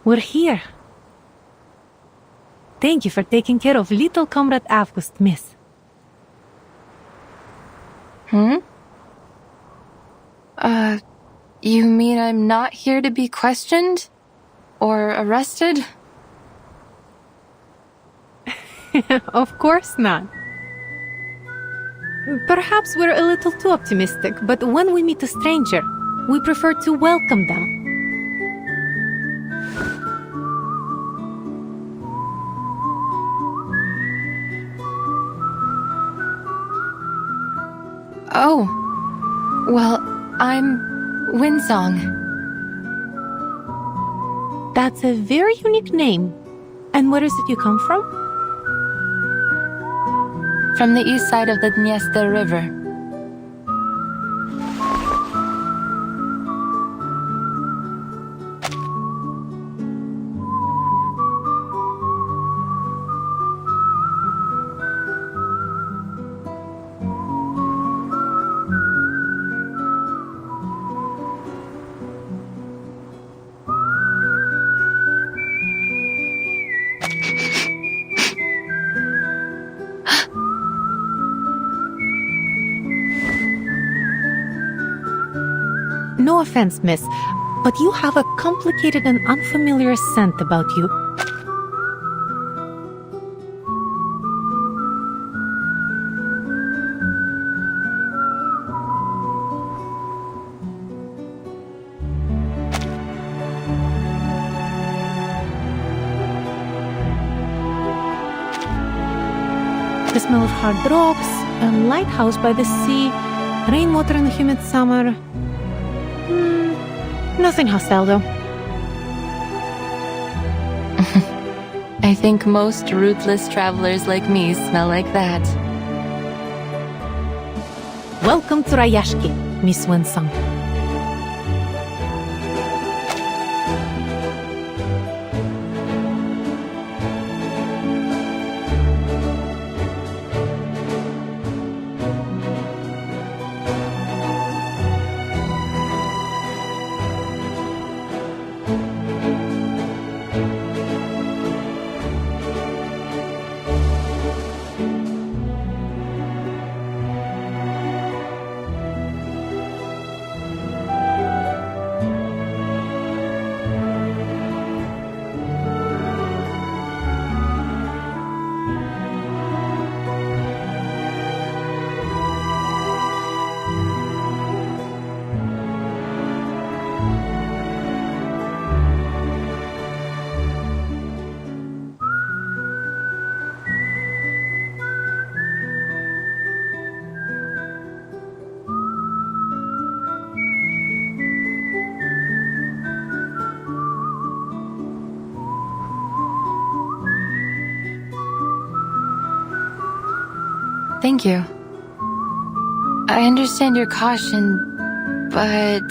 We're here. Thank you for taking care of little Comrade August, miss. You mean I'm not here to be questioned? Or arrested? Of course not. Perhaps we're a little too optimistic, but when we meet a stranger, we prefer to welcome them. Oh. Well, I'm Winsong. That's a very unique name. And where is it you come from? From the east side of the Dniester River. No offense, miss, but you have a complicated and unfamiliar scent about you. The smell of hard rocks, a lighthouse by the sea, rainwater in the humid summer. Nothing hostile, though. I think most ruthless travelers like me smell like that. Welcome to Rayashki, Miss Winsong. Thank you. I understand your caution, but...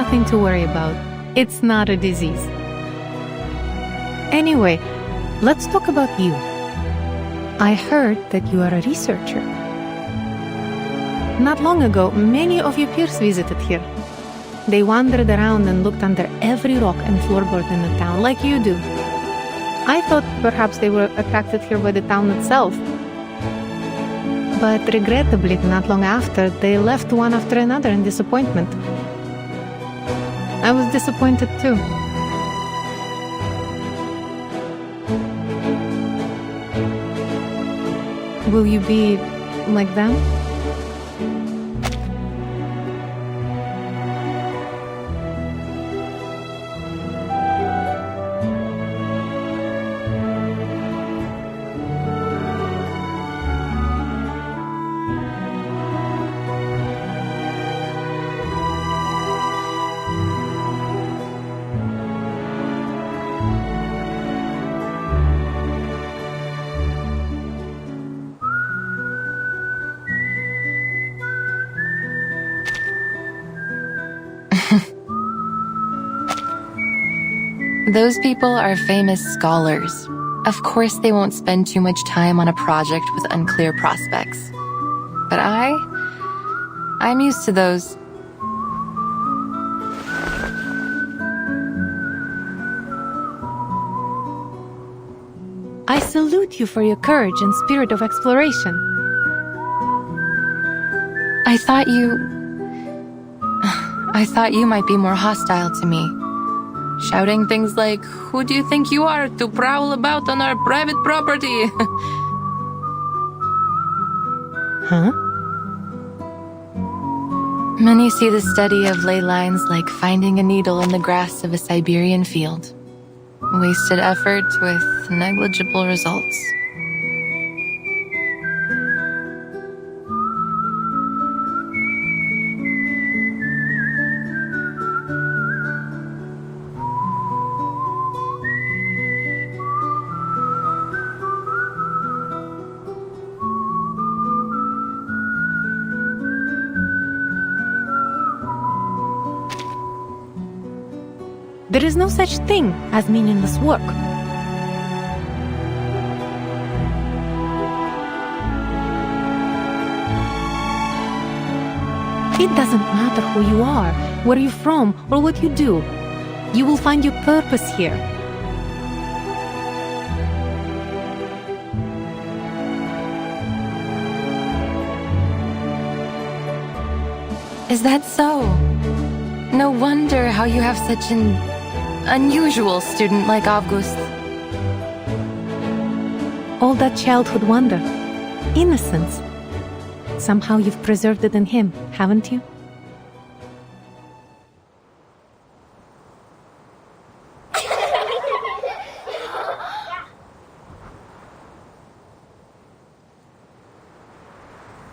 nothing to worry about. It's not a disease. Anyway, let's talk about you. I heard that you are a researcher. Not long ago, many of your peers visited here. They wandered around and looked under every rock and floorboard in the town, like you do. I thought perhaps they were attracted here by the town itself. But regrettably, not long after, they left one after another in disappointment. I was disappointed too. Will you be like them? Those people are famous scholars. Of course they won't spend too much time on a project with unclear prospects. But I'm used to those. I salute you for your courage and spirit of exploration. I thought you might be more hostile to me. Shouting things like, "Who do you think you are to prowl about on our private property?" Huh? Many see the study of ley lines like finding a needle in the grass of a Siberian field. Wasted effort with negligible results. There is no such thing as meaningless work. It doesn't matter who you are, where you're from, or what you do. You will find your purpose here. Is that so? No wonder how you have such an unusual student like August. All that childhood wonder, innocence. Somehow you've preserved it in him, haven't you?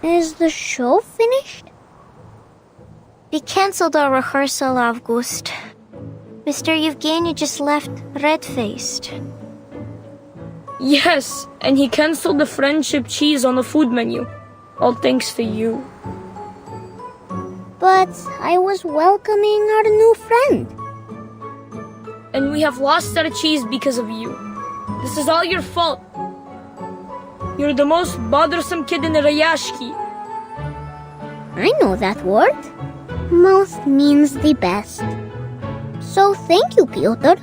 Is the show finished? We cancelled our rehearsal, August. Mr. Yevgeny just left red-faced. Yes, and he cancelled the friendship cheese on the food menu. All thanks to you. But I was welcoming our new friend. And we have lost our cheese because of you. This is all your fault. You're the most bothersome kid in the Rayashki. I know that word. Most means the best. So thank you, Pyotr.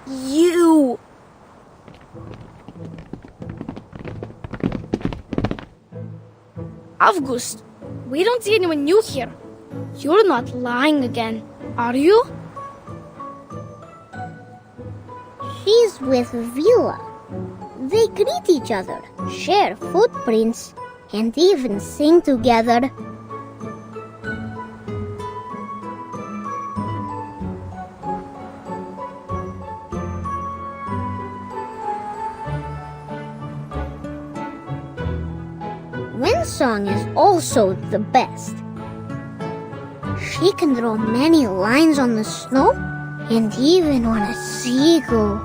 You! August, we don't see anyone new here. You're not lying again, are you? She's with Vila. They greet each other, share footprints, and even sing together. Windsong is also the best. She can draw many lines on the snow and even on a seagull.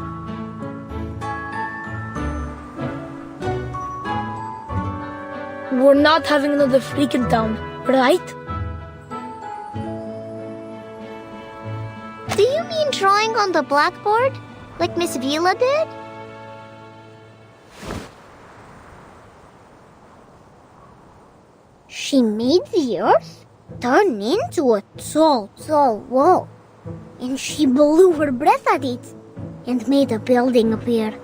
We're not having another freak in town, right? Do you mean drawing on the blackboard, like Miss Vila did? She made the earth turn into a tall, tall wall. And she blew her breath at it and made a building appear.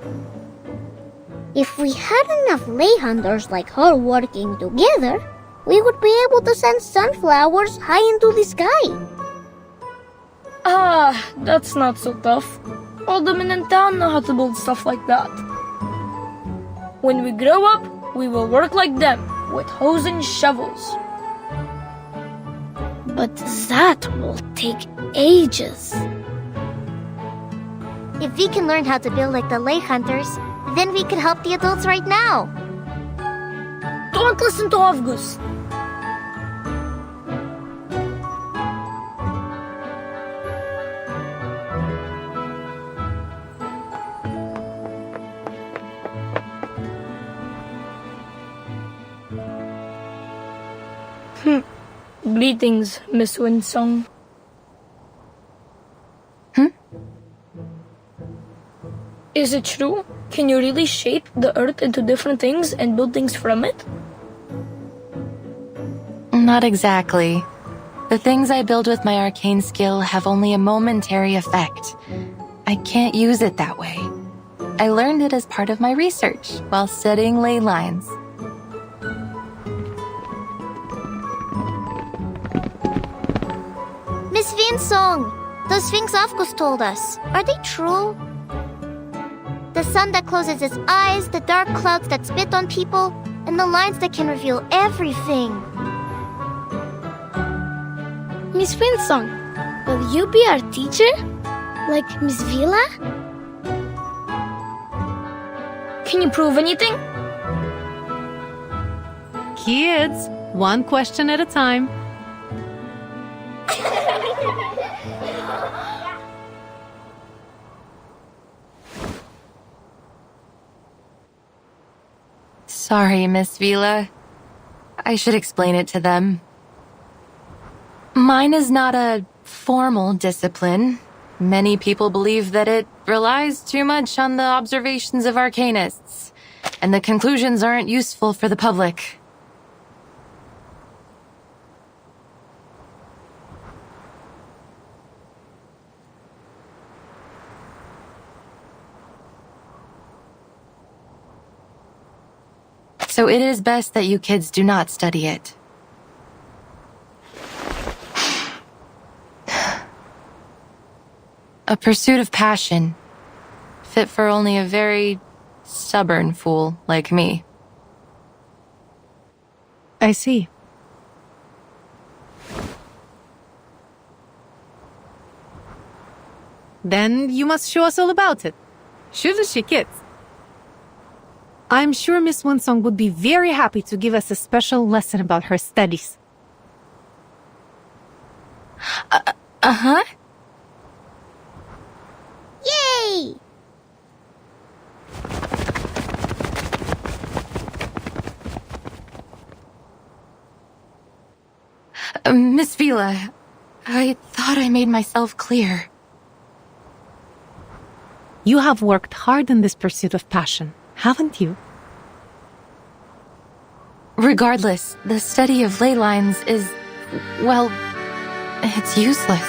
If we had enough lay hunters like her working together, we would be able to send sunflowers high into the sky. That's not so tough. All the men in town know how to build stuff like that. When we grow up, we will work like them, with hoes and shovels. But that will take ages. If we can learn how to build like the lay hunters, then we can help the adults right now. Don't listen to August. Greetings, Miss Windsong. Is it true? Can you really shape the earth into different things and build things from it? Not exactly. The things I build with my arcane skill have only a momentary effect. I can't use it that way. I learned it as part of my research while studying ley lines. Miss Vinsong, those things Avgus told us, are they true? The sun that closes its eyes, the dark clouds that spit on people, and the lines that can reveal everything. Miss Winsong, will you be our teacher? Like Miss Vila? Can you prove anything? Kids, one question at a time. Sorry, Miss Vila. I should explain it to them. Mine is not a formal discipline. Many people believe that it relies too much on the observations of arcanists, and the conclusions aren't useful for the public. So it is best that you kids do not study it. A pursuit of passion, fit for only a very stubborn fool like me. I see. Then you must show us all about it. Shouldn't she, kids? I'm sure Miss Winsong would be very happy to give us a special lesson about her studies. Uh-huh. Yay! Miss Vila, I thought I made myself clear. You have worked hard in this pursuit of passion, haven't you? Regardless, the study of ley lines is, well, it's useless.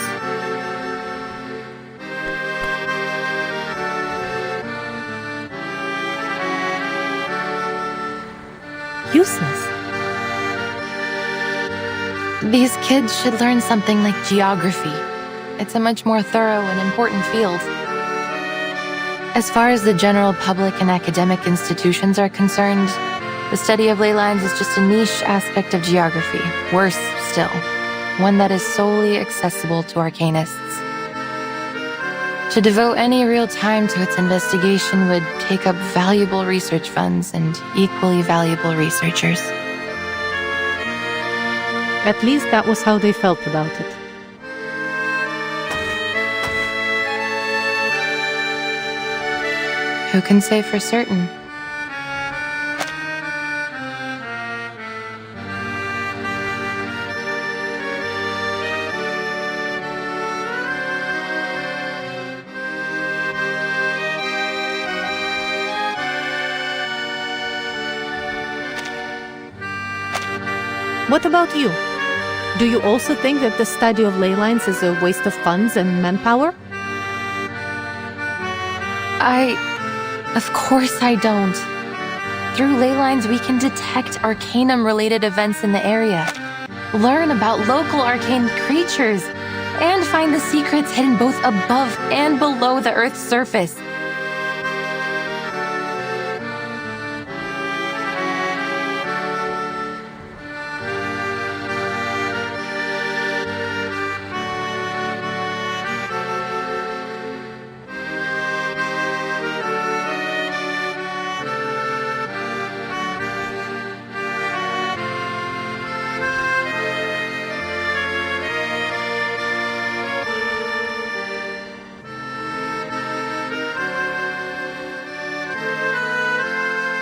Useless. These kids should learn something like geography. It's a much more thorough and important field. As far as the general public and academic institutions are concerned, the study of ley lines is just a niche aspect of geography. Worse still, one that is solely accessible to arcanists. To devote any real time to its investigation would take up valuable research funds and equally valuable researchers. At least that was how they felt about it. Who can say for certain? What about you? Do you also think that the study of ley lines is a waste of funds and manpower? Of course I don't. Through ley lines, we can detect arcanum-related events in the area, learn about local arcane creatures, and find the secrets hidden both above and below the Earth's surface.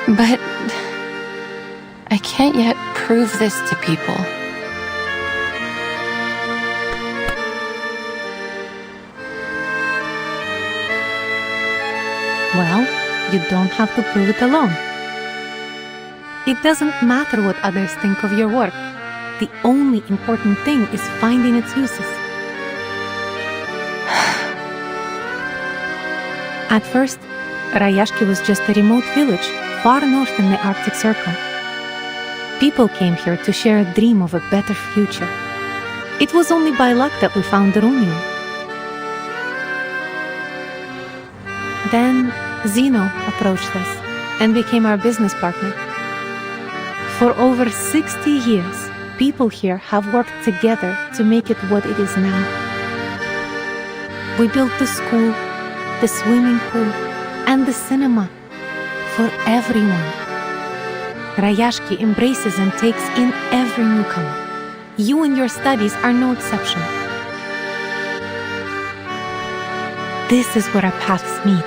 But I can't yet prove this to people. Well, you don't have to prove it alone. It doesn't matter what others think of your work. The only important thing is finding its uses. At first, Rayashki was just a remote village far north in the Arctic Circle. People came here to share a dream of a better future. It was only by luck that we found the Union. Then Zeno approached us and became our business partner. For over 60 years, people here have worked together to make it what it is now. We built the school, the swimming pool, and the cinema for everyone. Rayashki embraces and takes in every newcomer. You and your studies are no exception. This is where our paths meet.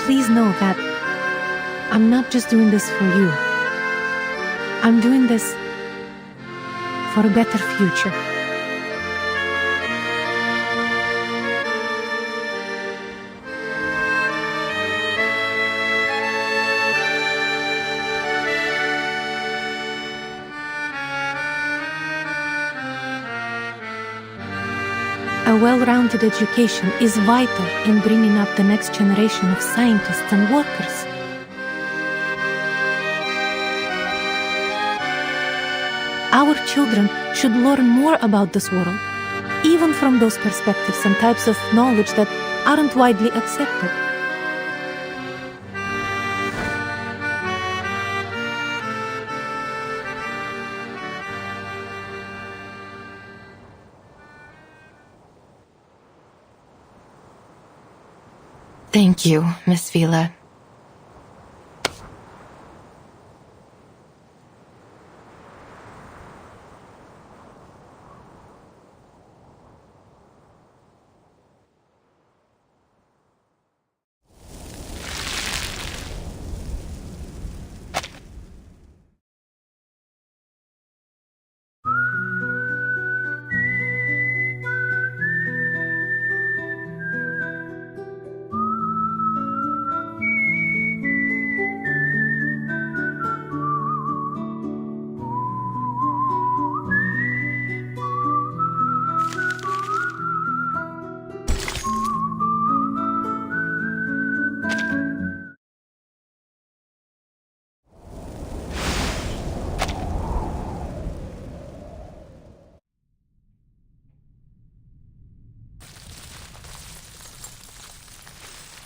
Please know that I'm not just doing this for you. I'm doing this for a better future. A well-rounded education is vital in bringing up the next generation of scientists and workers. Our children should learn more about this world, even from those perspectives and types of knowledge that aren't widely accepted. Thank you, Miss Vila.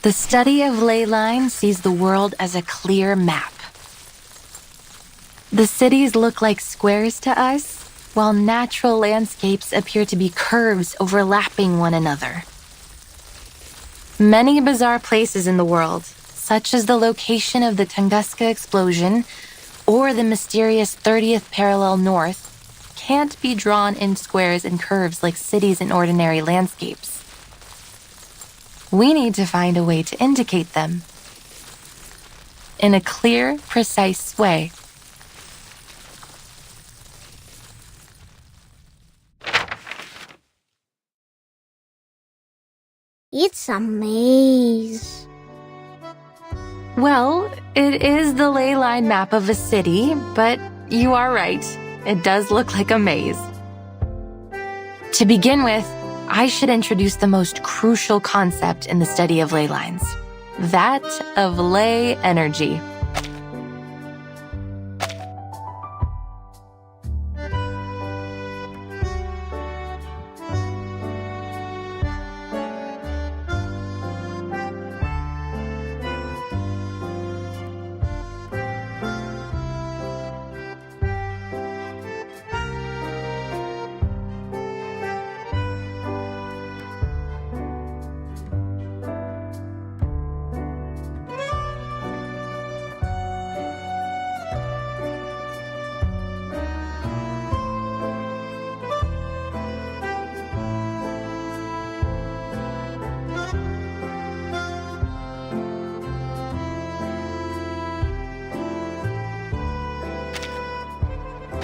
The study of ley lines sees the world as a clear map. The cities look like squares to us, while natural landscapes appear to be curves overlapping one another. Many bizarre places in the world, such as the location of the Tunguska explosion or the mysterious 30th parallel north, can't be drawn in squares and curves like cities in ordinary landscapes. We need to find a way to indicate them in a clear, precise way. It's a maze. Well, it is the ley line map of a city, but you are right. It does look like a maze. To begin with, I should introduce the most crucial concept in the study of ley lines, that of ley energy.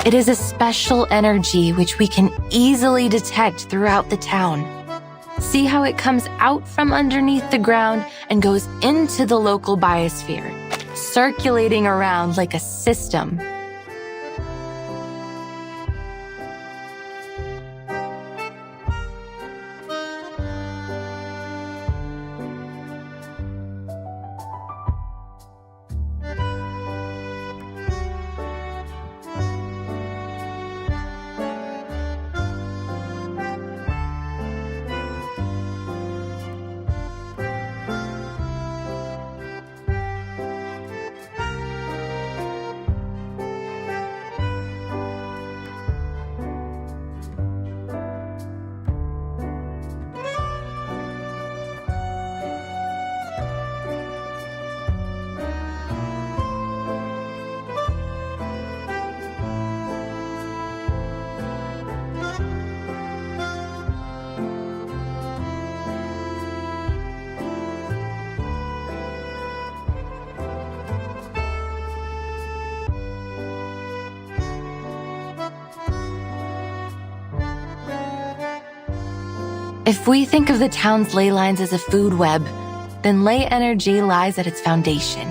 It is a special energy which we can easily detect throughout the town. See how it comes out from underneath the ground and goes into the local biosphere, circulating around like a system. If we think of the town's ley lines as a food web, then ley energy lies at its foundation.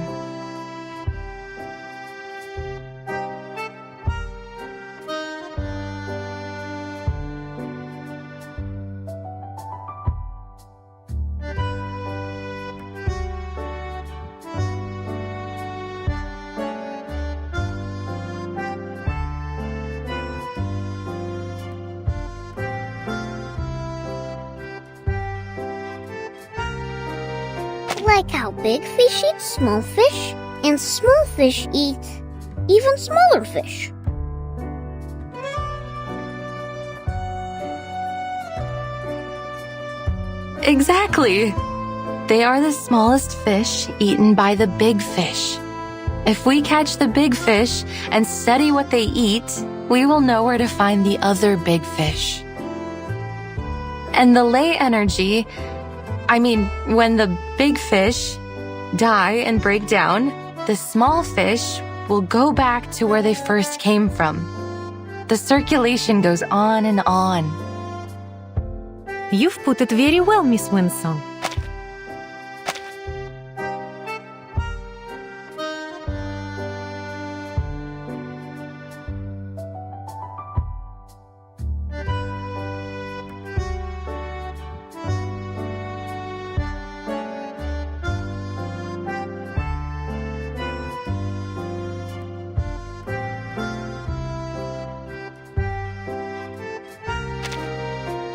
Like how big fish eat small fish, and small fish eat even smaller fish. Exactly! They are the smallest fish eaten by the big fish. If we catch the big fish and study what they eat, we will know where to find the other big fish. And the ley energy, when the big fish die and break down, the small fish will go back to where they first came from. The circulation goes on and on. You've put it very well, Miss Winsong.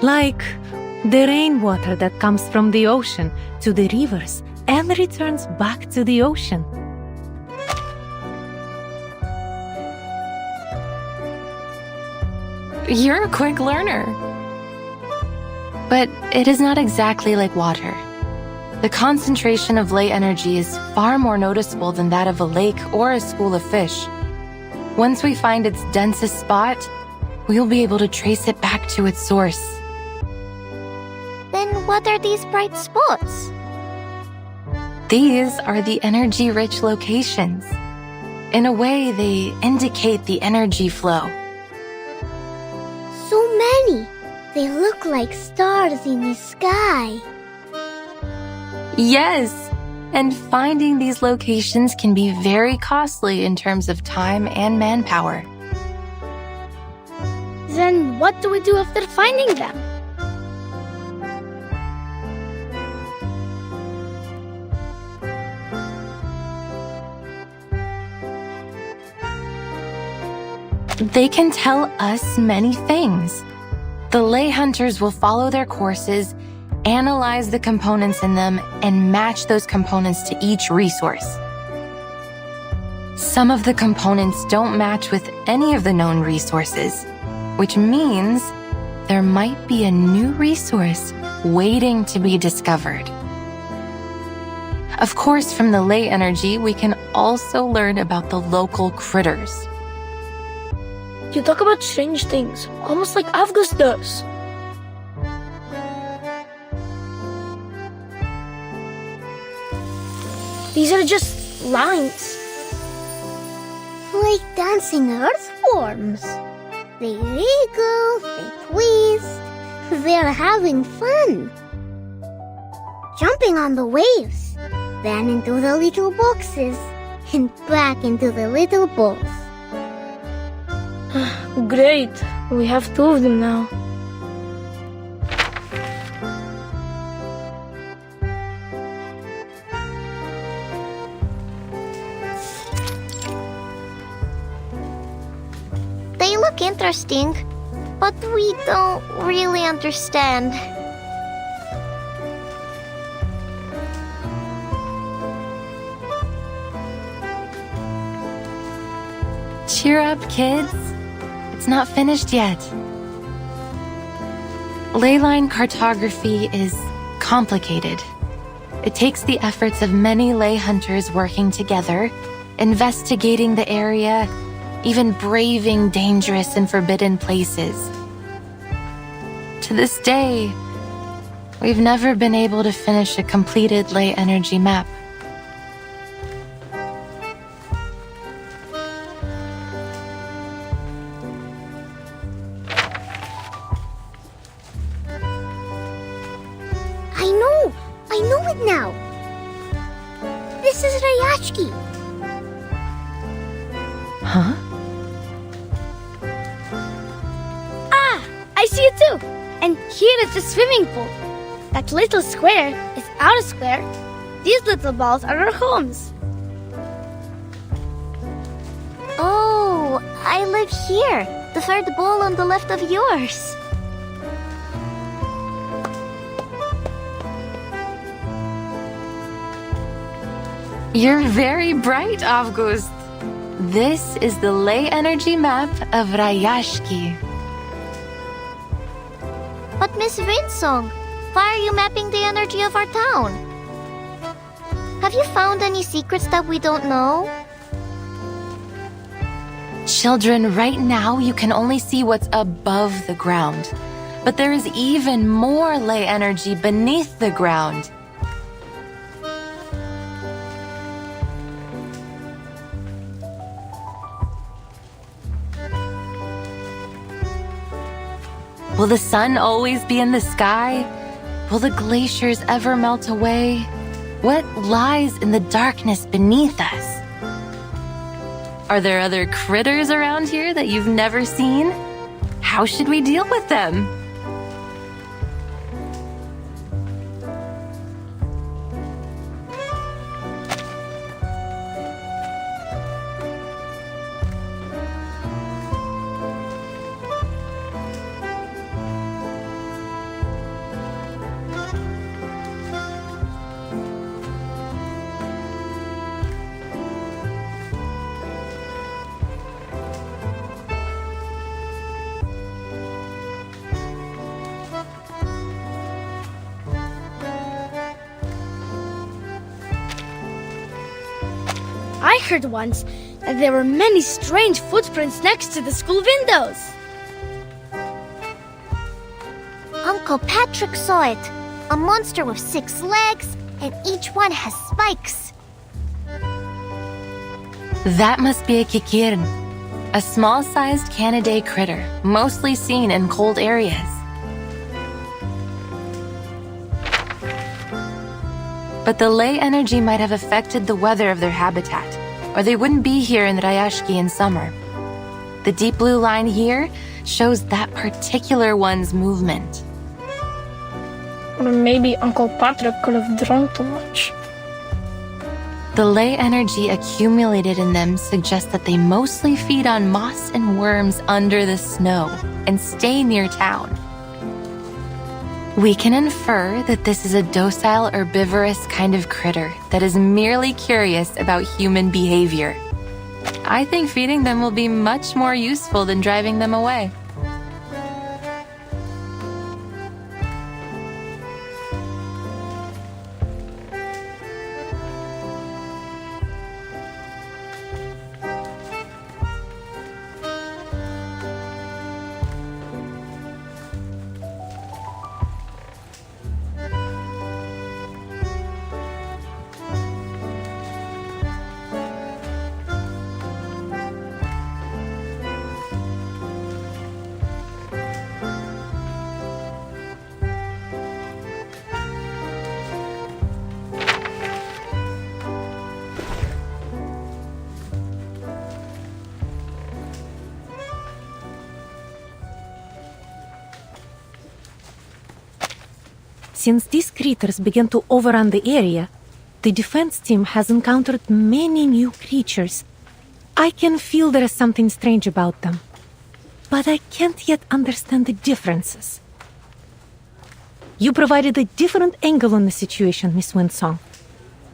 Like the rainwater that comes from the ocean to the rivers and returns back to the ocean. You're a quick learner. But it is not exactly like water. The concentration of ley energy is far more noticeable than that of a lake or a school of fish. Once we find its densest spot, we'll be able to trace it back to its source. Then what are these bright spots? These are the energy-rich locations. In a way, they indicate the energy flow. So many. They look like stars in the sky. Yes, and finding these locations can be very costly in terms of time and manpower. Then what do we do after finding them? They can tell us many things. The ley hunters will follow their courses, analyze the components in them, and match those components to each resource. Some of the components don't match with any of the known resources, which means there might be a new resource waiting to be discovered. Of course, from the ley energy, we can also learn about the local critters. You talk about strange things, almost like Avgust does. These are just lines. Like dancing earthworms. They wriggle, they twist. They're having fun. Jumping on the waves, then into the little boxes, and back into the little balls. Great, we have 2 of them now. They look interesting, but we don't really understand. Cheer up, kids. It's not finished yet. Ley line cartography is complicated. It takes the efforts of many ley hunters working together, investigating the area, even braving dangerous and forbidden places. To this day, we've never been able to finish a completed ley energy map. I know it now. This is Rayashki. Huh? I see it too. And here is the swimming pool. That little square is our square. These little balls are our homes. Oh, I live here. The third ball on the left of yours. You're very bright, Avgust. This is the ley energy map of Rayashki. But Miss Rainsong, why are you mapping the energy of our town? Have you found any secrets that we don't know? Children, right now you can only see what's above the ground. But there is even more ley energy beneath the ground. Will the sun always be in the sky? Will the glaciers ever melt away? What lies in the darkness beneath us? Are there other critters around here that you've never seen? How should we deal with them? heard once that there were many strange footprints next to the school windows. Uncle Patrick saw it. A monster with 6 legs, and each one has spikes. That must be a kikirn, a small-sized Canidae critter, mostly seen in cold areas. But the ley energy might have affected the weather of their habitat, or they wouldn't be here in Rayashki in summer. The deep blue line here shows that particular one's movement. Or maybe Uncle Patrick could have drunk too much. The ley energy accumulated in them suggests that they mostly feed on moss and worms under the snow and stay near town. We can infer that this is a docile herbivorous kind of critter that is merely curious about human behavior. I think feeding them will be much more useful than driving them away. Since these critters began to overrun the area, the defense team has encountered many new creatures. I can feel there is something strange about them, but I can't yet understand the differences. You provided a different angle on the situation, Miss Winsong.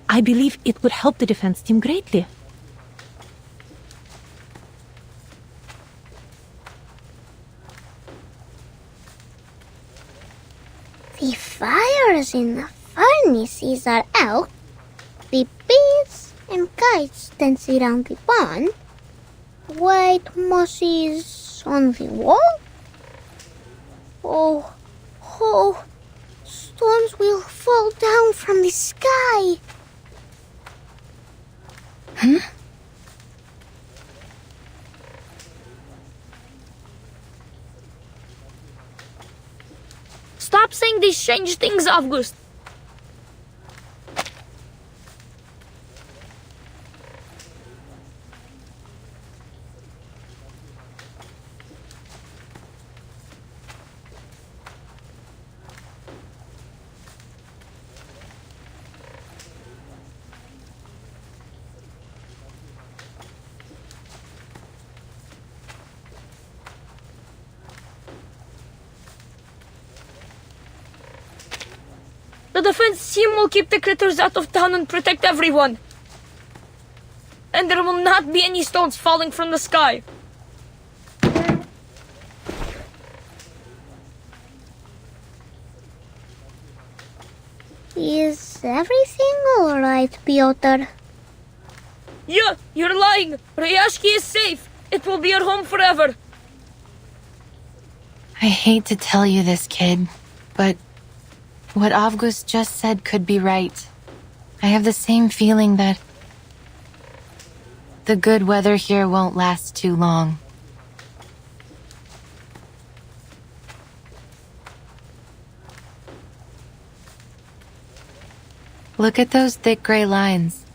I believe it would help the defense team greatly. The fires in the furnaces are out. The bees and kites dance around the barn. White mosses on the wall. Oh, storms will fall down from the sky. Stop saying these strange things, August. The defense team will keep the critters out of town and protect everyone. And there will not be any stones falling from the sky. Is everything alright, Piotr? Yeah, you're lying. Rayashki is safe. It will be our home forever. I hate to tell you this, kid, but what Avgust just said could be right. I have the same feeling that the good weather here won't last too long. Look at those thick gray lines.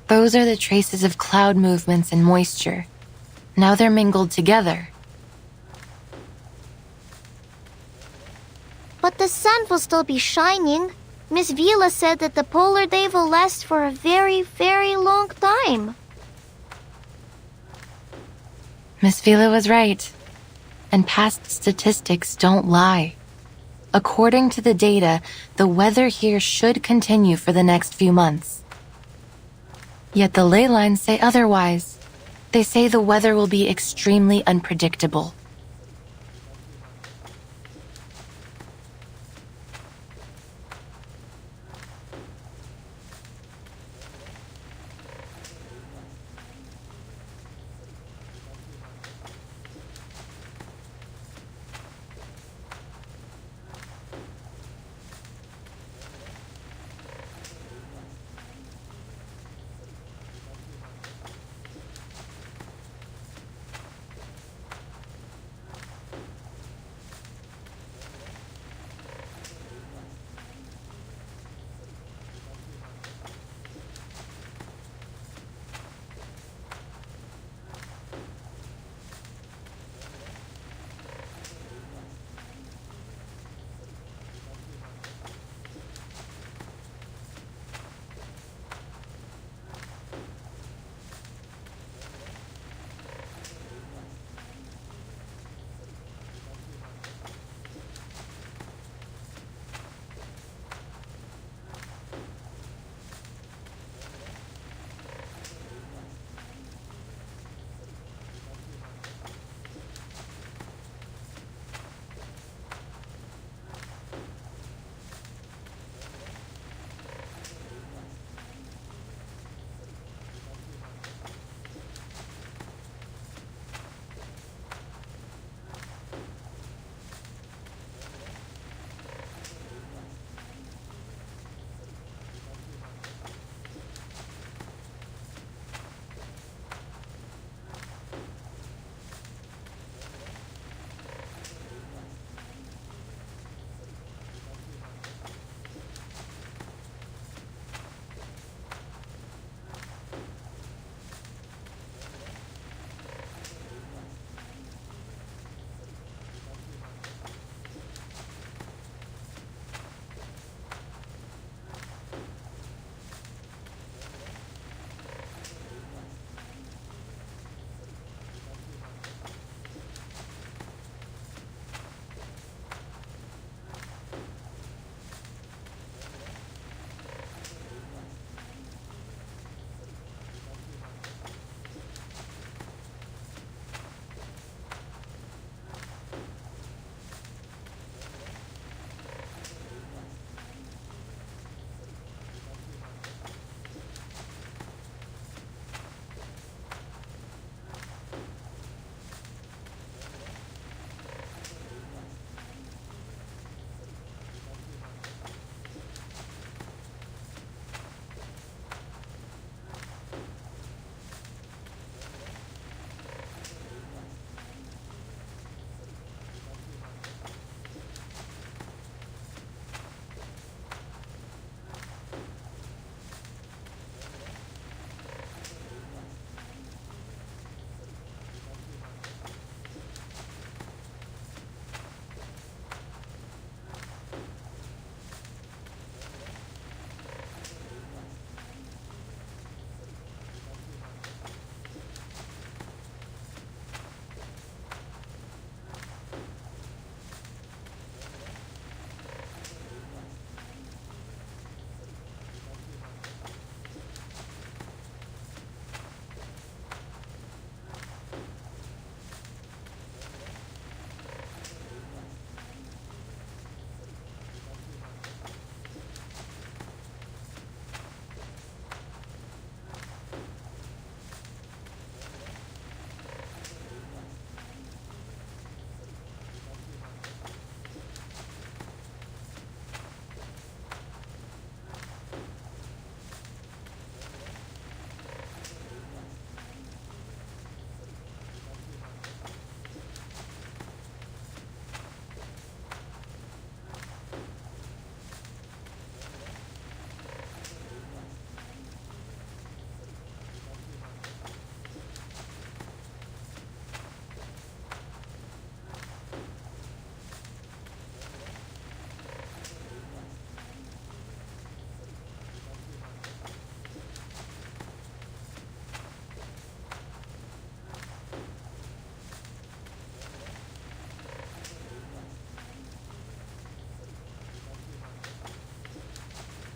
Those are the traces of cloud movements and moisture. Now they're mingled together. But the sun will still be shining. Miss Vila said that the polar day will last for a very, very long time. Miss Vila was right. And past statistics don't lie. According to the data, the weather here should continue for the next few months. Yet the ley lines say otherwise. They say the weather will be extremely unpredictable.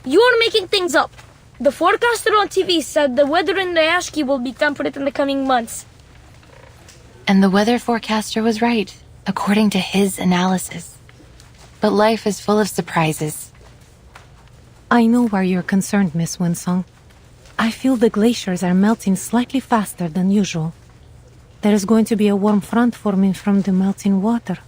You're making things up. The forecaster on TV said the weather in Rayashki will be temperate in the coming months. And the weather forecaster was right, according to his analysis. But life is full of surprises. I know why you're concerned, Miss Winsong. I feel the glaciers are melting slightly faster than usual. There is going to be a warm front forming from the melting water.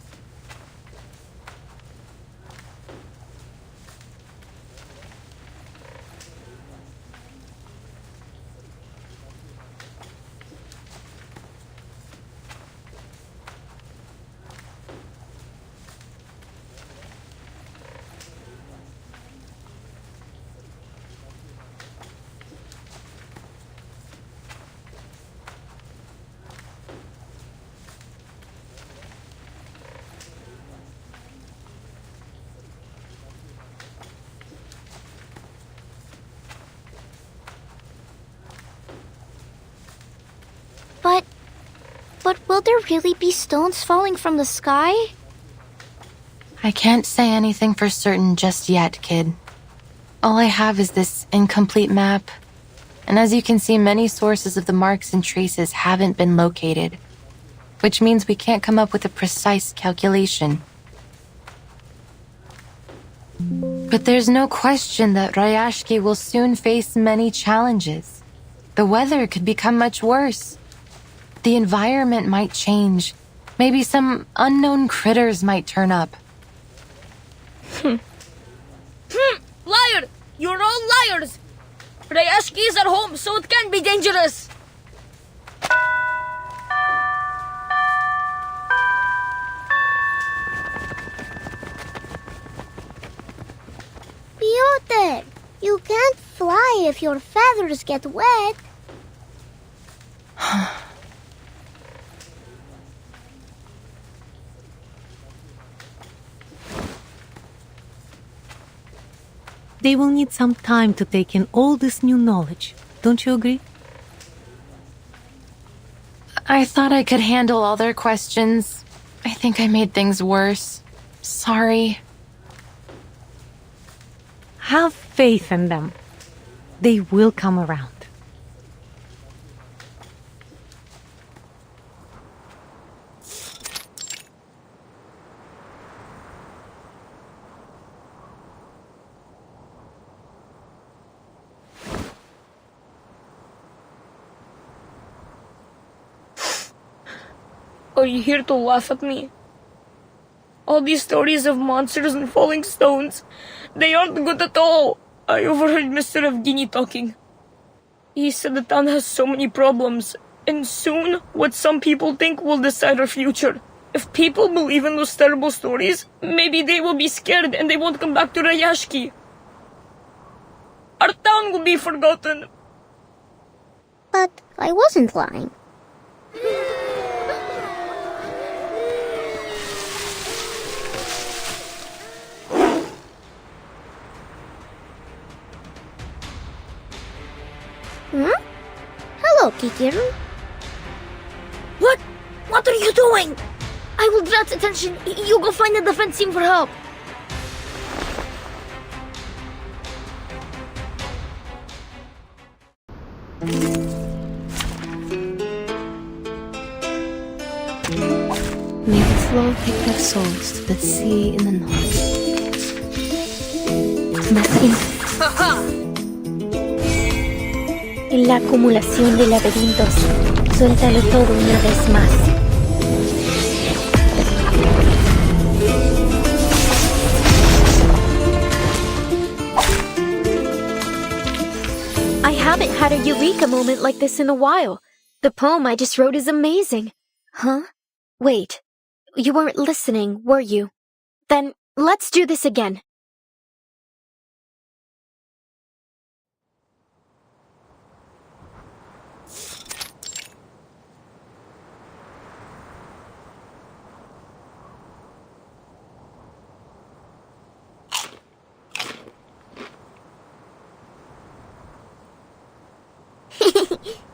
But will there really be stones falling from the sky? I can't say anything for certain just yet, kid. All I have is this incomplete map. And as you can see, many sources of the marks and traces haven't been located, which means we can't come up with a precise calculation. But there's no question that Rayashki will soon face many challenges. The weather could become much worse. The environment might change. Maybe some unknown critters might turn up. Liar! You're all liars! Rayashki is at home, so it can't be dangerous. Piotr, you can't fly if your feathers get wet. They will need some time to take in all this new knowledge. Don't you agree? I thought I could handle all their questions. I think I made things worse. Sorry. Have faith in them. They will come around. Are you here to laugh at me? All these stories of monsters and falling stones, they aren't good at all. I overheard Mr. Evgeny talking. He said the town has so many problems, and soon what some people think will decide our future. If people believe in those terrible stories, maybe they will be scared and they won't come back to Rayashki. Our town will be forgotten. But I wasn't lying. Hello, Kikir. What? What are you doing? I will draw its attention. You go find the defense team for help. May the flow take their souls to the sea in the north. En la acumulación de laberintos, suéltalo todo una vez más. I haven't had a eureka moment like this in a while. The poem I just wrote is amazing. Huh? Wait, you weren't listening, were you? Then let's do this again.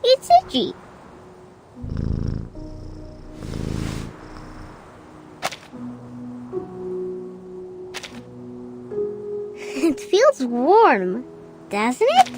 It's itchy. It feels smells warm, doesn't it?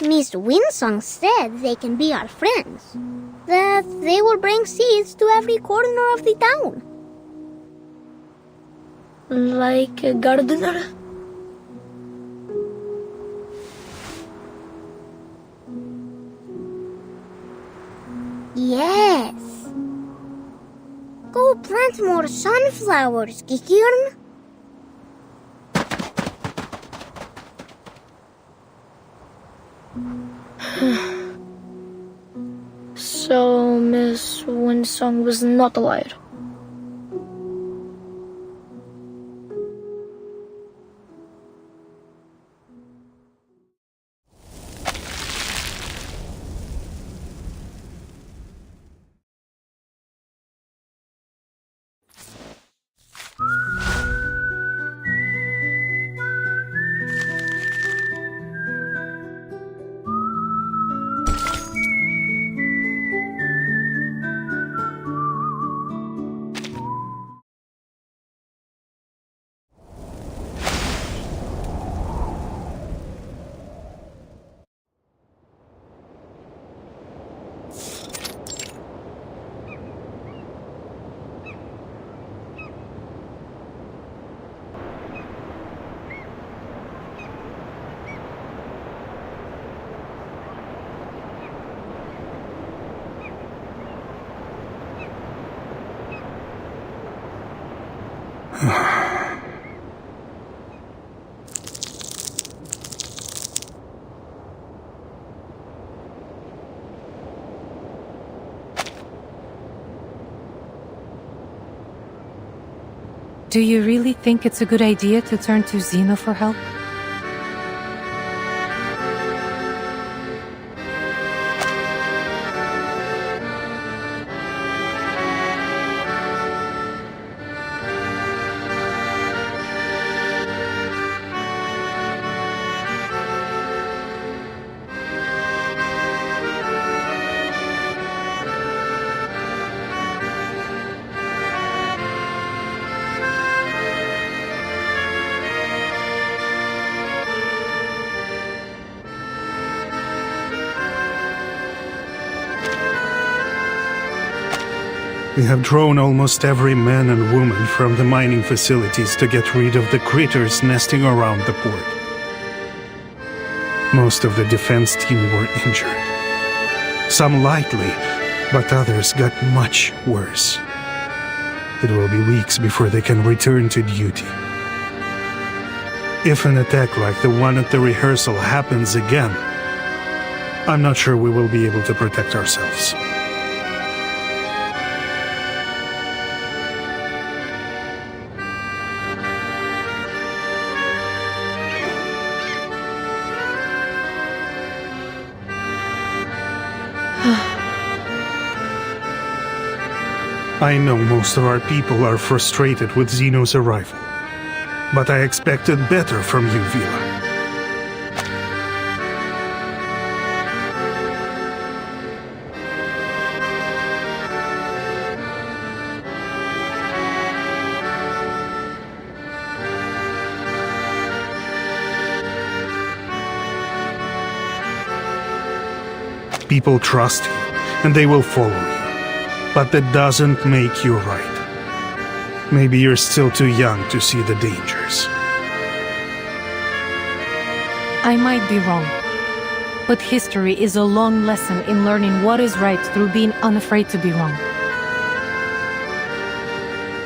Miss Windsong said they can be our friends. That they will bring seeds to every corner of the town. Like a gardener? Yes. Go plant more sunflowers, Kikirn. So Miss Winsong was not a liar. Do you really think it's a good idea to turn to Zeno for help? We have drawn almost every man and woman from the mining facilities to get rid of the critters nesting around the port. Most of the defense team were injured. Some lightly, but others got much worse. It will be weeks before they can return to duty. If an attack like the one at the rehearsal happens again, I'm not sure we will be able to protect ourselves. I know most of our people are frustrated with Zeno's arrival, but I expected better from you, Vila. People trust you, and they will follow you. But that doesn't make you right. Maybe you're still too young to see the dangers. I might be wrong, but history is a long lesson in learning what is right through being unafraid to be wrong.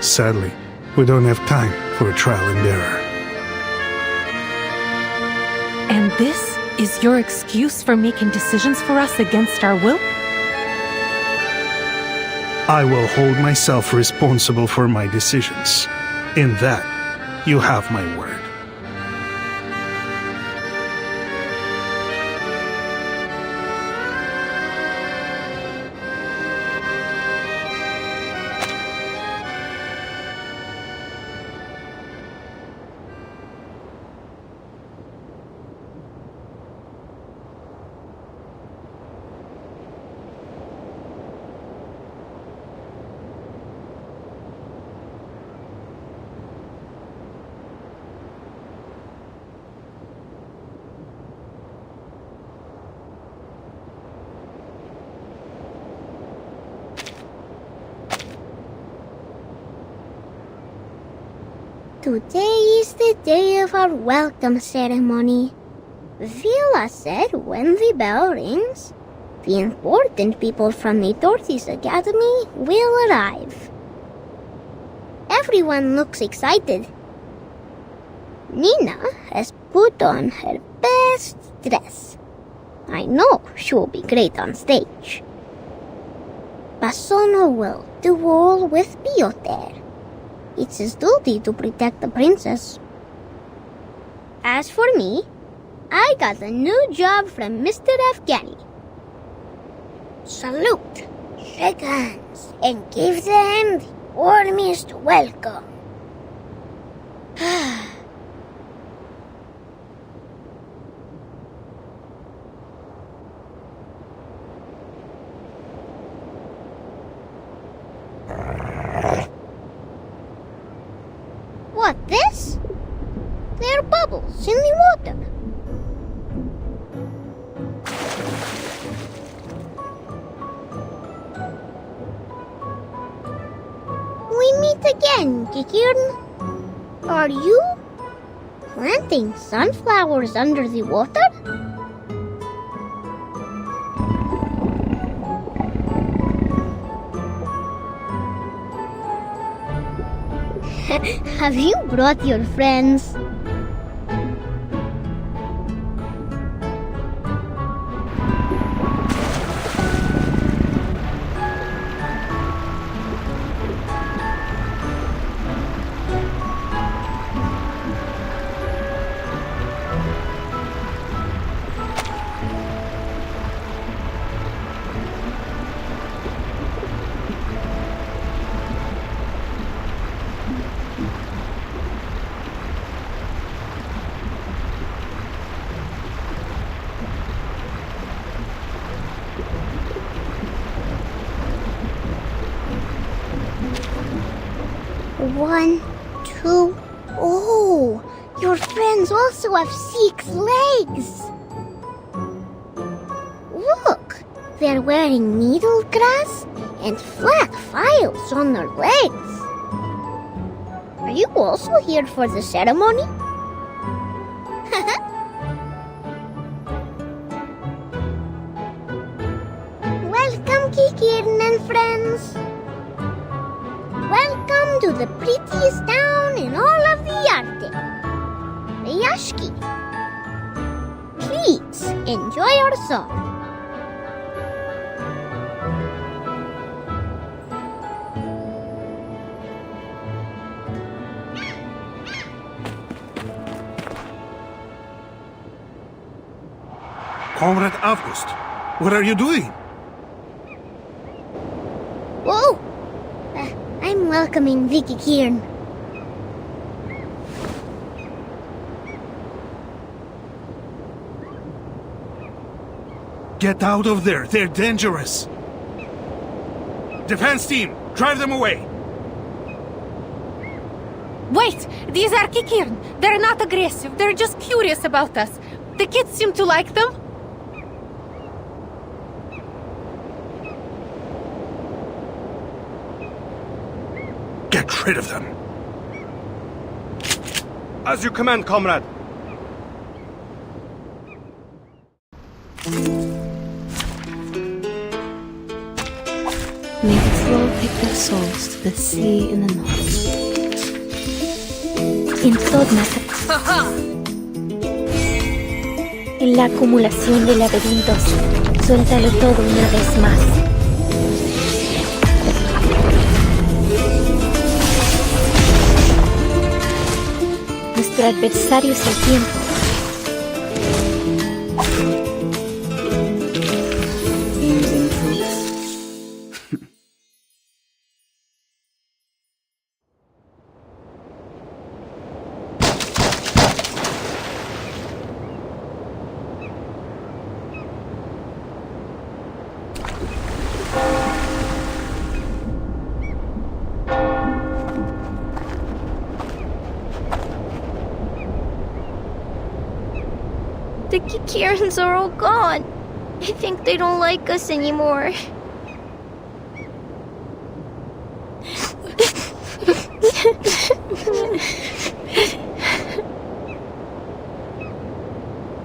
Sadly, we don't have time for trial and error. And this is your excuse for making decisions for us against our will? I will hold myself responsible for my decisions. In that, you have my word. Today is the day of our welcome ceremony. Vila said when the bell rings, the important people from the Dorothy's Academy will arrive. Everyone looks excited. Nina has put on her best dress. I know she will be great on stage. Basono will do all with Piotr. It's his duty to protect the princess. As for me, I got a new job from Mr. Afghani. Salute, shake hands, and give them the warmest welcome. What, this? There are bubbles in the water. We meet again, Kikirn. Are you planting sunflowers under the water? Have you brought your friends? One, two, oh, your friends also have 6 legs. Look, they're wearing needle grass and flat files on their legs. Are you also here for the ceremony? Welcome, Kikirn and friends. Welcome to the prettiest town in all of the Arctic, Rayashki. Please enjoy our song. Comrade August, what are you doing? Whoa! I'm welcoming Vicky Kieran. Get out of there, they're dangerous. Defense team, drive them away. Wait! These are Kikirn. They're not aggressive. They're just curious about us. The kids seem to like them. Get rid of them. As you command, comrade. May the flow take their souls to the sea in the north. En Sodma, en la acumulación de laberintos, suéltalo todo una vez más. nuestro adversario es el tiempo. The Kikirans are all gone. I think they don't like us anymore.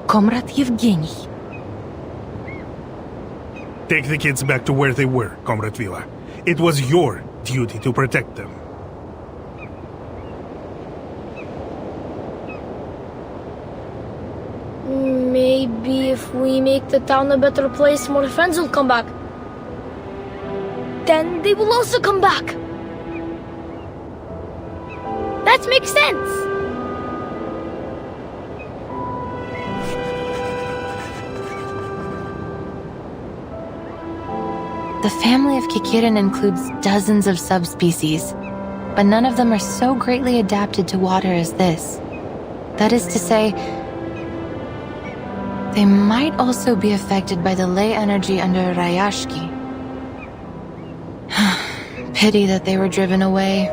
Comrade Yevgeny. Take the kids back to where they were, Comrade Vila. It was your duty to protect them. Maybe if we make the town a better place, more friends will come back. Then they will also come back. That makes sense. The family of Kikirin includes dozens of subspecies, but none of them are so greatly adapted to water as this. That is to say, they might also be affected by the ley energy under Rayashki. Pity that they were driven away.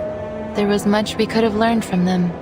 There was much we could have learned from them.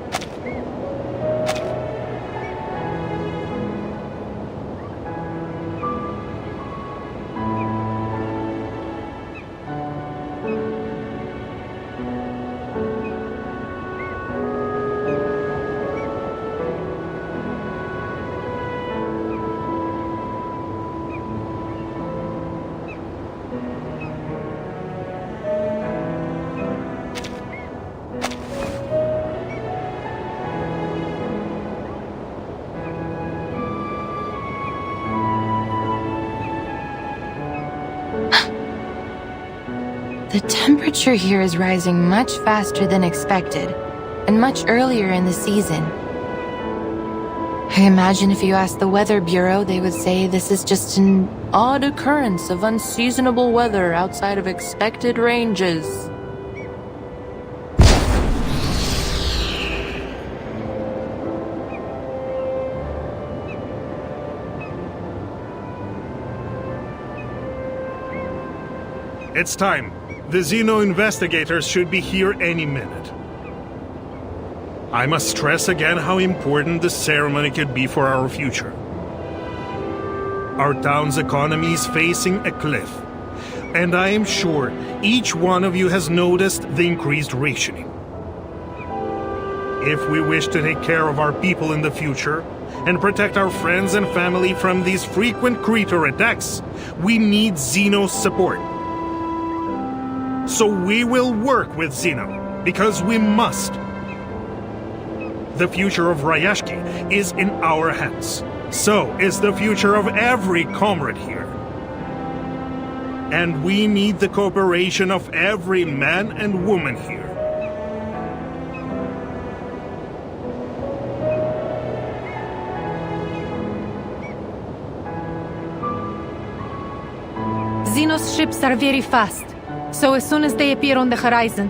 The temperature here is rising much faster than expected, and much earlier in the season. I imagine if you asked the Weather Bureau, they would say this is just an odd occurrence of unseasonable weather outside of expected ranges. It's time. The Xeno investigators should be here any minute. I must stress again how important the ceremony could be for our future. Our town's economy is facing a cliff, and I am sure each one of you has noticed the increased rationing. If we wish to take care of our people in the future and protect our friends and family from these frequent creature attacks, we need Xeno's support. So we will work with Xeno, because we must. The future of Rayashki is in our hands. So is the future of every comrade here. And we need the cooperation of every man and woman here. Xeno's ships are very fast, so as soon as they appear on the horizon,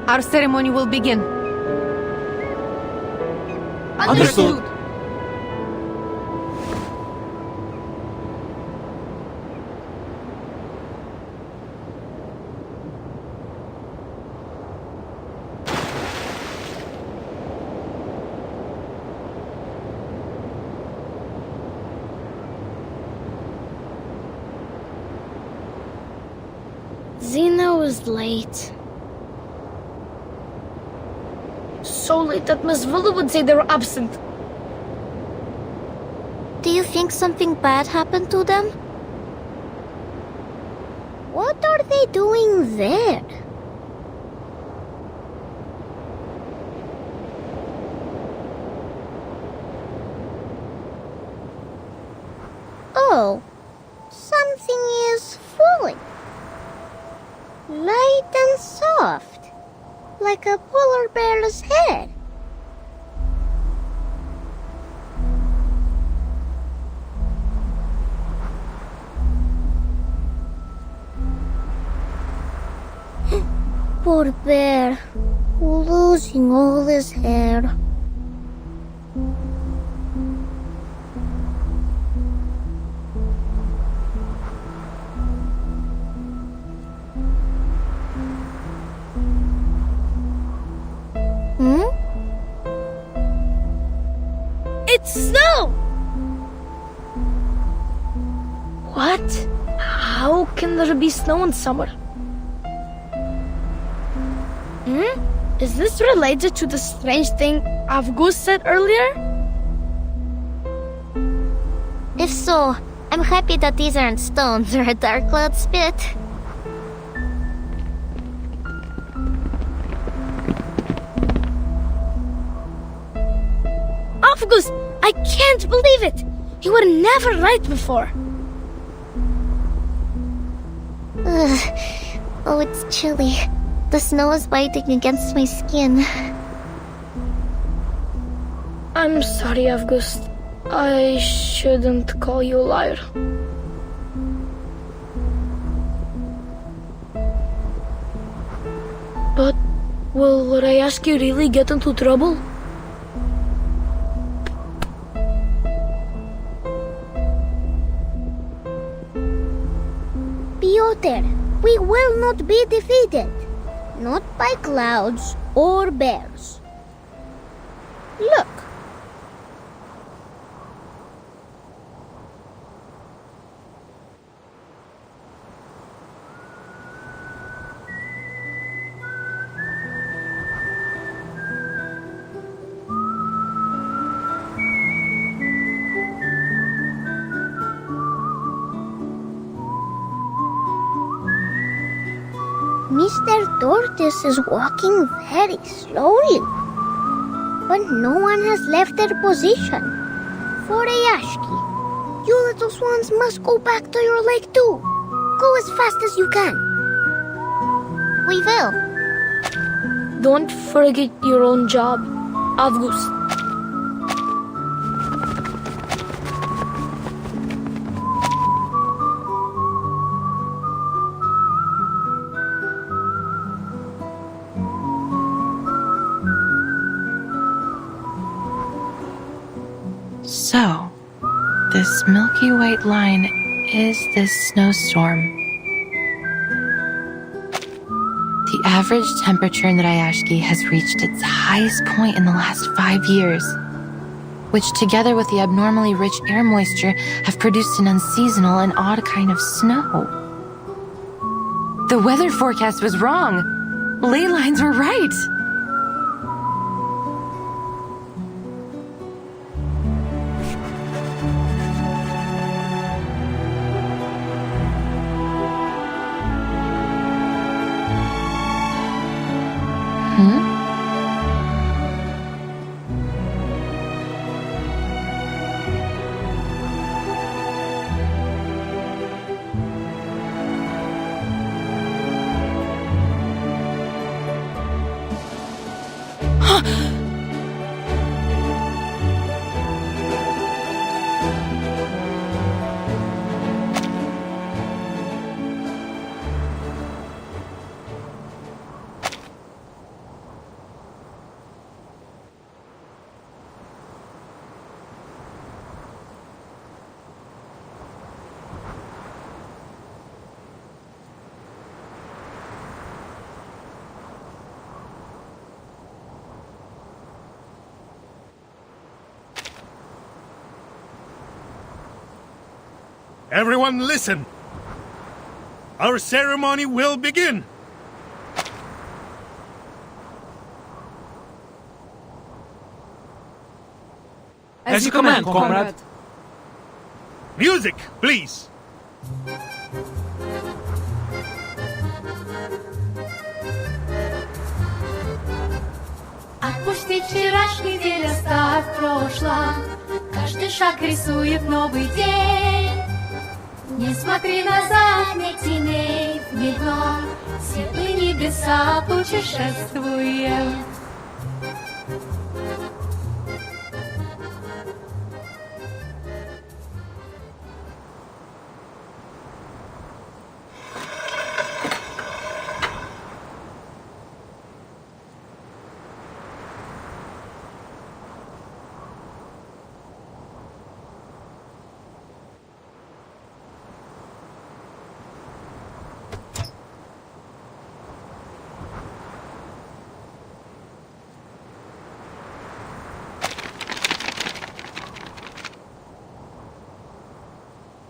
our ceremony will begin. Understood. Xeno is late. So late that Miss Villa would say they were absent. Do you think something bad happened to them? What are they doing there? Oh, something is falling. Light and soft, like a polar bear's head. Poor bear, losing all his hair. It's snow! What? How can there be snow in summer? Is this related to the strange thing Avgus said earlier? If so, I'm happy that these aren't stones or a dark cloud spit. Avgus, I can't believe it! You were never right before. Ugh. Oh, it's chilly. The snow is biting against my skin. I'm sorry, Avgust. I shouldn't call you a liar. But will Rayashki really get into trouble? Piotr, we will not be defeated. Not by clouds or bears. Look. Mr. Tortoise is walking very slowly. But no one has left their position. For Rayashki, you little swans must go back to your lake too. Go as fast as you can. We will. Don't forget your own job, Avgust. So, this milky white line is this snowstorm. The average temperature in Rayashki has reached its highest point in the last 5 years, which together with the abnormally rich air moisture have produced an unseasonal and odd kind of snow. The weather forecast was wrong. Ley lines were right. Everyone listen. Our ceremony will begin. As you command, comrade. Music, please. Отпусти вчерашний день, оставь прошлое. Каждый шаг рисует новый день. Не смотри назад, не теней в дно. Светлые небеса путешествуем.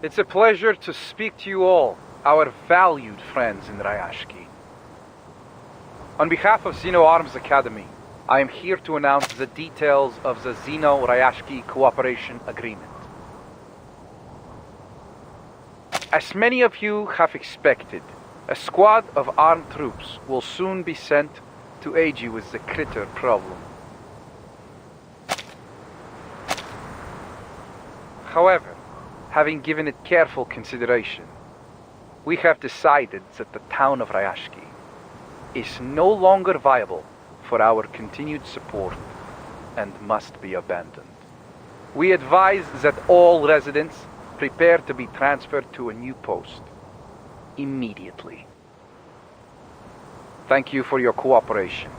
It's a pleasure to speak to you all, our valued friends in Rayashki. On behalf of Xeno Arms Academy, I am here to announce the details of the Xeno-Rayashki Cooperation Agreement. As many of you have expected, a squad of armed troops will soon be sent to aid you with the critter problem. However, having given it careful consideration, we have decided that the town of Rayashki is no longer viable for our continued support and must be abandoned. We advise that all residents prepare to be transferred to a new post immediately. Thank you for your cooperation.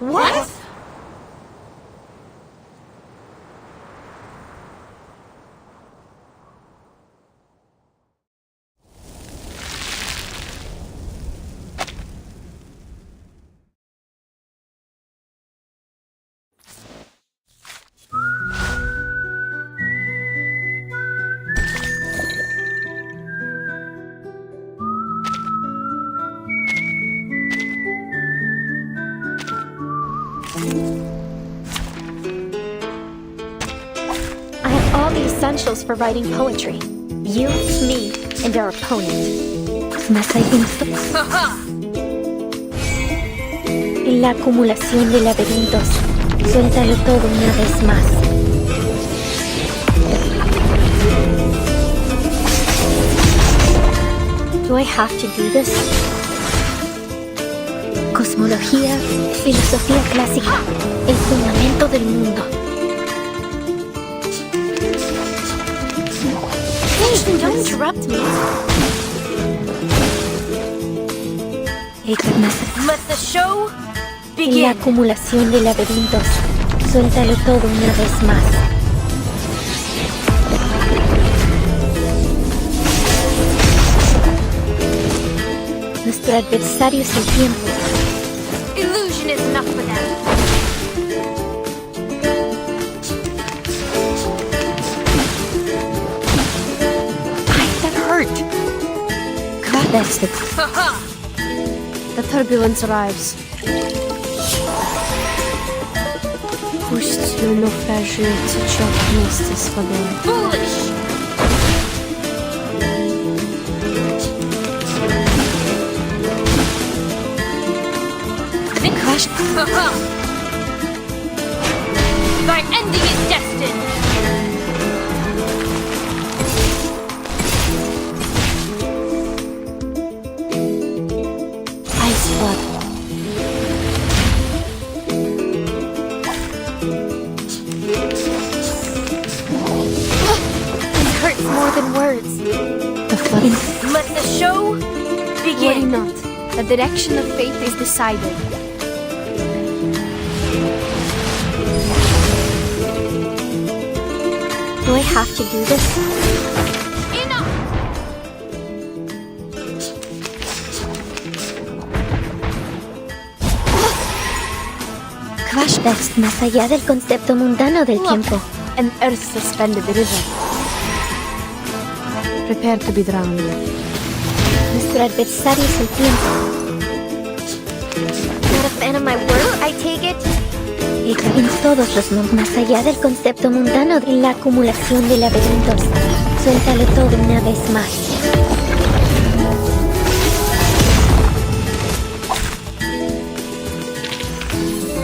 What? I have all the essentials for writing poetry. You, me, and our opponent. Más hay en la acumulación de laberintos. Suéltalo todo una vez más. Do I have to do this? Cosmología, filosofía clásica, el fundamento del mundo. Don't interrupt me. Let the show En la begin. acumulación de laberintos. Suéltalo todo una vez más. Nuestro adversario es el tiempo. Illusion is enough for them. That hurt. That's the The turbulence arrives. Пусть нафраже течет вместе с водой. Foolish! Thy ending is destined! ice flood. This hurts more than words. The flooding. Let the show begin! Worry not. The direction of fate is decided. Do I have to do this? Enough! Crash Test más allá del concepto mundano del tiempo. An earth-suspended river. Prepare to be drowned. Nuestro adversario es el tiempo. Not a fan of my work, I take it? En todos los mundos, más allá del concepto mundano, en la acumulación de laberintos. Suéltalo todo una vez más.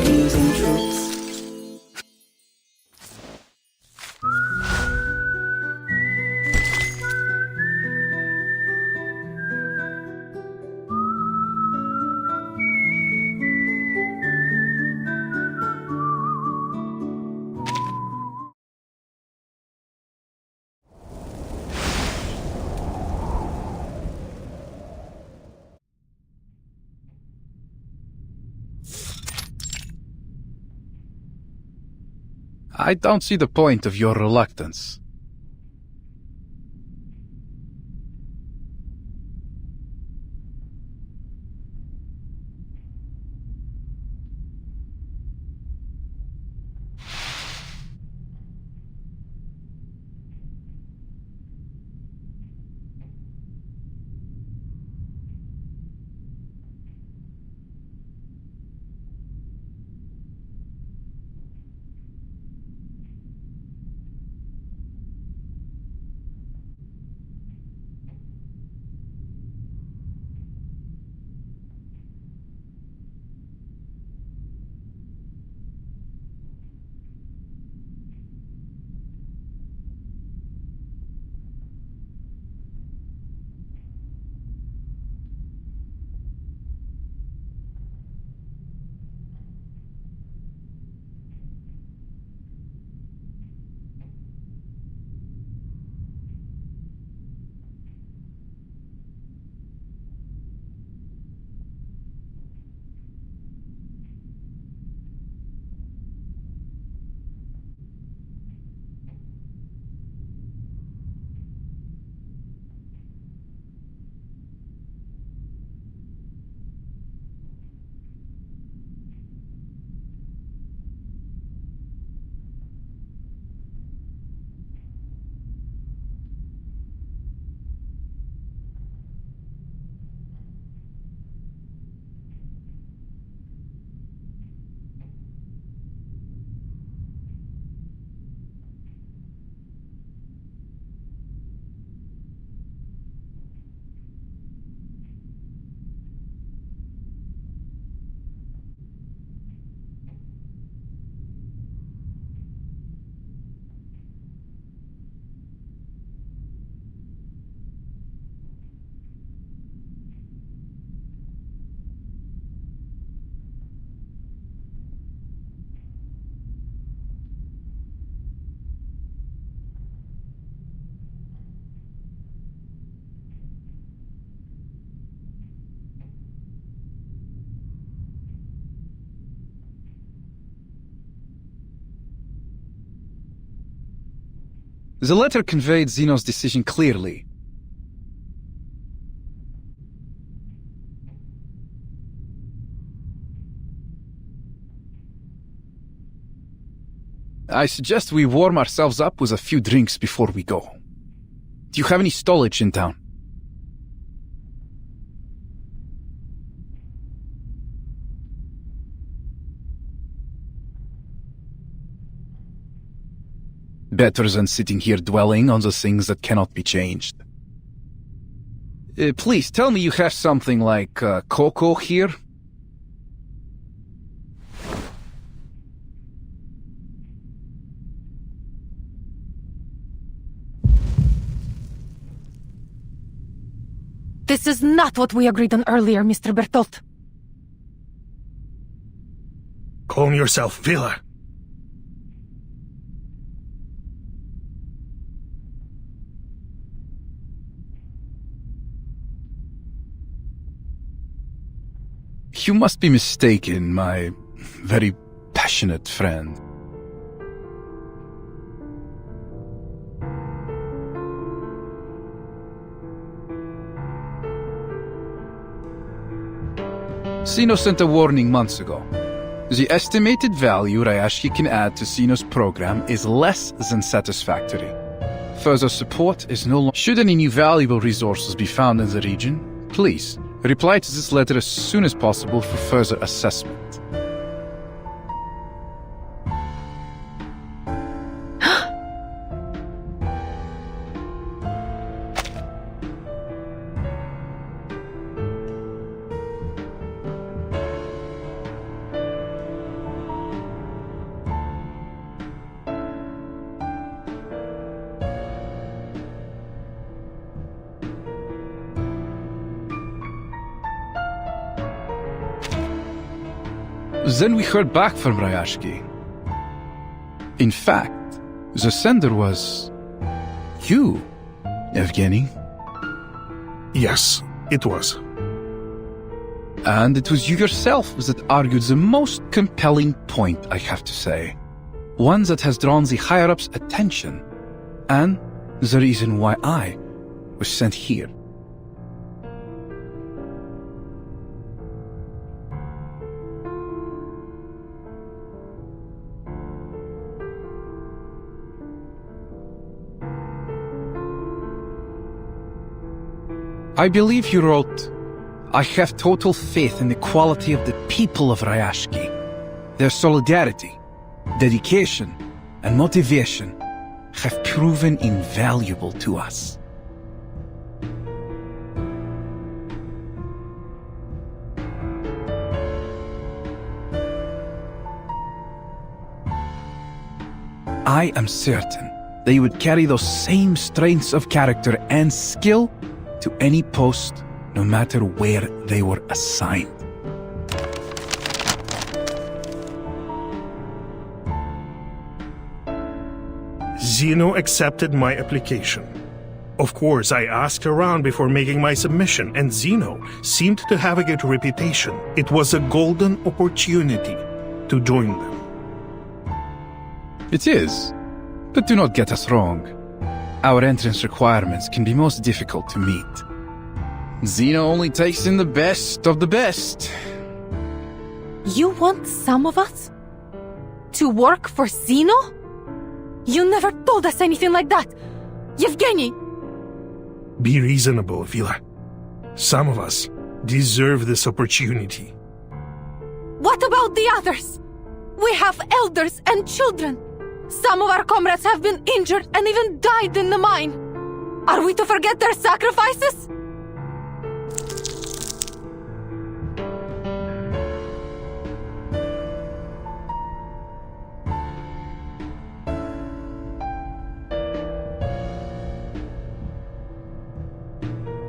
Losing troops. I don't see the point of your reluctance. The letter conveyed Zeno's decision clearly. I suggest we warm ourselves up with a few drinks before we go. Do you have any stolage in town? Better than sitting here dwelling on the things that cannot be changed. Please, tell me you have something like cocoa here? This is not what we agreed on earlier, Mr. Bertolt. Calm yourself, Vila. You must be mistaken, my very passionate friend. Zeno sent a warning months ago. The estimated value Rayashki can add to Zeno's program is less than satisfactory. Further support is no longer... Should any new valuable resources be found in the region, please reply to this letter as soon as possible for further assessment. Then we heard back from Rayashki. In fact, the sender was... you, Evgeny. Yes, it was. And it was you yourself that argued the most compelling point, I have to say. One that has drawn the higher-ups' attention. And the reason why I was sent here. I believe you wrote, I have total faith in the quality of the people of Rayashki. Their solidarity, dedication, and motivation have proven invaluable to us. I am certain that you would carry those same strengths of character and skill to any post, no matter where they were assigned. Zeno accepted my application. Of course, I asked around before making my submission, and Zeno seemed to have a good reputation. It was a golden opportunity to join them. It is, but do not get us wrong. Our entrance requirements can be most difficult to meet. Zeno only takes in the best of the best. You want some of us to work for Zeno? You never told us anything like that, Yevgeny! Be reasonable, Vila. Some of us deserve this opportunity. What about the others? We have elders and children. Some of our comrades have been injured and even died in the mine. Are we to forget their sacrifices?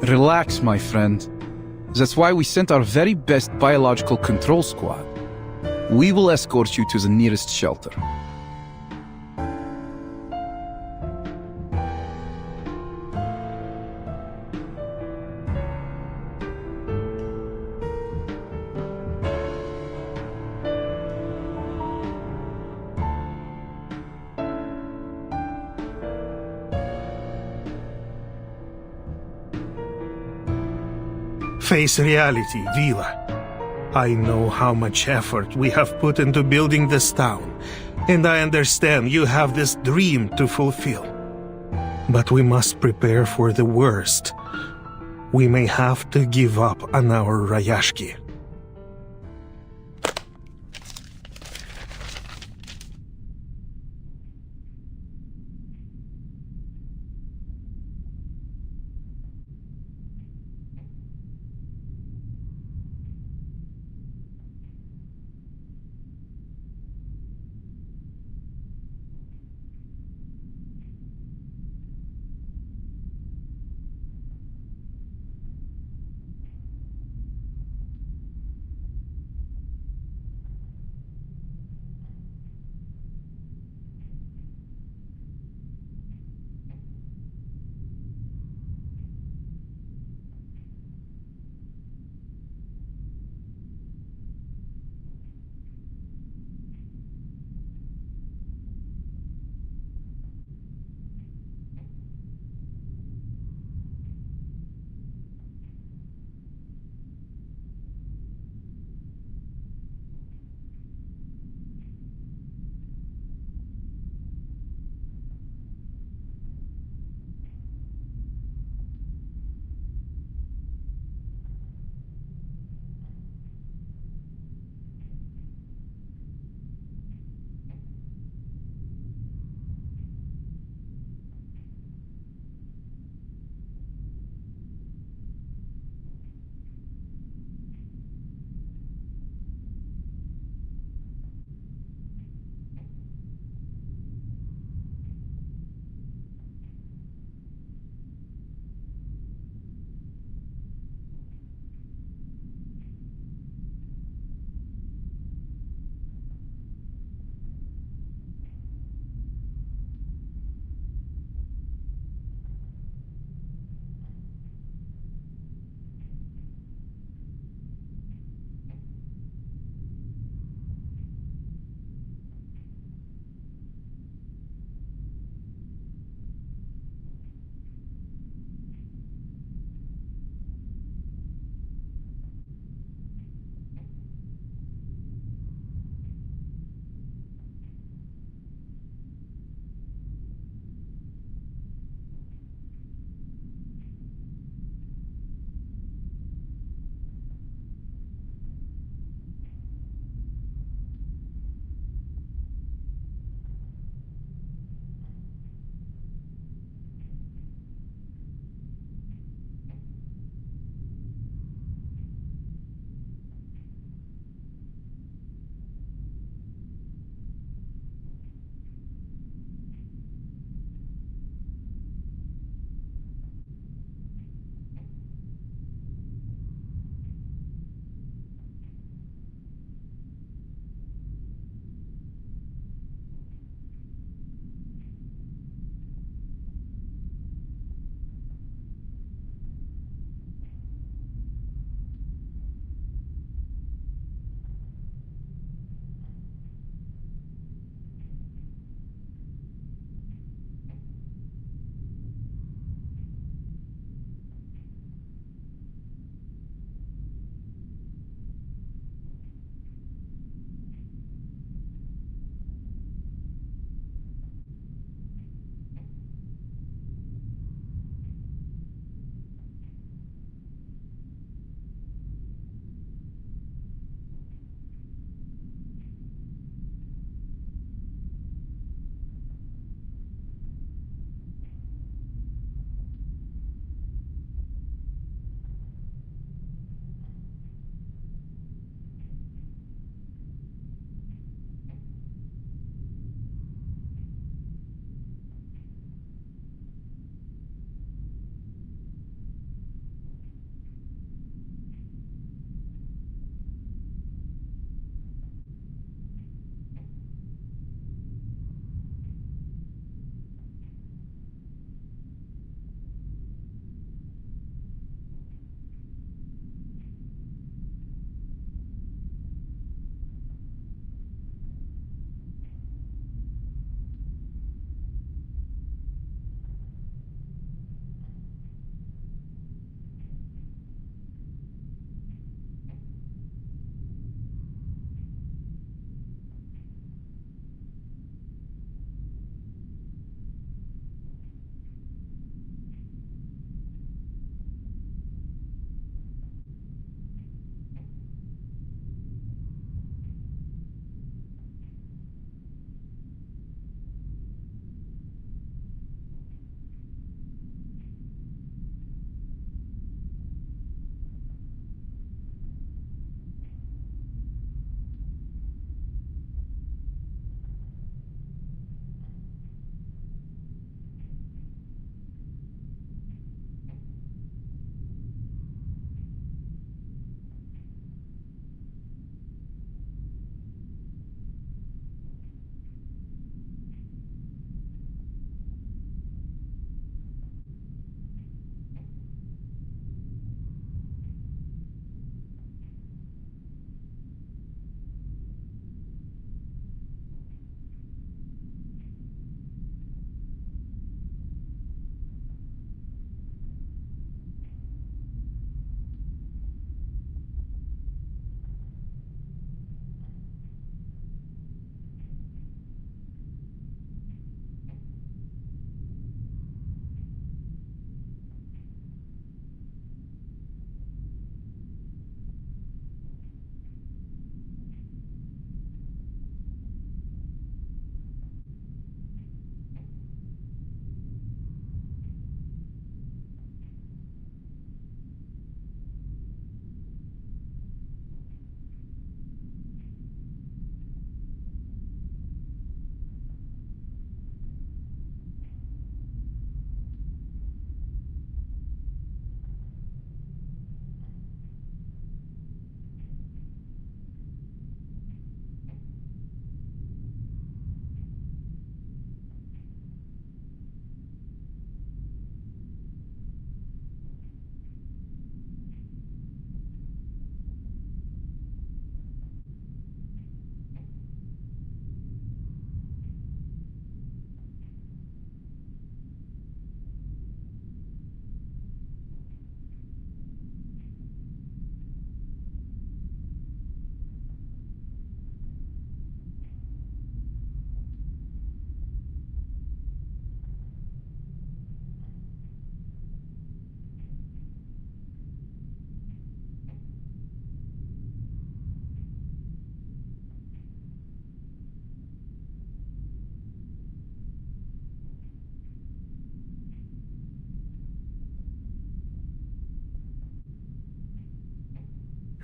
Relax, my friend. That's why we sent our very best biological control squad. We will escort you to the nearest shelter. Face reality, Vila. I know how much effort we have put into building this town, and I understand you have this dream to fulfill. But we must prepare for the worst. We may have to give up on our Rayashki.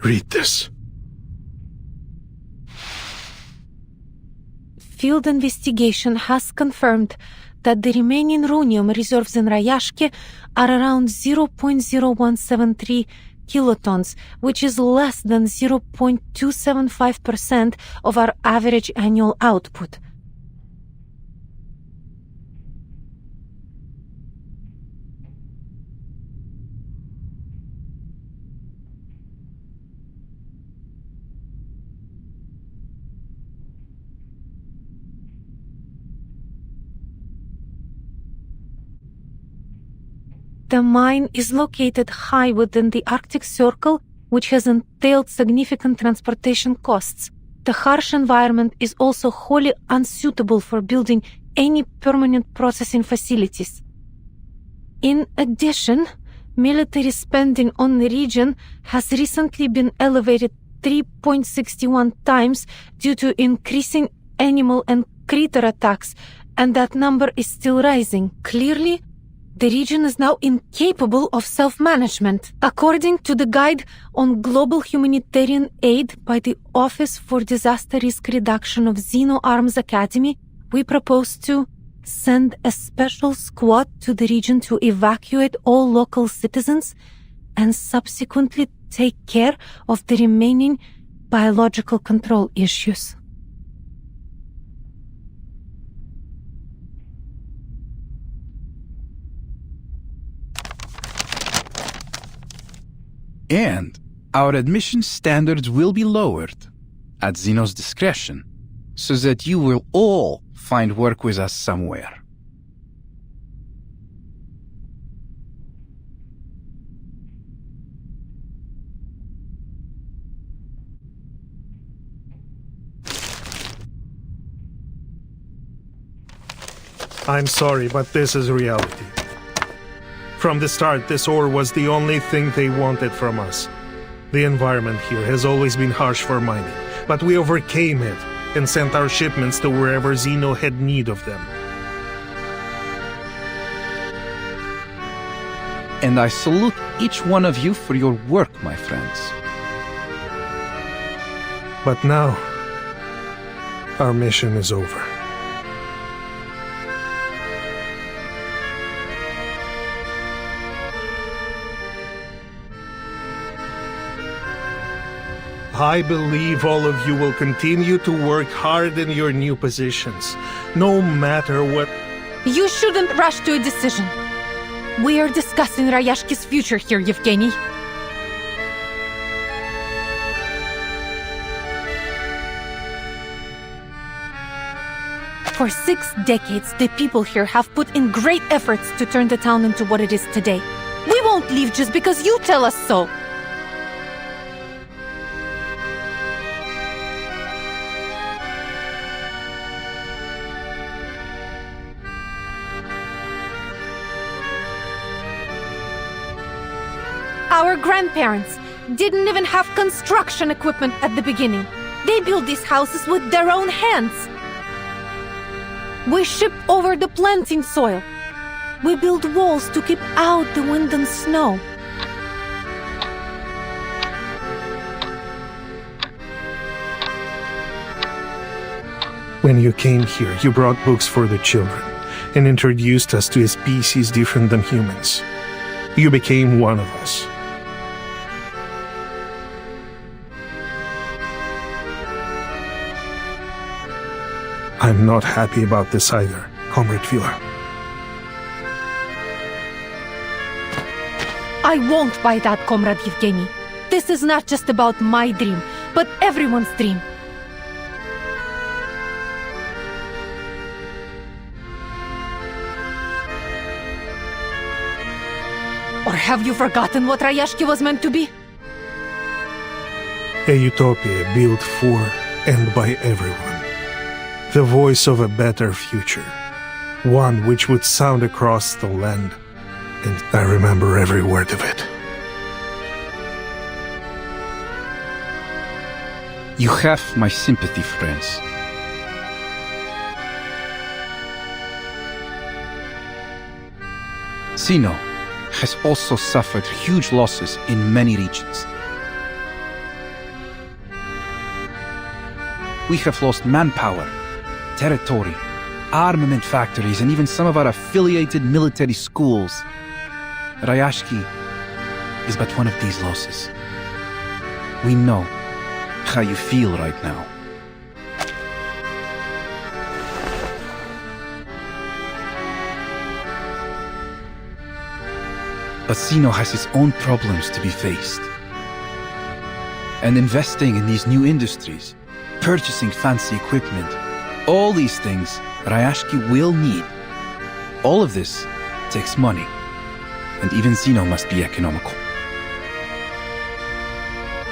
Read this. Field investigation has confirmed that the remaining rhenium reserves in Rayashki are around 0.0173 kilotons, which is less than 0.275% of our average annual output. The mine is located high within the Arctic Circle, which has entailed significant transportation costs. The harsh environment is also wholly unsuitable for building any permanent processing facilities. In addition, military spending on the region has recently been elevated 3.61 times due to increasing animal and critter attacks, and that number is still rising. Clearly, the region is now incapable of self-management. According to the Guide on Global Humanitarian Aid by the Office for Disaster Risk Reduction of Xeno Arms Academy, we propose to send a special squad to the region to evacuate all local citizens and subsequently take care of the remaining biological control issues. And our admission standards will be lowered at Xeno's discretion, so that you will all find work with us somewhere. I'm sorry, but this is reality. From the start, this ore was the only thing they wanted from us. The environment here has always been harsh for mining, but we overcame it and sent our shipments to wherever Xeno had need of them. And I salute each one of you for your work, my friends. But now, our mission is over. I believe all of you will continue to work hard in your new positions, no matter what. You shouldn't rush to a decision. We are discussing Rayashki's future here, Yevgeny. For 6 decades, the people here have put in great efforts to turn the town into what it is today. We won't leave just because you tell us so. Our grandparents didn't even have construction equipment at the beginning. They built these houses with their own hands. We shipped over the planting soil. We built walls to keep out the wind and snow. When you came here, you brought books for the children and introduced us to a species different than humans. You became one of us. I'm not happy about this either, Comrade Vila. I won't buy that, Comrade Yevgeny. This is not just about my dream, but everyone's dream. Or have you forgotten what Rayashki was meant to be? A utopia built for and by everyone. The voice of a better future. One which would sound across the land. And I remember every word of it. You have my sympathy, friends. Xeno has also suffered huge losses in many regions. We have lost manpower, territory, armament factories, and even some of our affiliated military schools. Rayashki is but one of these losses. We know how you feel right now. But Zeno has his own problems to be faced. And investing in these new industries, purchasing fancy equipment, all these things Rayashki will need. All of this takes money, and even Zeno must be economical.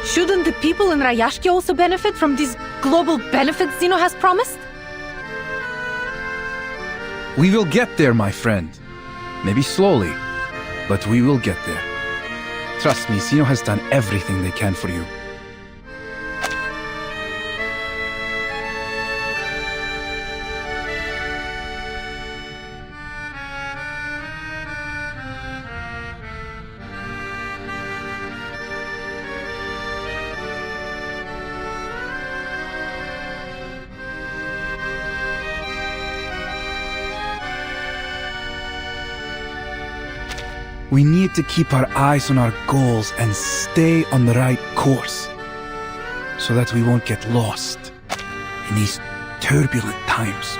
Shouldn't the people in Rayashki also benefit from these global benefits Zeno has promised? We will get there, my friend. Maybe slowly, but we will get there. Trust me, Zeno has done everything they can for you. We need to keep our eyes on our goals and stay on the right course so that we won't get lost in these turbulent times.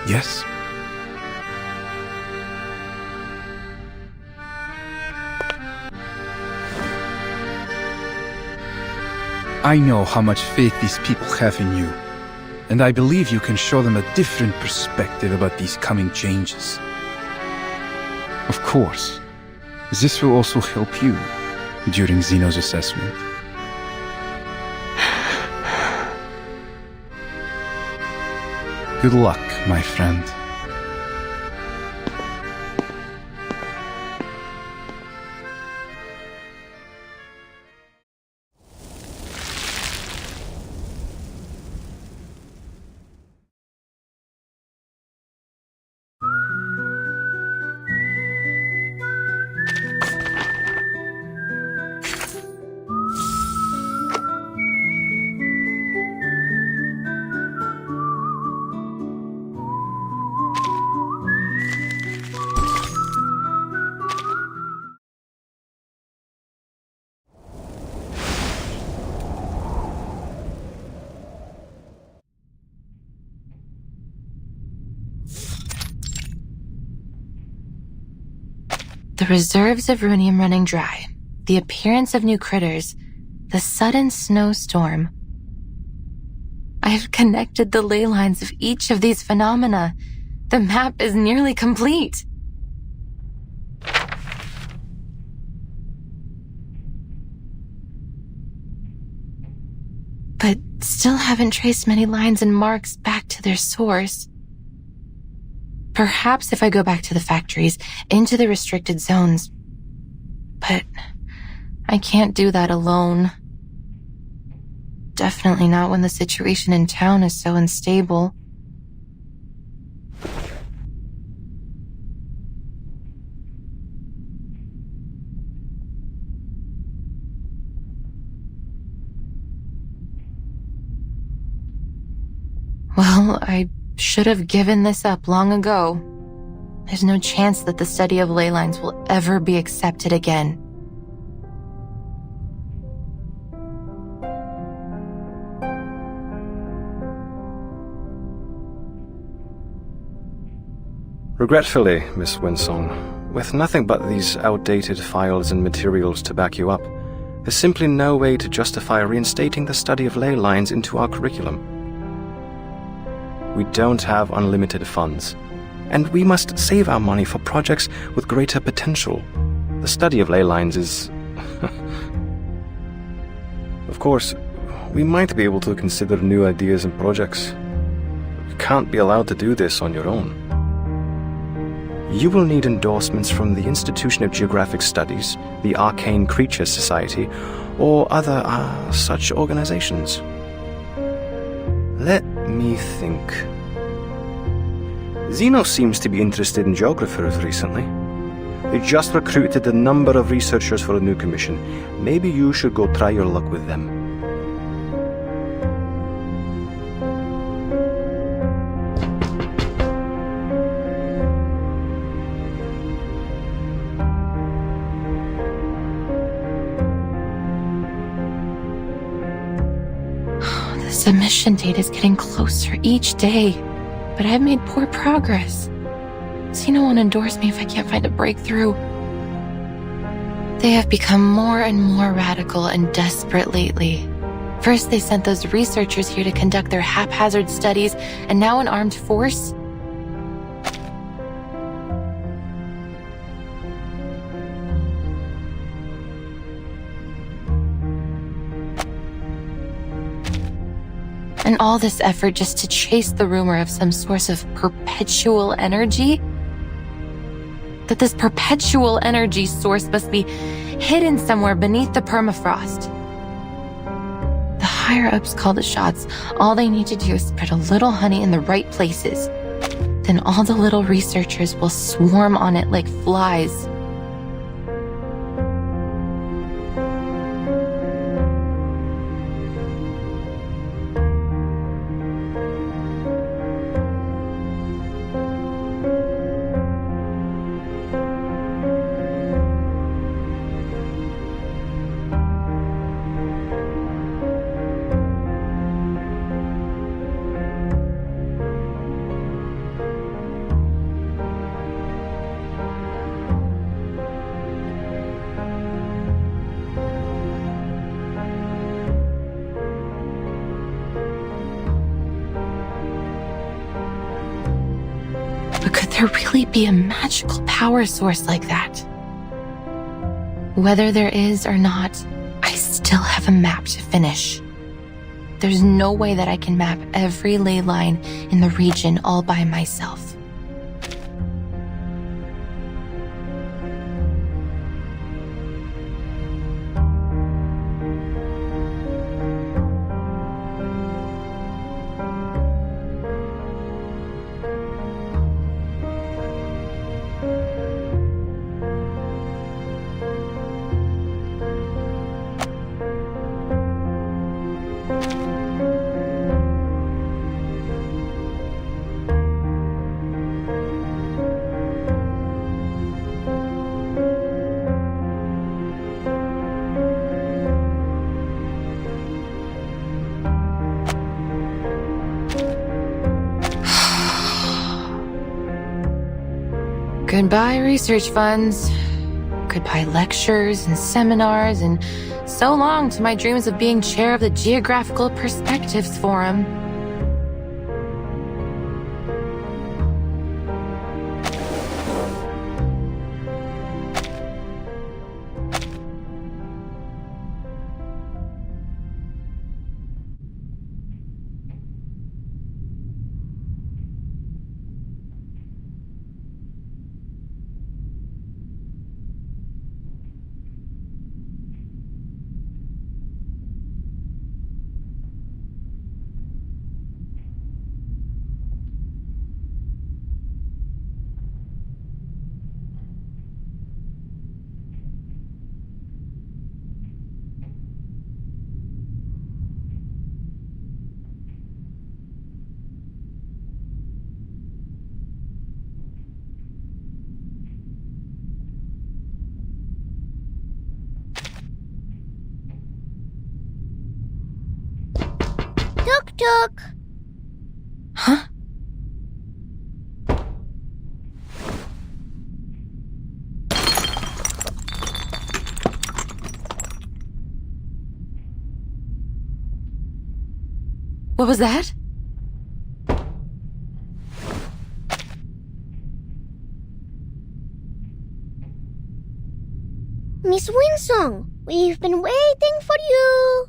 Yes? I know how much faith these people have in you, and I believe you can show them a different perspective about these coming changes. Of course, this will also help you during Zeno's assessment. Good luck, my friend. The reserves of runium running dry, the appearance of new critters, the sudden snowstorm. I have connected the ley lines of each of these phenomena. The map is nearly complete. But still haven't traced many lines and marks back to their source. Perhaps if I go back to the factories, into the restricted zones. But I can't do that alone. Definitely not when the situation in town is so unstable. Well, I should have given this up long ago. There's no chance that the study of ley lines will ever be accepted again. Regretfully, Miss Winsong, with nothing but these outdated files and materials to back you up, there's simply no way to justify reinstating the study of ley lines into our curriculum. We don't have unlimited funds, and we must save our money for projects with greater potential. The study of ley lines is... Of course, we might be able to consider new ideas and projects. You can't be allowed to do this on your own. You will need endorsements from the Institution of Geographic Studies, the Arcane Creatures Society, or other such organizations. Let me think. Zeno seems to be interested in geographers recently. They just recruited a number of researchers for a new commission. Maybe you should go try your luck with them. submission date is getting closer each day, but I've made poor progress. Zeno won't endorse me if I can't find a breakthrough. They have become more and more radical and desperate lately. First, they sent those researchers here to conduct their haphazard studies, and now an armed force? And all this effort just to chase the rumor of some source of perpetual energy? That this perpetual energy source must be hidden somewhere beneath the permafrost. The higher-ups call the shots. All they need to do is spread a little honey in the right places. Then all the little researchers will swarm on it like flies. But could there really be a magical power source like that? Whether there is or not, I still have a map to finish. There's no way that I can map every ley line in the region all by myself. Goodbye research funds. Goodbye lectures and seminars, and so long to my dreams of being chair of the Geographical Perspectives Forum. Tuk-tuk! Huh? What was that? Miss Winsong, we've been waiting for you.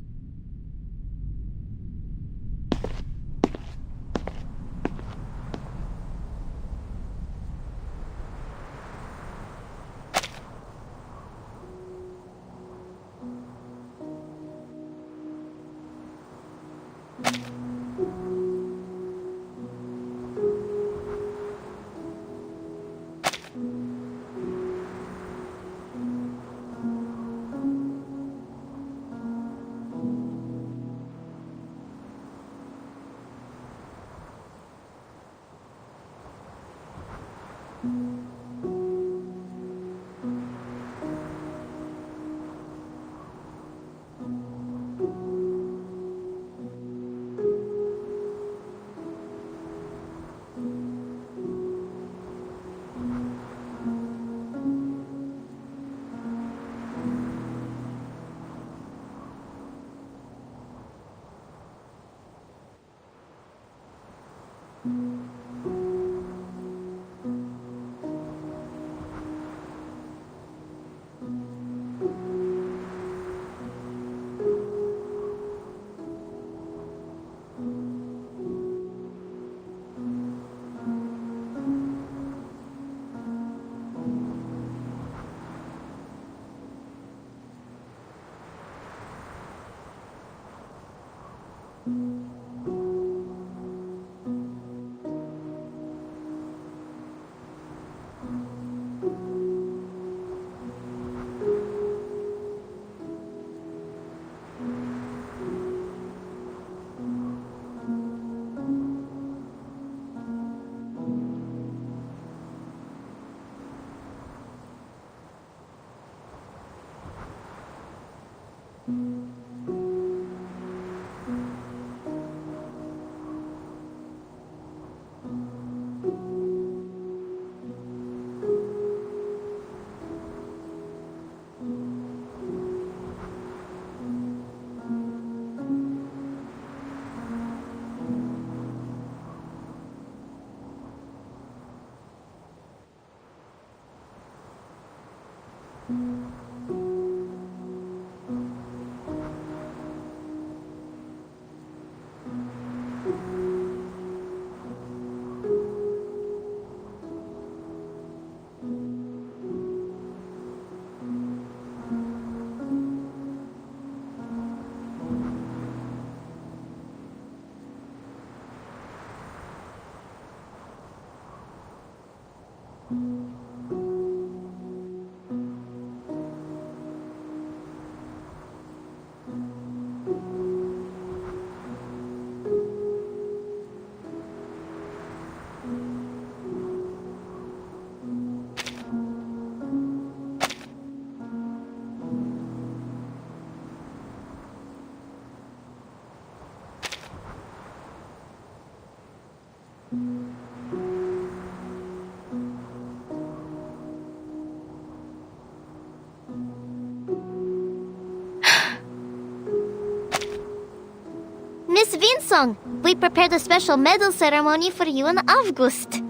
Miss Vinsong, we prepared a special medal ceremony for you in August.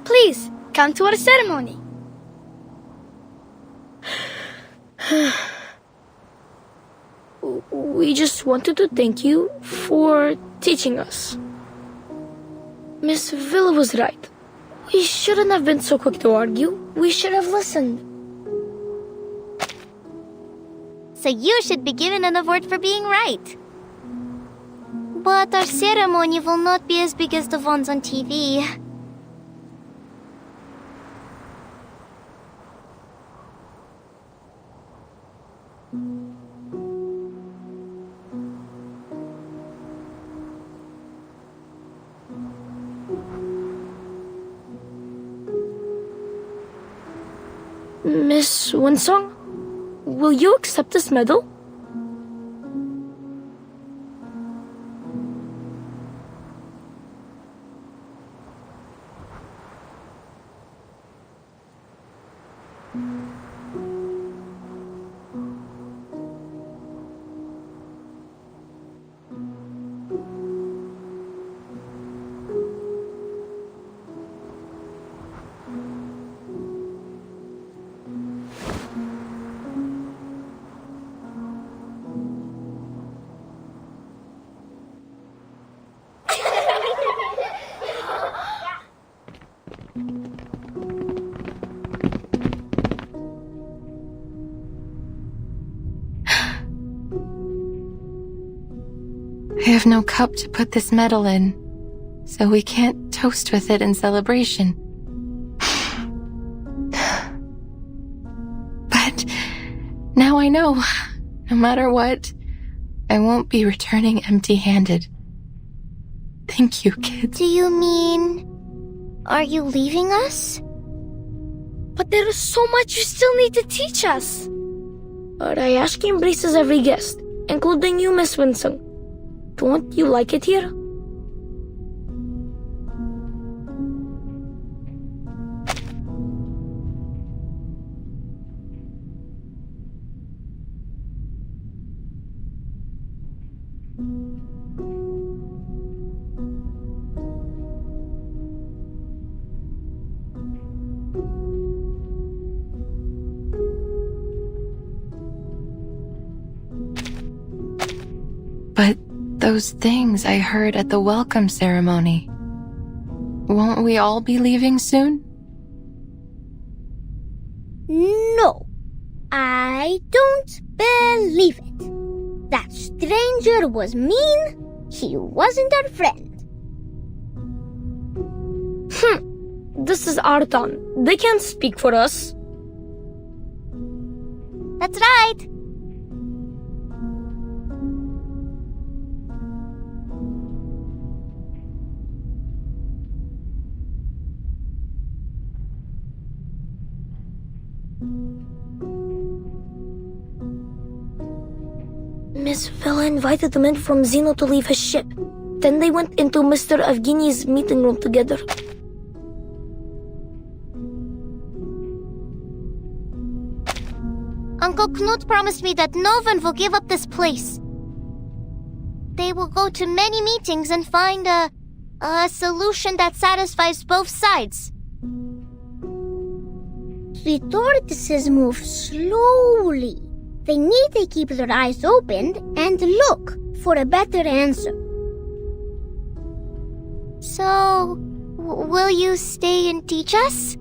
Please, come to our ceremony. We just wanted to thank you for teaching us. Miss Villa was right. We shouldn't have been so quick to argue. We should have listened. So you should be given an award for being right. But our ceremony will not be as big as the ones on TV. Miss Winsong, will you accept this medal? I have no cup to put this medal in, so we can't toast with it in celebration. But now I know, no matter what, I won't be returning empty-handed. Thank you, kids. Do you mean... are you leaving us? But there is so much you still need to teach us. Rayashki embraces every guest, including you, Miss Winsong. Don't you like it here? But those things I heard at the welcome ceremony, won't we all be leaving soon? No, I don't believe it. That stranger was mean. He wasn't our friend. This is our town. They can't speak for us. That's right. Miss Vela invited the men from Zeno to leave his ship. Then they went into Mr. Evgeny's meeting room together. Uncle Knut promised me that no one will give up this place. They will go to many meetings and find a solution that satisfies both sides. The tortoises move slowly. They need to keep their eyes open and look for a better answer. So, will you stay and teach us?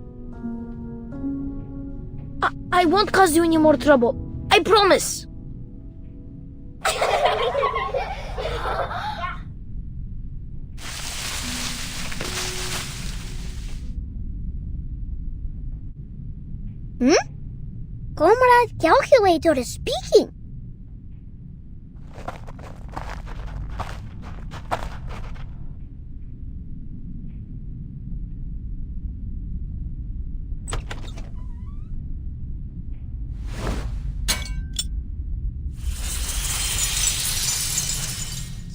I won't cause you any more trouble. I promise. Comrade Calculator is speaking.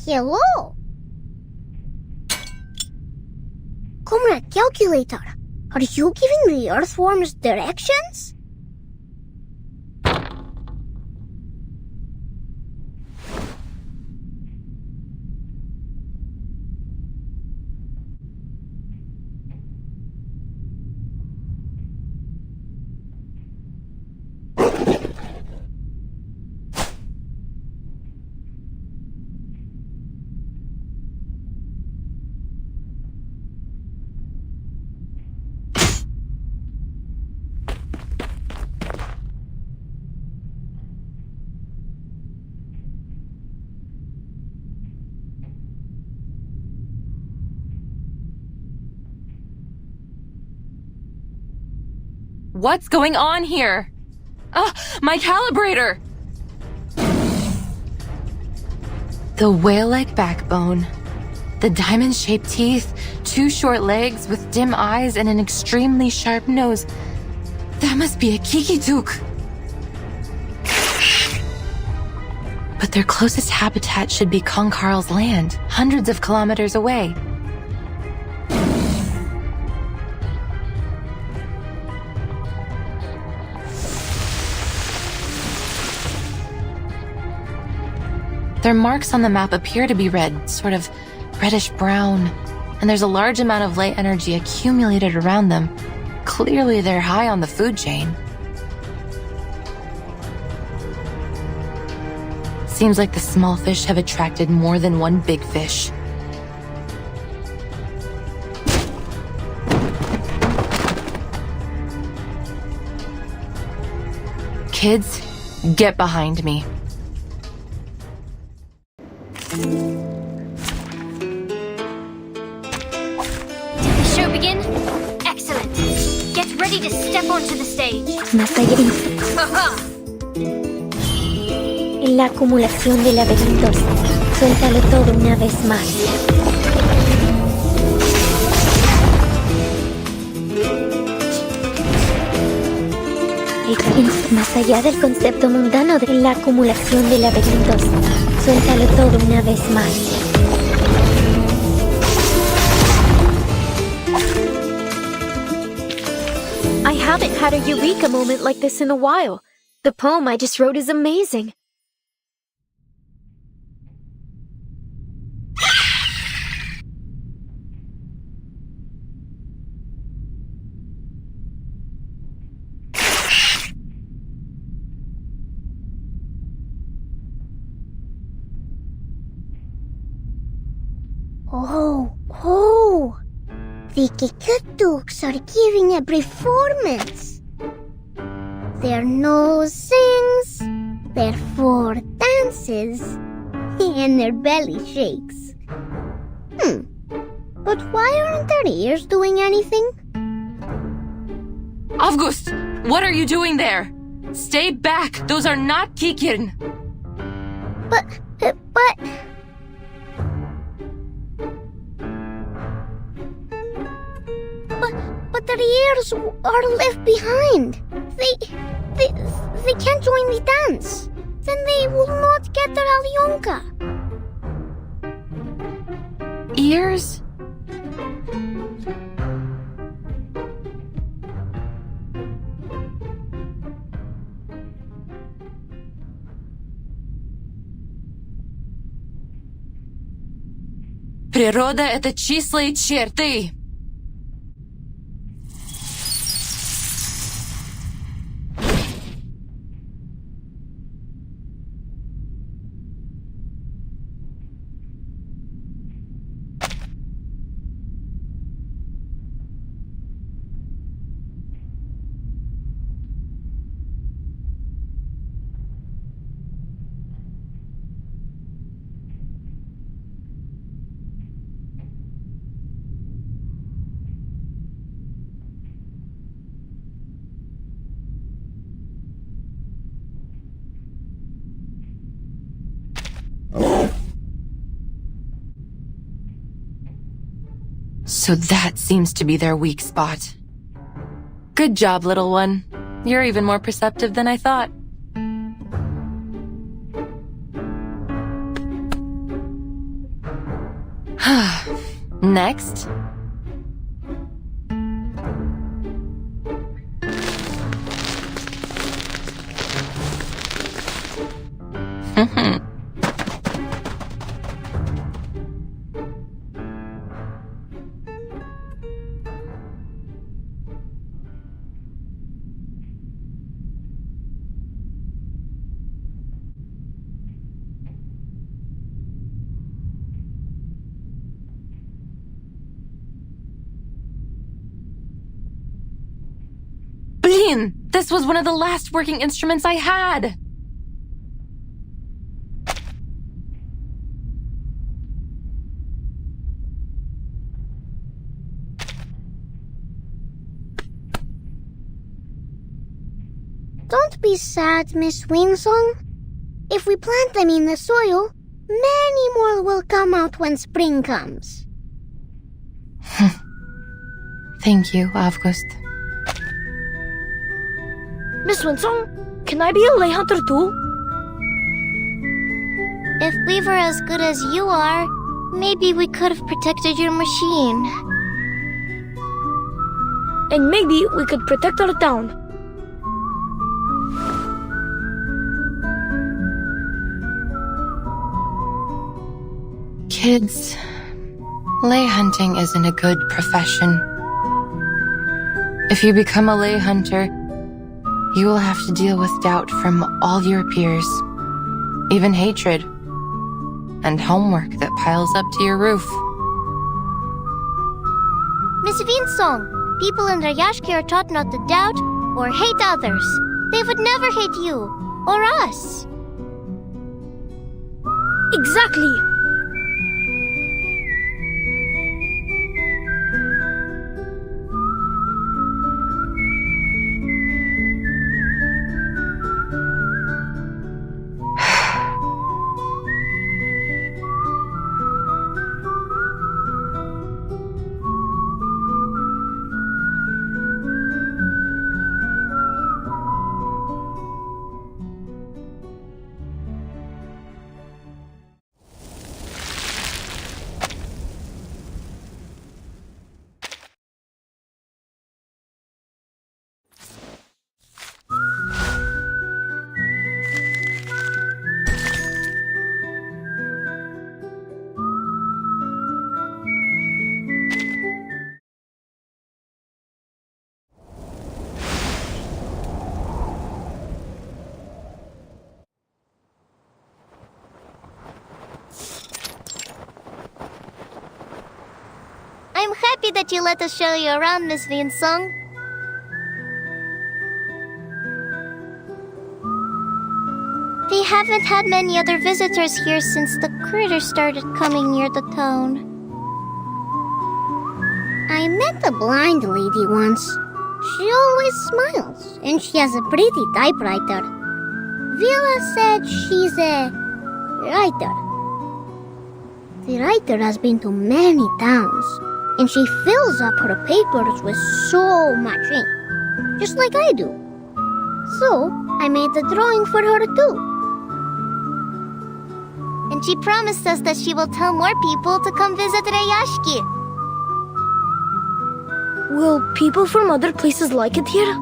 Hello. Comrade Calculator, are you giving the earthworms directions? What's going on here? My calibrator! The whale-like backbone, the diamond-shaped teeth, 2 short legs with dim eyes and an extremely sharp nose. That must be a kikituk. But their closest habitat should be Konkarl's land, hundreds of kilometers away. Their marks on the map appear to be red, sort of reddish-brown, and there's a large amount of light energy accumulated around them. Clearly they're high on the food chain. Seems like the small fish have attracted more than one big fish. Kids, get behind me. Did the show begin? Excellent. Get ready to step onto the stage. Masa gris. La acumulación de laberintos. Suéltalo todo una vez más. Más allá del concepto mundano de la acumulación de laberintos. Suéltalo todo una vez más. I haven't had a eureka moment like this in a while. The poem I just wrote is amazing. Oh, the Kikatuks are giving a performance. Their nose sings, their fore dances, and their belly shakes. But why aren't their ears doing anything? August, what are you doing there? Stay back, those are not Kikin. But their ears are left behind. They can't join the dance. Then they will not get their Alyonka. Ears? Природа — это числа и черты. So that seems to be their weak spot. Good job, little one. You're even more perceptive than I thought. Next. Blin! This was one of the last working instruments I had! Don't be sad, Miss Winsong. If we plant them in the soil, many more will come out when spring comes. Thank you, August. Miss Winsong, can I be a lay hunter too? If we were as good as you are, maybe we could have protected your machine. And maybe we could protect our town. Kids, lay hunting isn't a good profession. If you become a lay hunter, you will have to deal with doubt from all your peers, even hatred, and homework that piles up to your roof. Miss Winsong, people in Rayashki are taught not to doubt or hate others. They would never hate you or us. Exactly. I'm happy that you let us show you around, Miss Winsong. We haven't had many other visitors here since the critters started coming near the town. I met a blind lady once. She always smiles, and she has a pretty typewriter. Vila said she's a writer. The writer has been to many towns, and she fills up her papers with so much ink, just like I do. So, I made a drawing for her too. and she promised us that she will tell more people to come visit Rayashki. Will people from other places like it here?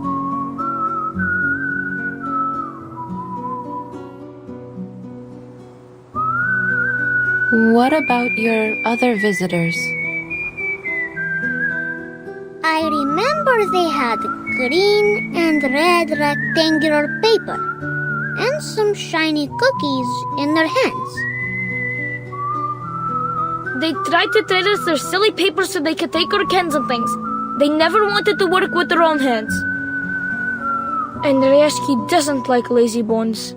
What about your other visitors? I remember they had green and red rectangular paper and some shiny cookies in their hands. They tried to trade us their silly paper so they could take our cans and things. They never wanted to work with their own hands. And Rayashki doesn't like lazy bones.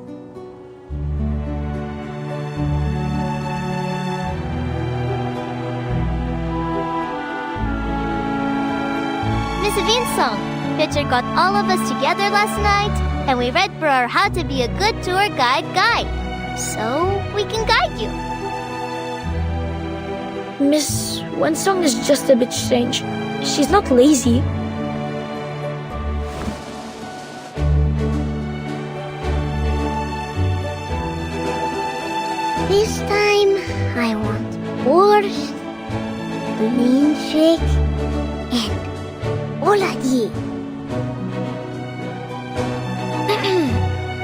Miss Vinsong, Pitcher got all of us together last night, and we read for our How to Be a Good Tour Guide guide. So we can guide you. Miss Wensong is just a bit strange. She's not lazy. This time, I want borscht, blynchik, and oladji.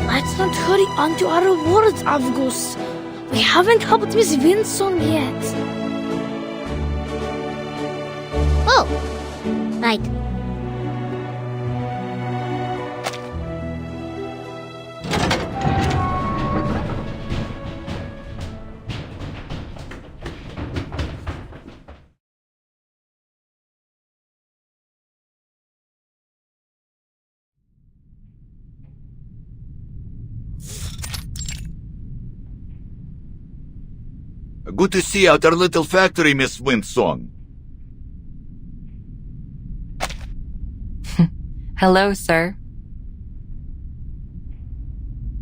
Let's not hurry on to our rewards, Avgus. We haven't helped Miss Vinsong yet. Oh, right. Good to see you at our little factory, Miss Winsong. Hello, sir.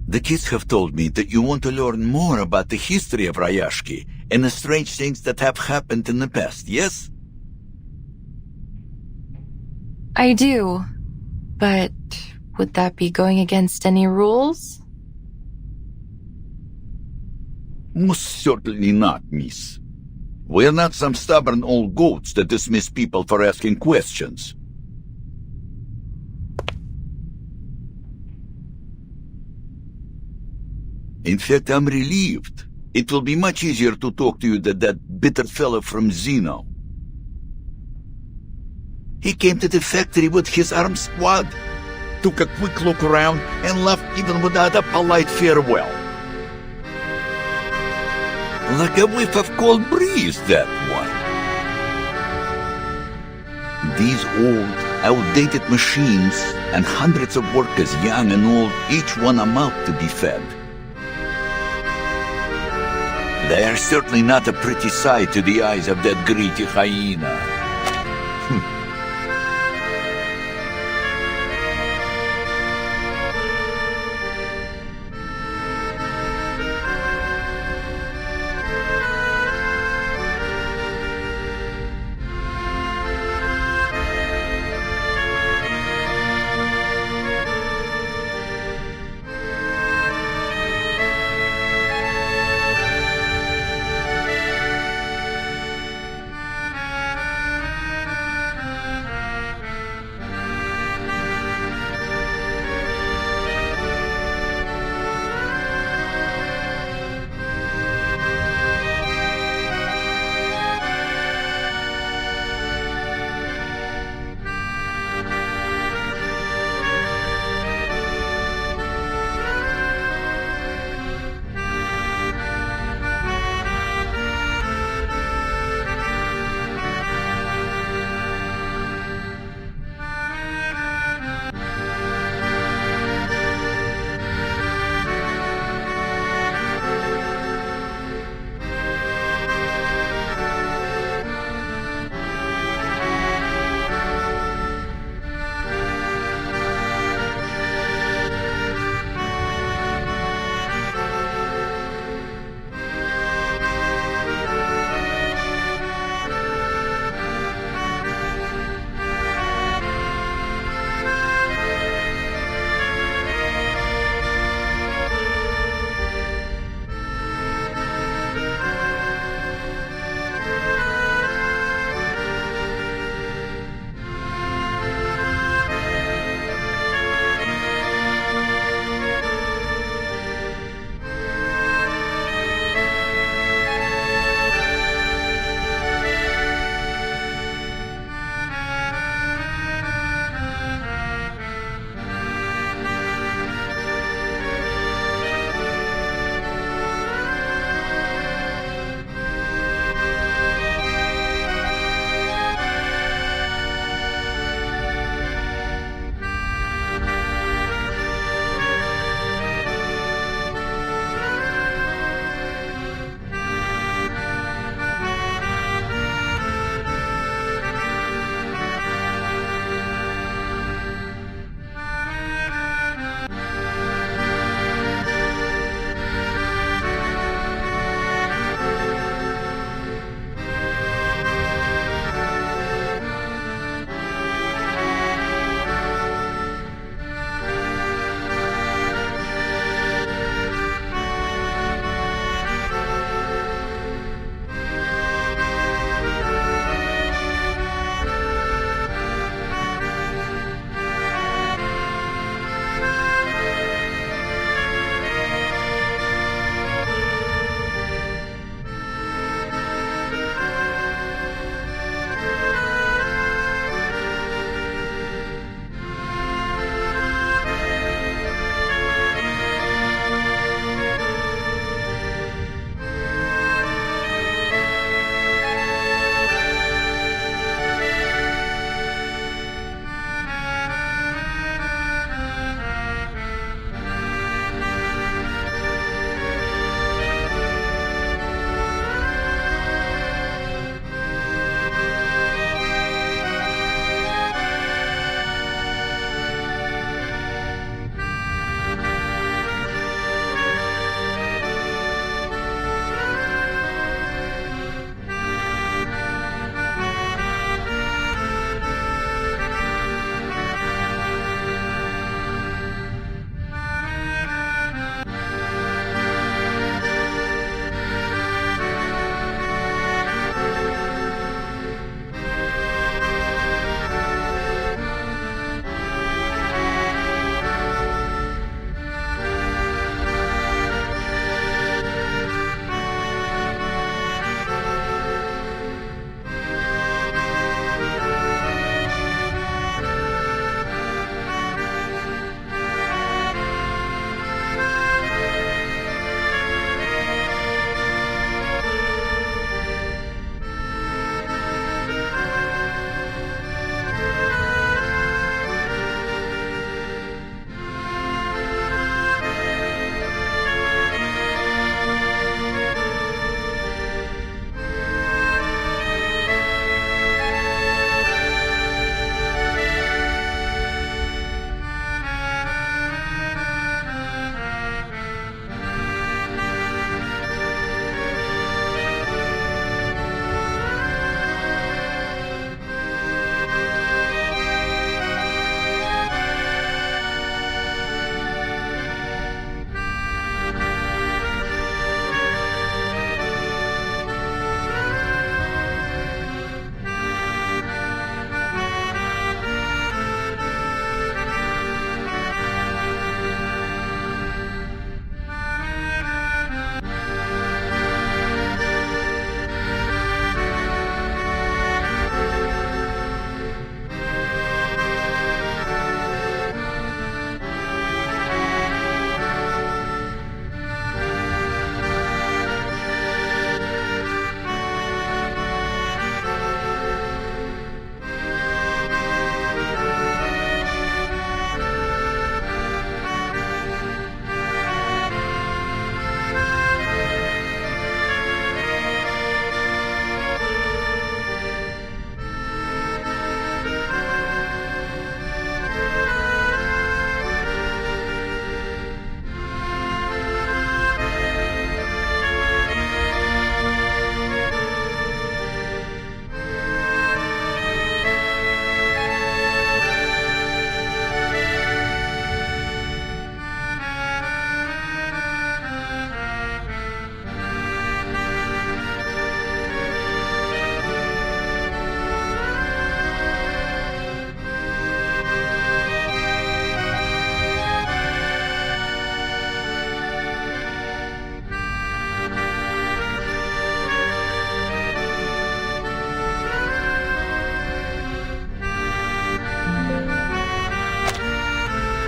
The kids have told me that you want to learn more about the history of Rayashki and the strange things that have happened in the past, yes? I do. But would that be going against any rules? Most certainly not, miss. We're not some stubborn old goats that dismiss people for asking questions. In fact, I'm relieved. It will be much easier to talk to you than that bitter fellow from Zeno. He came to the factory with his armed squad, took a quick look around, and left even without a polite farewell. Like a whiff of cold breeze, that one. These old, outdated machines and hundreds of workers, young and old, each one a mouth to be fed. They are certainly not a pretty sight to the eyes of that greedy hyena.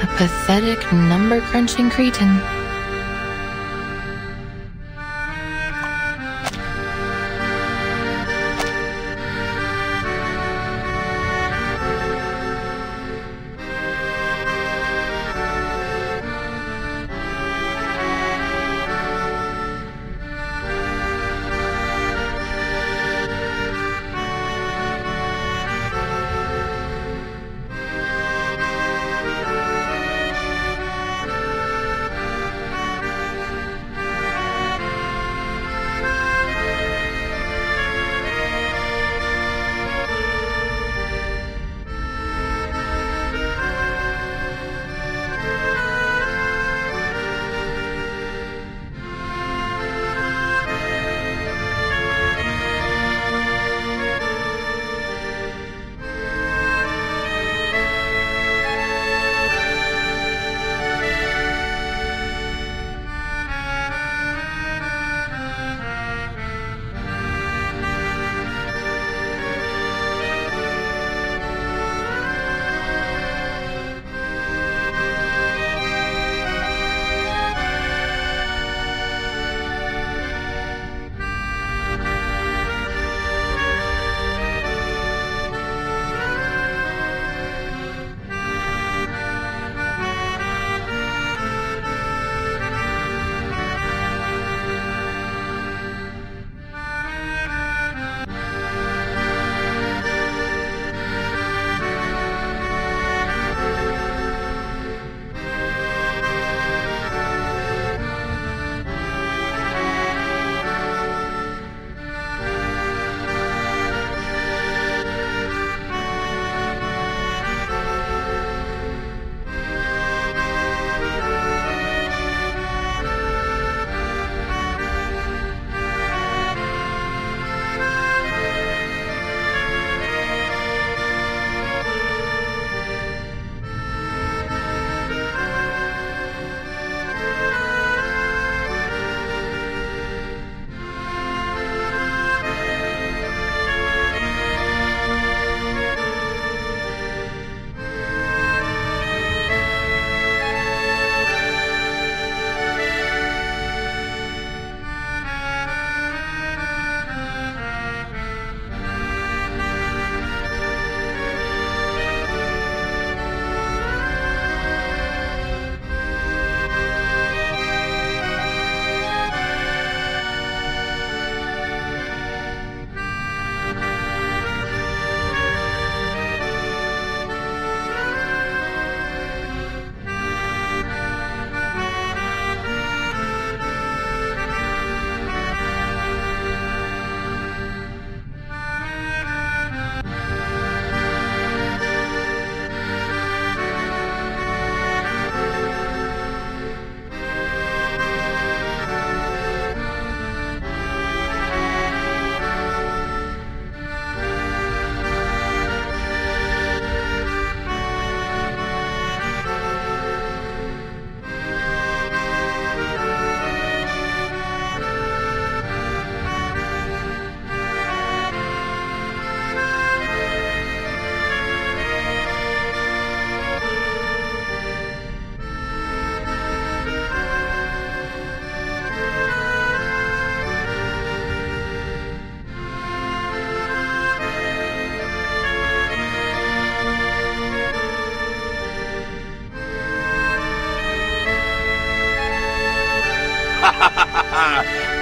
A pathetic, number-crunching cretin.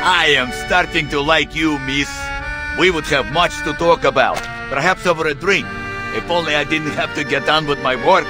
I am starting to like you, miss. We would have much to talk about. Perhaps over a drink. If only I didn't have to get on with my work.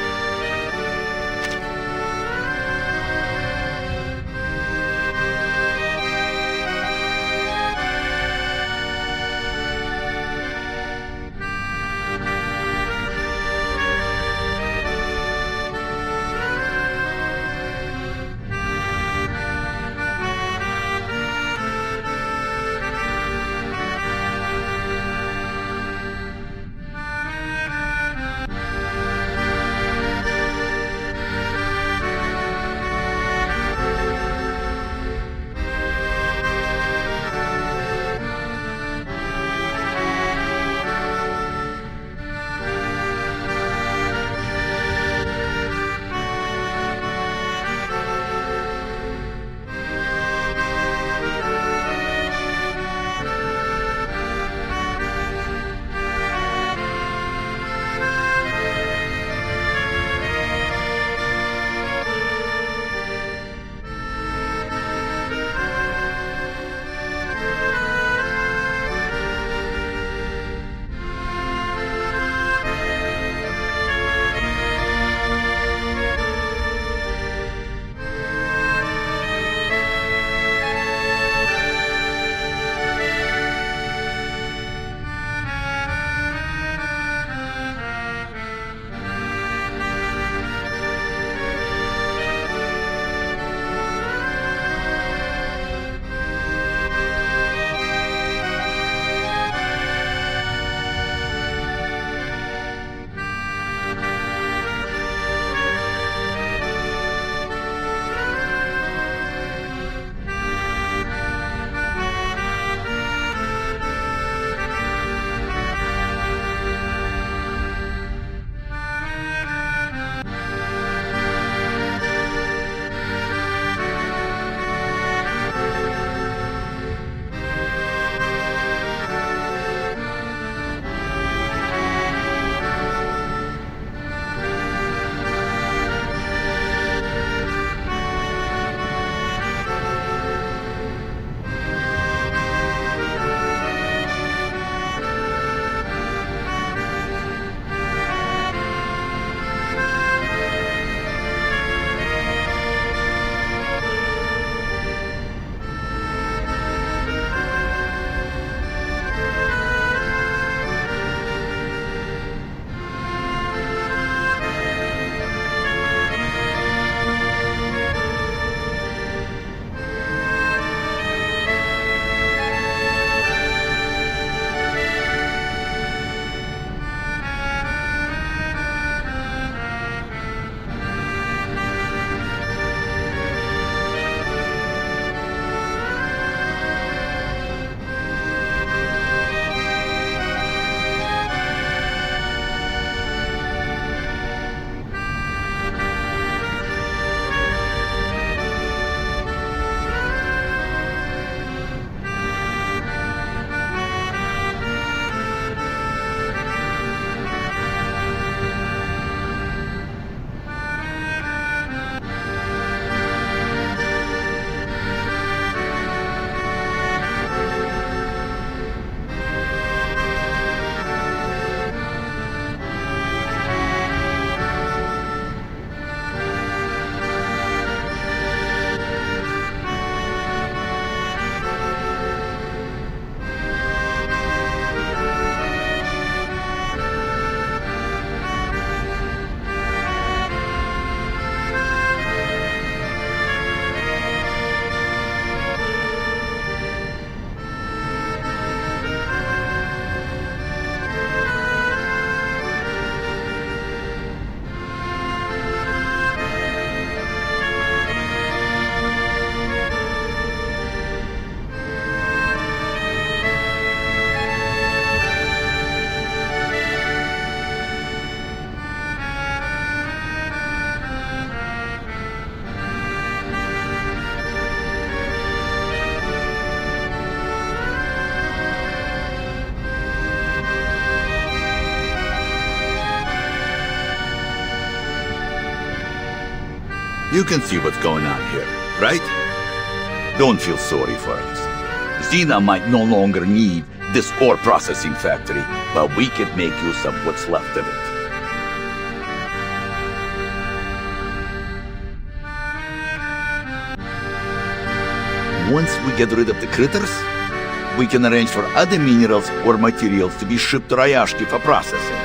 You can see what's going on here, right? Don't feel sorry for us. Xena might no longer need this ore processing factory, but we could make use of what's left of it. Once we get rid of the critters, we can arrange for other minerals or materials to be shipped to Rayashki for processing.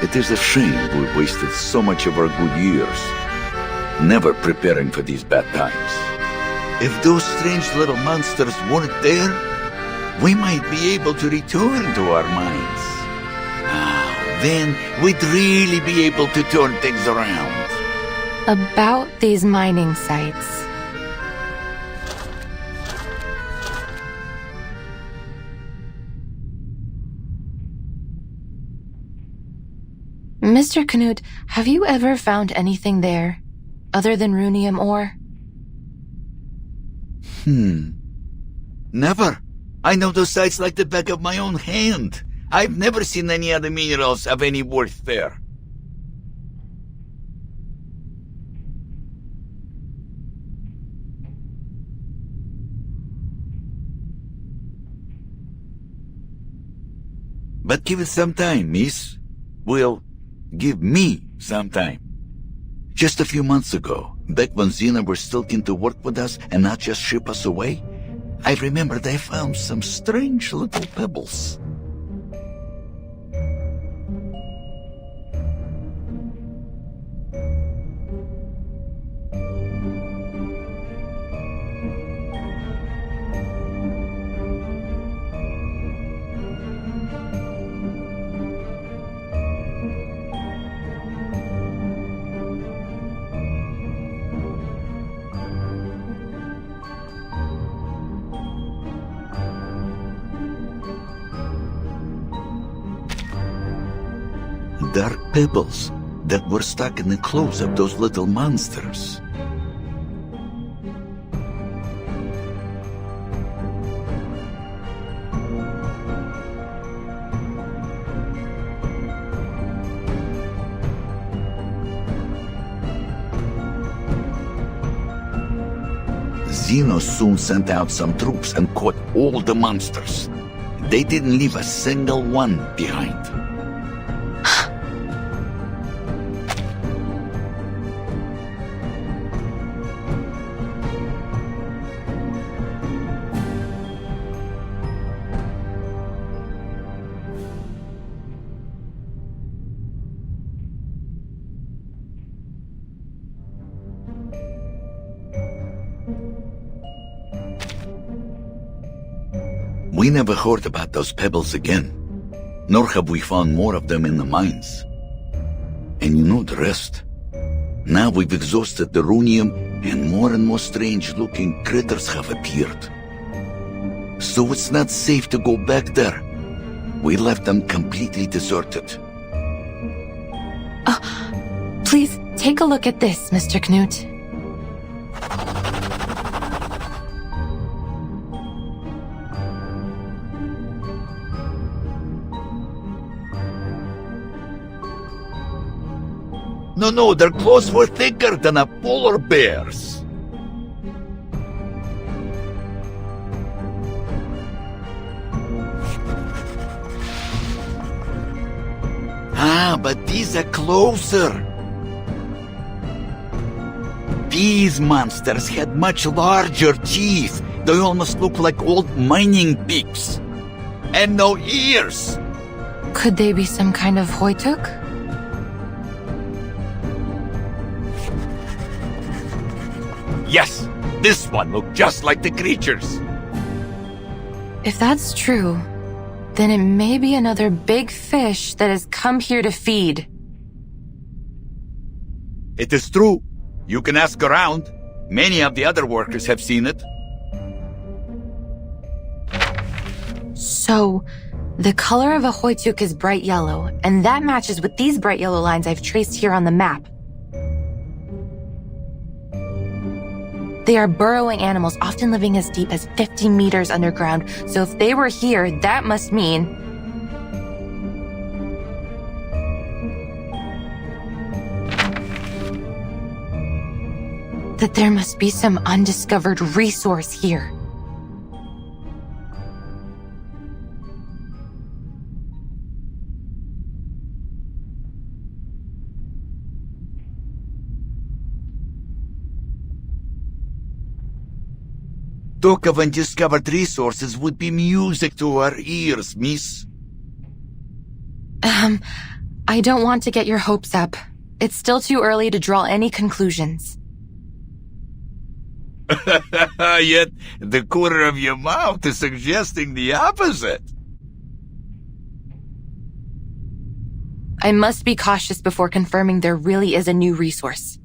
It is a shame we wasted so much of our good years, never preparing for these bad times. If those strange little monsters weren't there, we might be able to return to our mines. Then we'd really be able to turn things around. About these mining sites. Mr. Knut, have you ever found anything there, other than runium ore? Never. I know those sites like the back of my own hand. I've never seen any other minerals of any worth there. But give it some time, miss. Well, give me some time. Just a few months ago, back when Xena were still keen to work with us and not just ship us away, I remember they found some strange little pebbles. Dark pebbles that were stuck in the clothes of those little monsters. Xeno soon sent out some troops and caught all the monsters. They didn't leave a single one behind. We never heard about those pebbles again, nor have we found more of them in the mines. And you know the rest. Now we've exhausted the runium, and more strange-looking critters have appeared. So it's not safe to go back there. We left them completely deserted. Please take a look at this, Mr. Knut. No, their claws were thicker than a polar bear's. But these are closer. These monsters had much larger teeth. They almost look like old mining picks. And no ears. Could they be some kind of Hoytuk? Yes, this one looked just like the creatures. If that's true, then it may be another big fish that has come here to feed. It is true. You can ask around. Many of the other workers have seen it. So, the color of a Hoytuk is bright yellow, and that matches with these bright yellow lines I've traced here on the map. They are burrowing animals, often living as deep as 50 meters underground, so if they were here, that must mean... that there must be some undiscovered resource here. Talk of undiscovered resources would be music to our ears, miss. I don't want to get your hopes up. It's still too early to draw any conclusions. Yet the corner of your mouth is suggesting the opposite. I must be cautious before confirming there really is a new resource.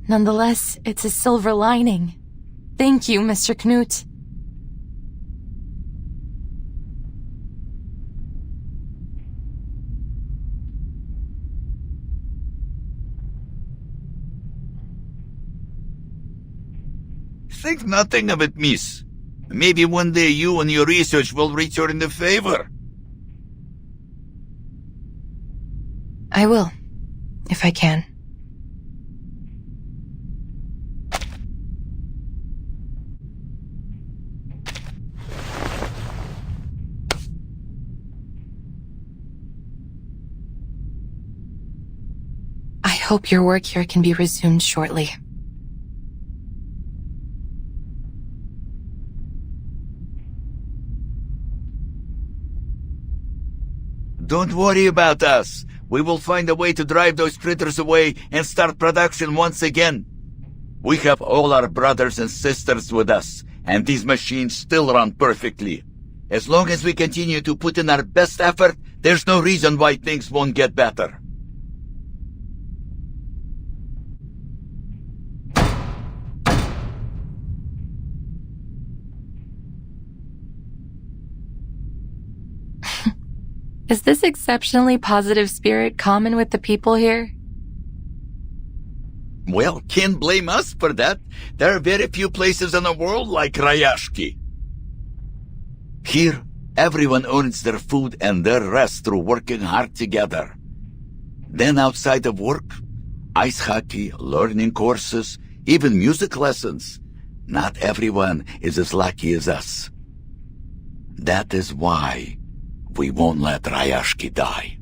Nonetheless, it's a silver lining. Thank you, Mr. Knut. Think nothing of it, miss. Maybe one day you and your research will return the favor. I will, if I can. I hope your work here can be resumed shortly. Don't worry about us. We will find a way to drive those critters away and start production once again. We have all our brothers and sisters with us, and these machines still run perfectly. As long as we continue to put in our best effort, there's no reason why things won't get better. Is this exceptionally positive spirit common with the people here? Well, can't blame us for that. There are very few places in the world like Rayashki. Here, everyone earns their food and their rest through working hard together. Then outside of work, ice hockey, learning courses, even music lessons. Not everyone is as lucky as us. That is why we won't let Rayashki die.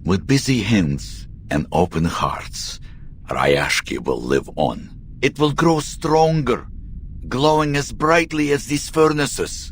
With busy hands and open hearts, Rayashki will live on. It will grow stronger, glowing as brightly as these furnaces.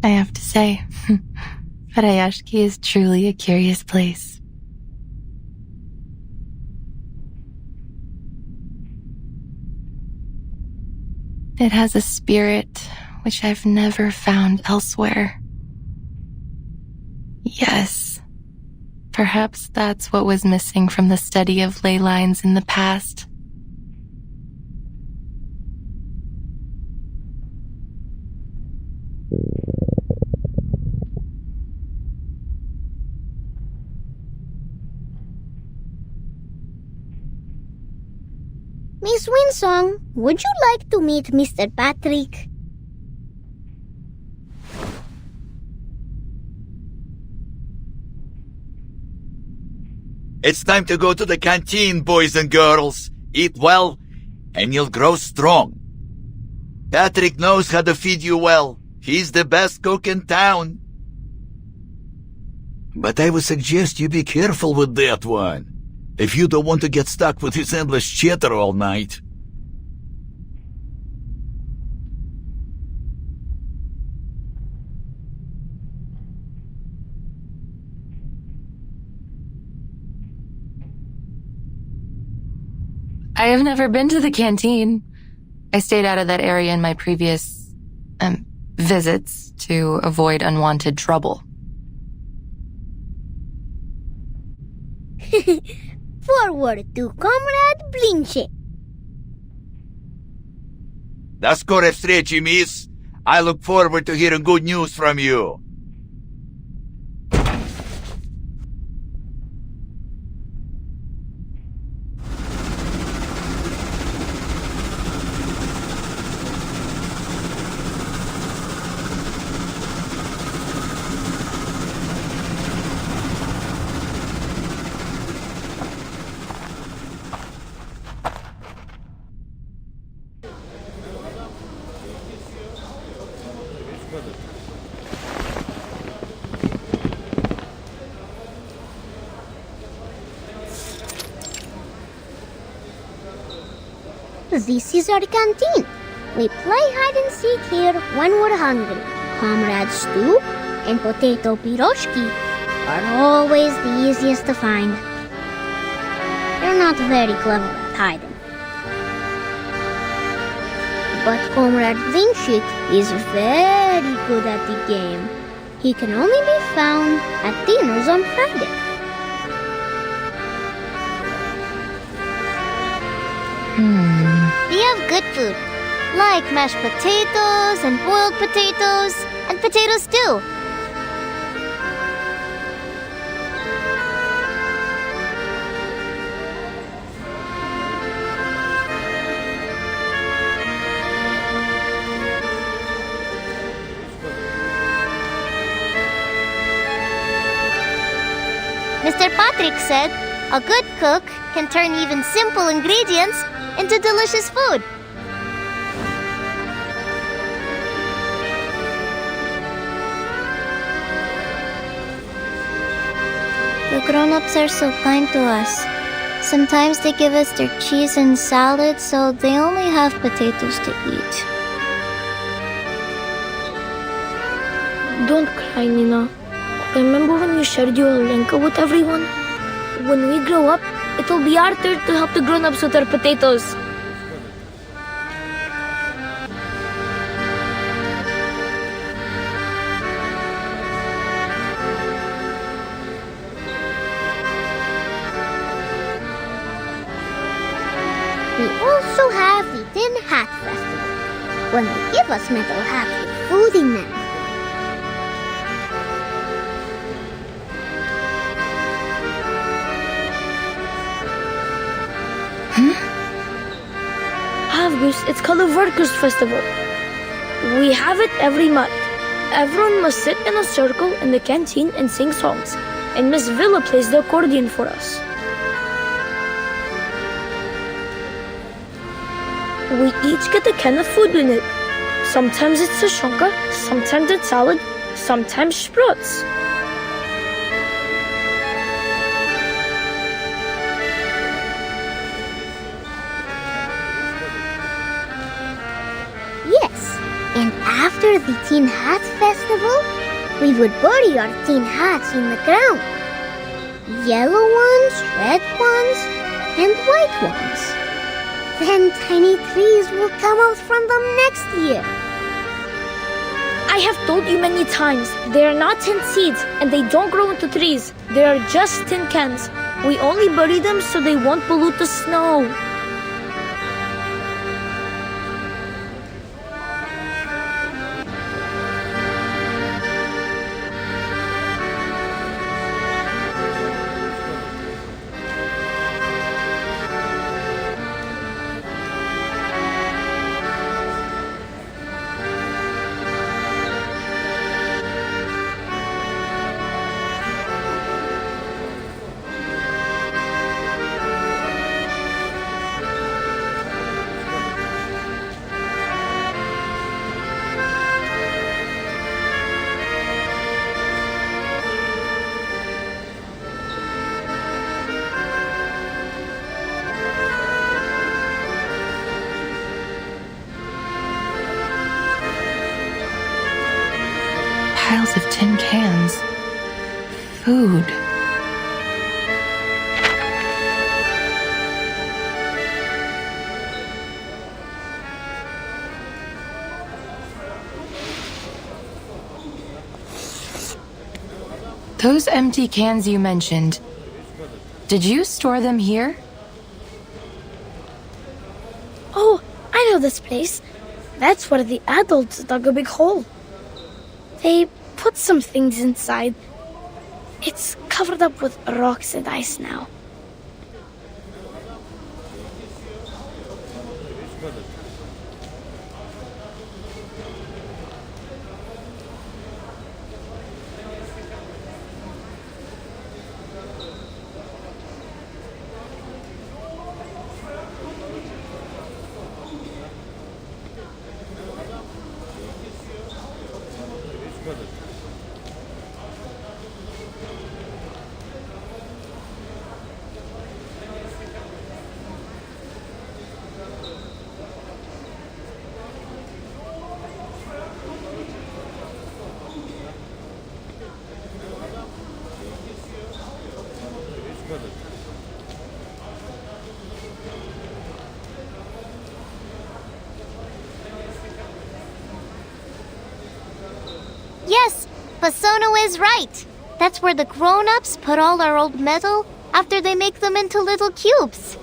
I have to say, Rayashki is truly a curious place. It has a spirit which I've never found elsewhere. Yes, perhaps that's what was missing from the study of ley lines in the past. Miss Winsong, would you like to meet Mr. Patrick? It's time to go to the canteen, boys and girls. Eat well, and you'll grow strong. Patrick knows how to feed you well. He's the best cook in town. But I would suggest you be careful with that one, if you don't want to get stuck with his endless chatter all night. I have never been to the canteen. I stayed out of that area in my previous, visits to avoid unwanted trouble. Forward to Comrade Blinche. До скорой встречи, мисс. I look forward to hearing good news from you. This is our canteen. We play hide and seek here when we're hungry. Comrade stew and potato piroshki are always the easiest to find. They're not very clever at hiding. But Comrade Blinchik is very good at the game. He can only be found at dinners on Friday. We have good food, like mashed potatoes and boiled potatoes and potato stew. Mr. Patrick said a good cook can turn even simple ingredients into delicious food. The grown-ups are so kind to us. Sometimes they give us their cheese and salad, so they only have potatoes to eat. Don't cry, Nina. Remember when you shared your lenka with everyone? When we grow up, it'll be our turn to help the grown-ups with our potatoes. We also have the Tin Hat Festival, when they give us metal hats with food in them. It's called a Workers' Festival. We have it every month. Everyone must sit in a circle in the canteen and sing songs, and Miss Villa plays the accordion for us. We each get a can of food in it. Sometimes it's a shonka, sometimes it's salad, sometimes sprouts. And after the Tin Hat Festival, we would bury our tin hats in the ground. Yellow ones, red ones, and white ones. Then tiny trees will come out from them next year. I have told you many times, they are not tin seeds and they don't grow into trees. They are just tin cans. We only bury them so they won't pollute the snow. Piles of tin cans. Food. Those empty cans you mentioned, did you store them here? Oh, I know this place. That's where the adults dug a big hole. They put some things inside. It's covered up with rocks and ice now. Yes, Pasono is right. That's where the grown-ups put all our old metal after they make them into little cubes.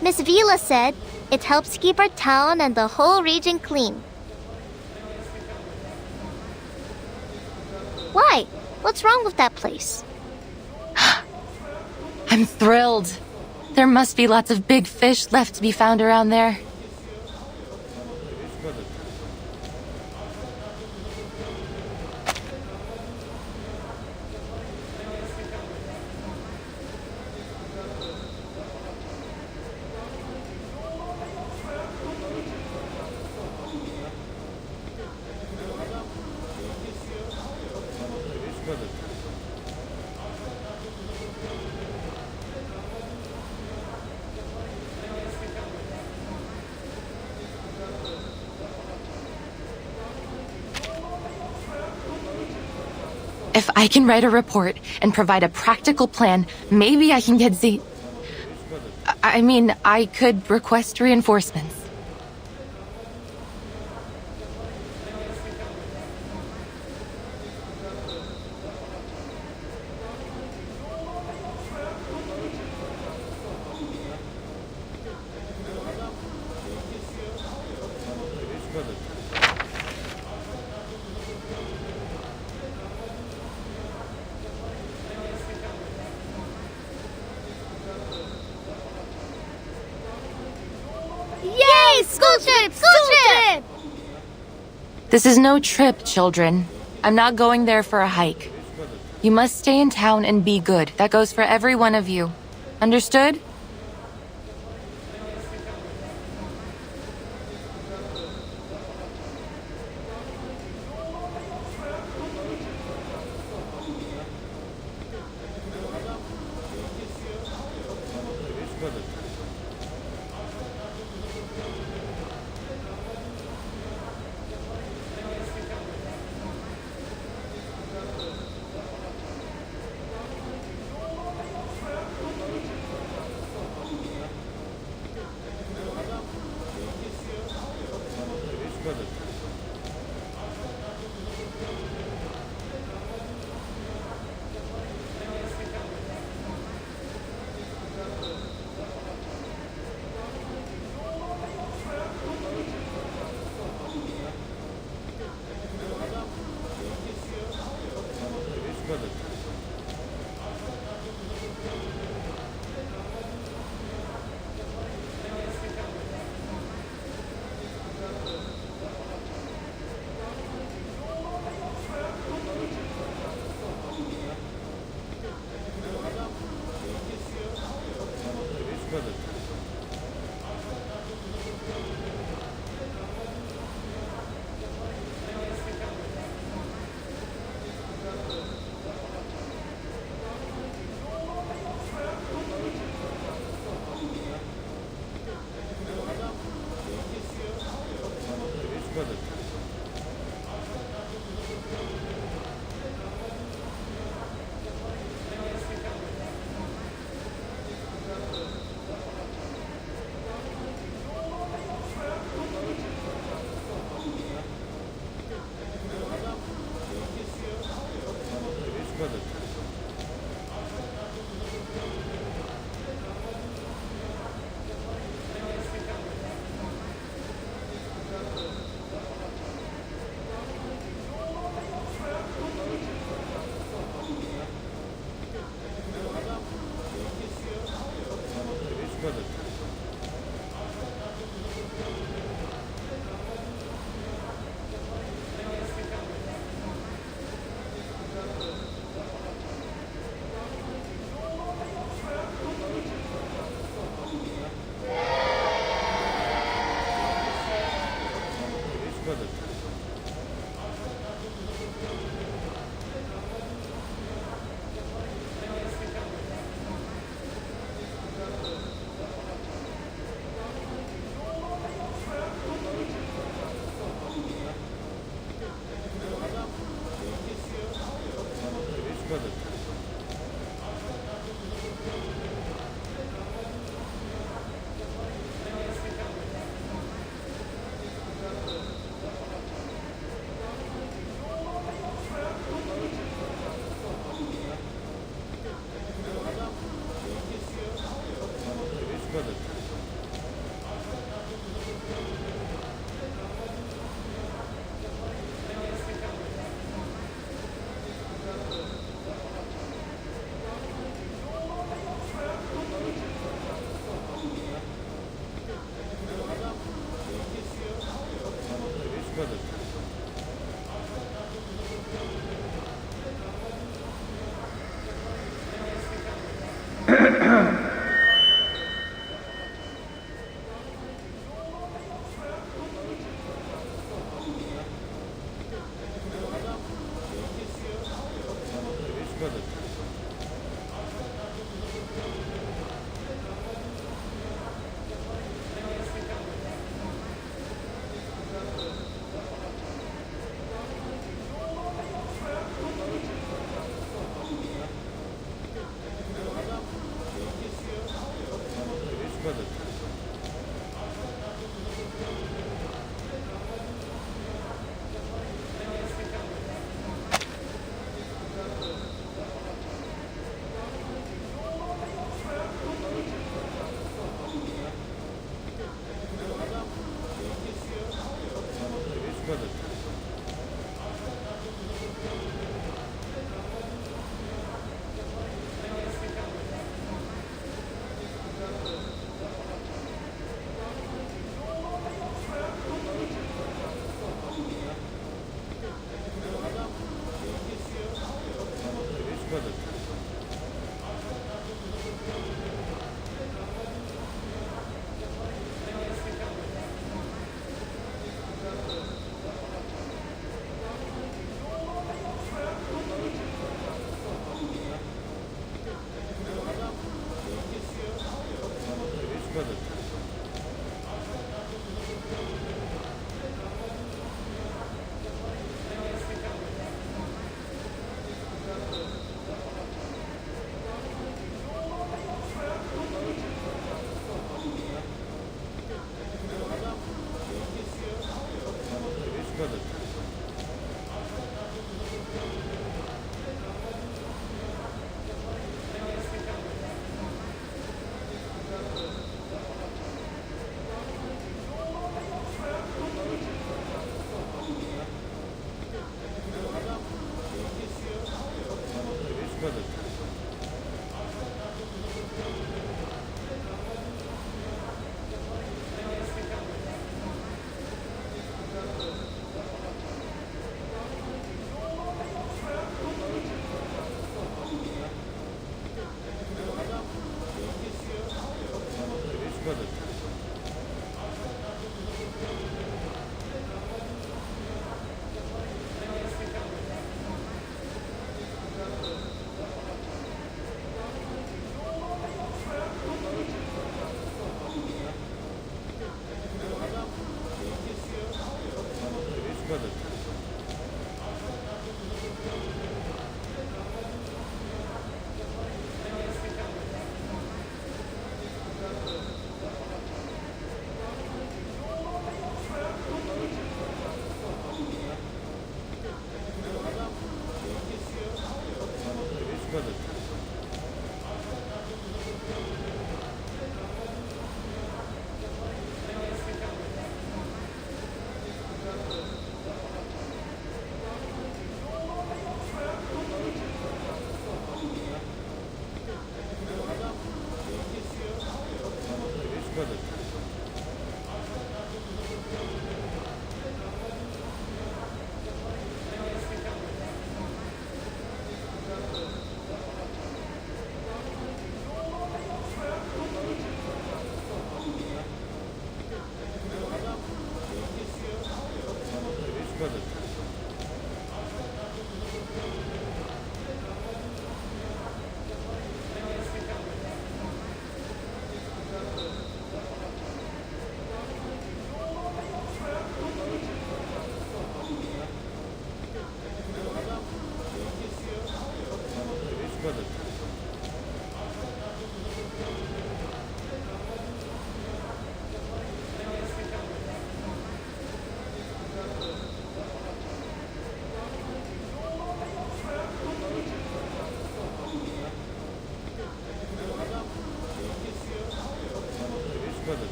Miss Vila said it helps keep our town and the whole region clean. Why? What's wrong with that place? I'm thrilled. There must be lots of big fish left to be found around there. If I can write a report and provide a practical plan, maybe I can get I could request reinforcements. Yay! School trip! School trip! This is no trip, children. I'm not going there for a hike. You must stay in town and be good. That goes for every one of you. Understood?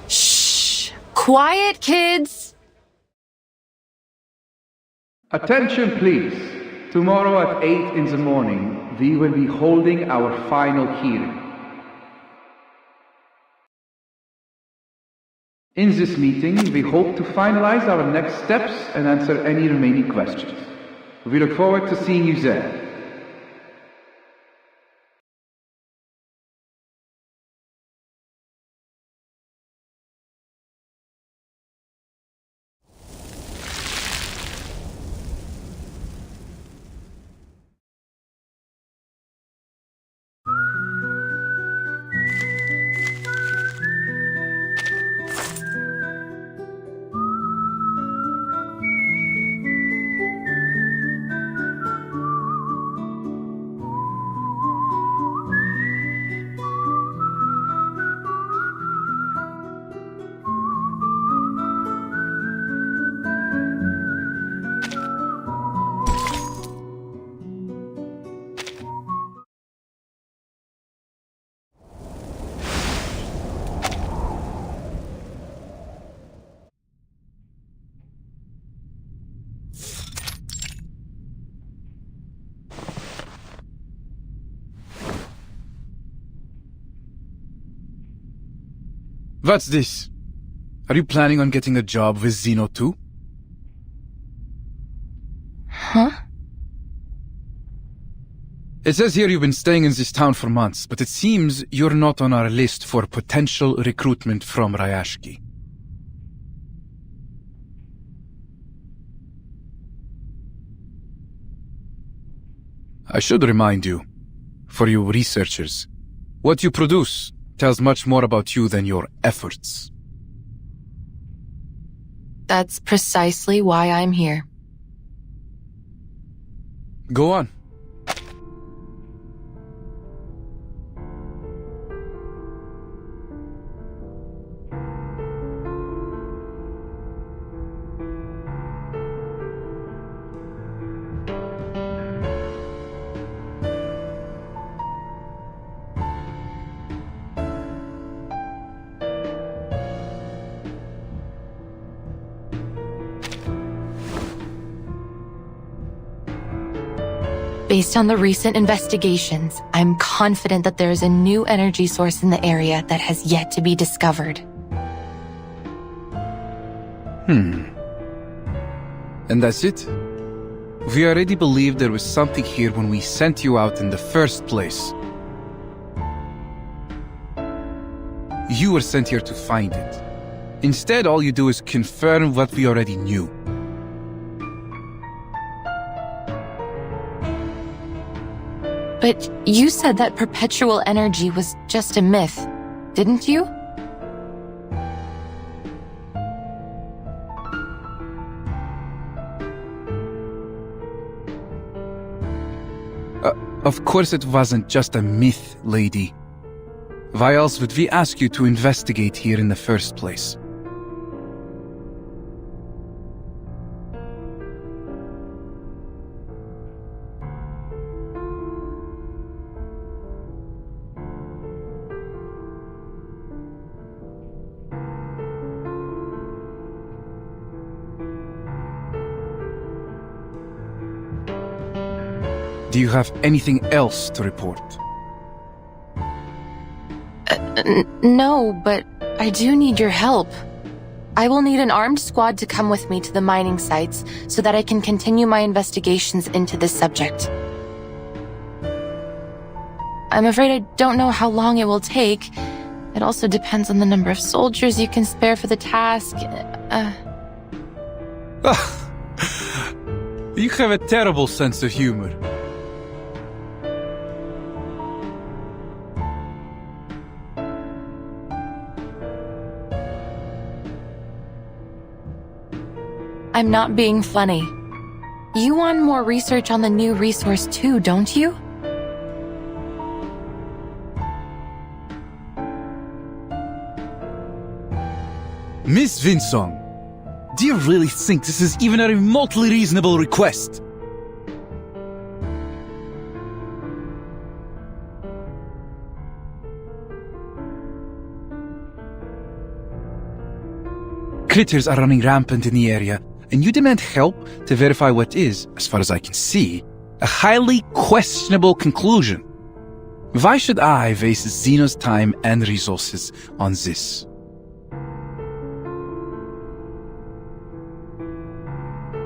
Shh! Quiet, kids! Attention, please. Tomorrow at 8 in the morning, we will be holding our final hearing. In this meeting, we hope to finalize our next steps and answer any remaining questions. We look forward to seeing you there. What's this? Are you planning on getting a job with Zeno too? Huh? It says here you've been staying in this town for months, but it seems you're not on our list for potential recruitment from Rayashki. I should remind you, for you researchers, what you produce tells much more about you than your efforts. That's precisely why I'm here. Go on. Based on the recent investigations, I'm confident that there is a new energy source in the area that has yet to be discovered. And that's it? We already believed there was something here when we sent you out in the first place. You were sent here to find it. Instead, all you do is confirm what we already knew. But you said that perpetual energy was just a myth, didn't you? Of course it wasn't just a myth, lady. Why else would we ask you to investigate here in the first place? Do you have anything else to report? No, but I do need your help. I will need an armed squad to come with me to the mining sites so that I can continue my investigations into this subject. I'm afraid I don't know how long it will take. It also depends on the number of soldiers you can spare for the task. You have a terrible sense of humor. I'm not being funny. You want more research on the new resource too, don't you? Miss Vinsong, do you really think this is even a remotely reasonable request? Critters are running rampant in the area, and you demand help to verify what is, as far as I can see, a highly questionable conclusion. Why should I waste Xeno's time and resources on this?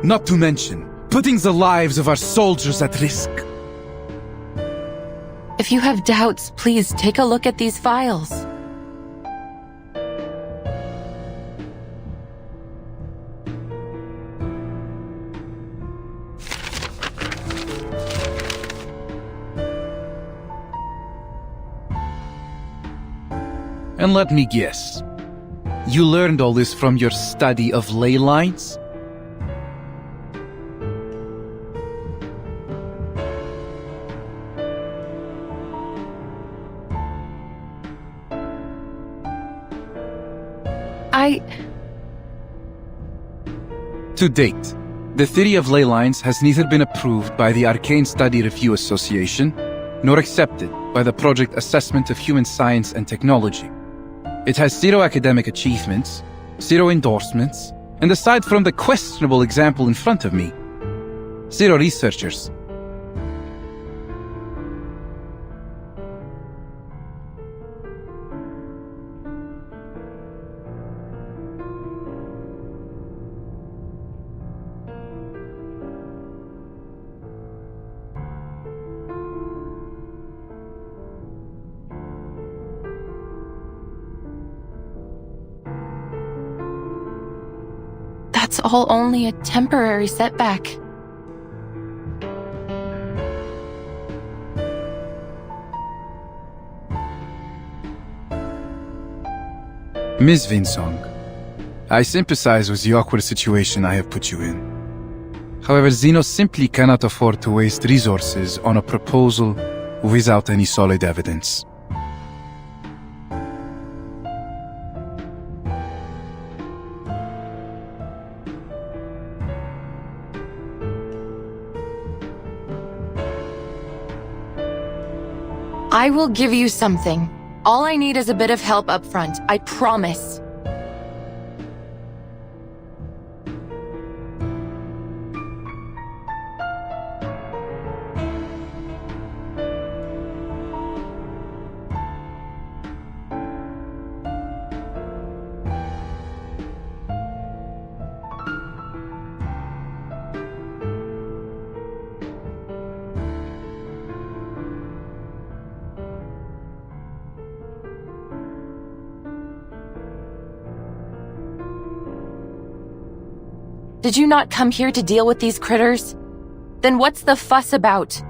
Not to mention, putting the lives of our soldiers at risk. If you have doubts, please take a look at these files. And let me guess, you learned all this from your study of ley lines? To date, the theory of ley lines has neither been approved by the Arcane Study Review Association, nor accepted by the Project Assessment of Human Science and Technology. It has zero academic achievements, zero endorsements, and aside from the questionable example in front of me, zero researchers. That's all only a temporary setback. Ms. Vinsong, I sympathize with the awkward situation I have put you in. However, Xeno simply cannot afford to waste resources on a proposal without any solid evidence. I will give you something. All I need is a bit of help up front, I promise. Did you not come here to deal with these critters? Then what's the fuss about?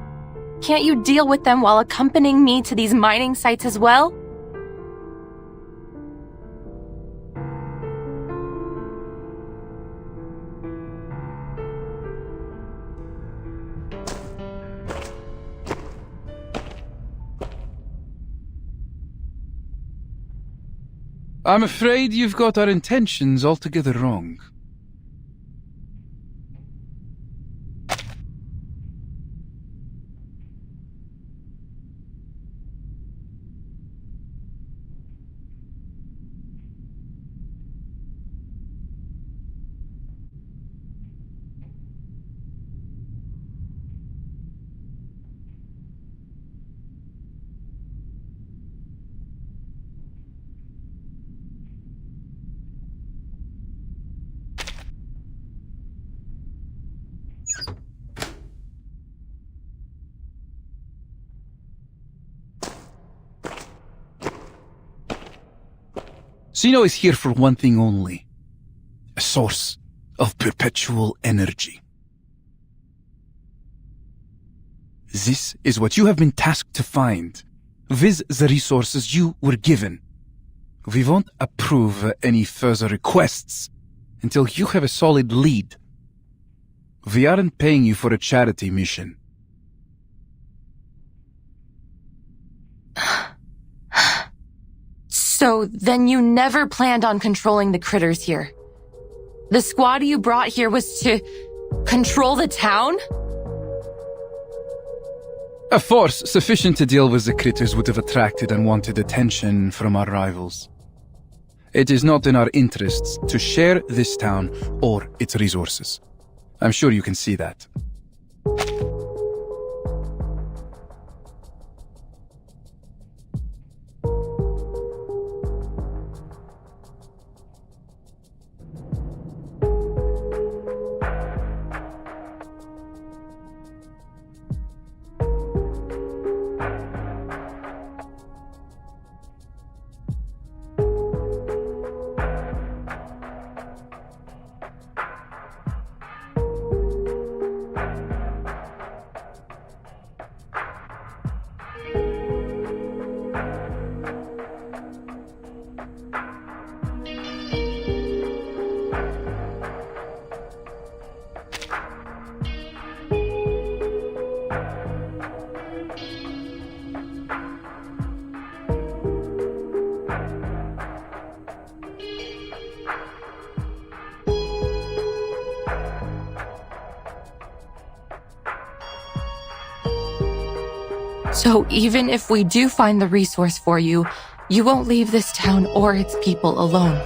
Can't you deal with them while accompanying me to these mining sites as well? I'm afraid you've got our intentions altogether wrong. Xeno is here for one thing only. A source of perpetual energy. This is what you have been tasked to find, viz the resources you were given. We won't approve any further requests until you have a solid lead. We aren't paying you for a charity mission. So then you never planned on controlling the critters here. The squad you brought here was to control the town? A force sufficient to deal with the critters would have attracted unwanted attention from our rivals. It is not in our interests to share this town or its resources. I'm sure you can see that. So even if we do find the resource for you, you won't leave this town or its people alone.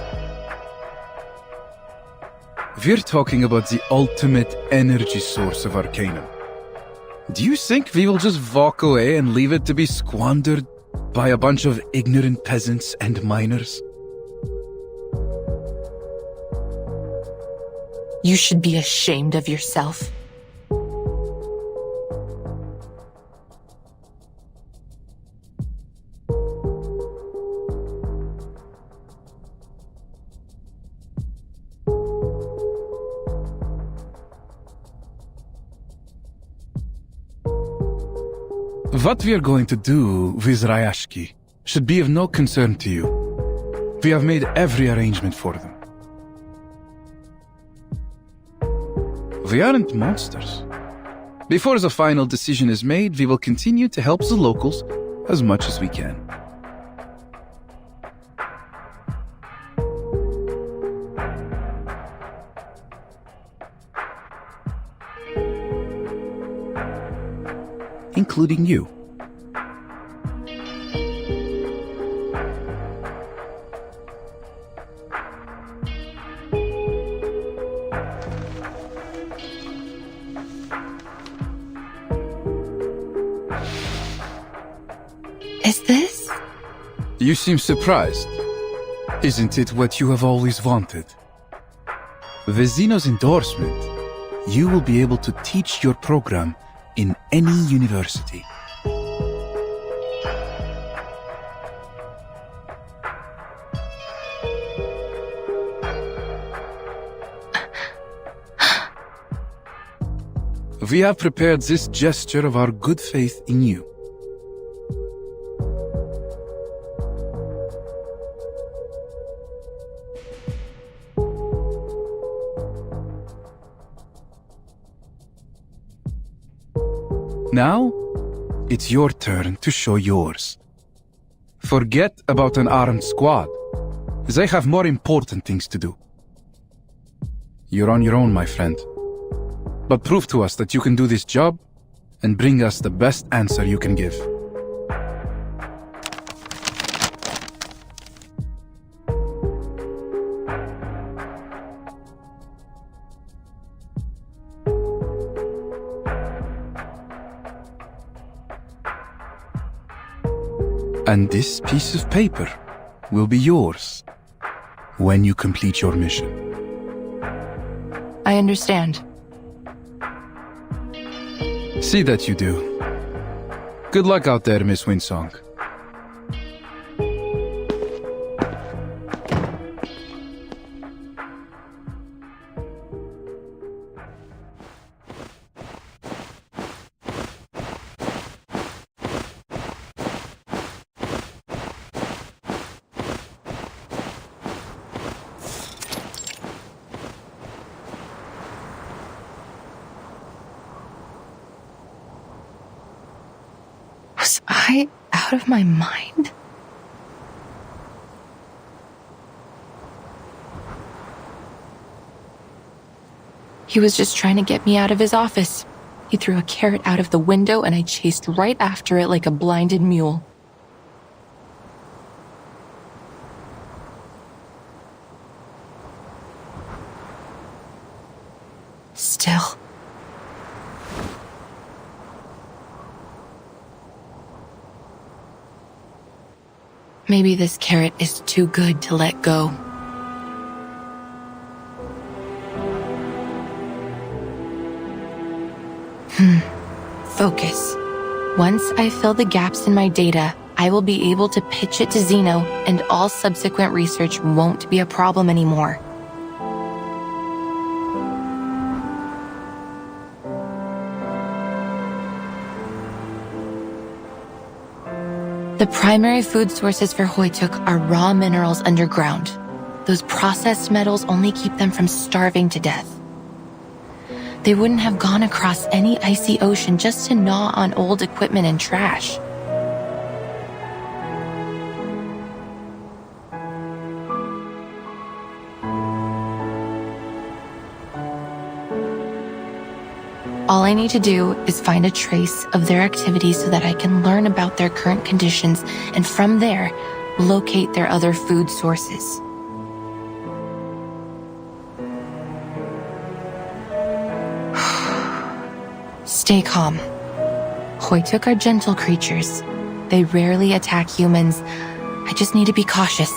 We're talking about the ultimate energy source of Arcanum. Do you think we will just walk away and leave it to be squandered by a bunch of ignorant peasants and miners? You should be ashamed of yourself. What we are going to do with Rayashki should be of no concern to you. We have made every arrangement for them. We aren't monsters. Before the final decision is made, we will continue to help the locals as much as we can. Including you. Is this? You seem surprised. Isn't it what you have always wanted? With Zeno's endorsement, you will be able to teach your program in any university. We have prepared this gesture of our good faith in you. Now, it's your turn to show yours. Forget about an armed squad. They have more important things to do. You're on your own, my friend. But prove to us that you can do this job and bring us the best answer you can give. And this piece of paper will be yours when you complete your mission. I understand. See that you do. Good luck out there, Miss Winsong. Was I out of my mind? He was just trying to get me out of his office. He threw a carrot out of the window and I chased right after it like a blinded mule. Still. Maybe this carrot is too good to let go. Focus. Once I fill the gaps in my data, I will be able to pitch it to Zeno, and all subsequent research won't be a problem anymore. The primary food sources for Hoytuk are raw minerals underground. Those processed metals only keep them from starving to death. They wouldn't have gone across any icy ocean just to gnaw on old equipment and trash. All I need to do is find a trace of their activities so that I can learn about their current conditions and from there, locate their other food sources. Stay calm. Hoytuk are gentle creatures. They rarely attack humans. I just need to be cautious.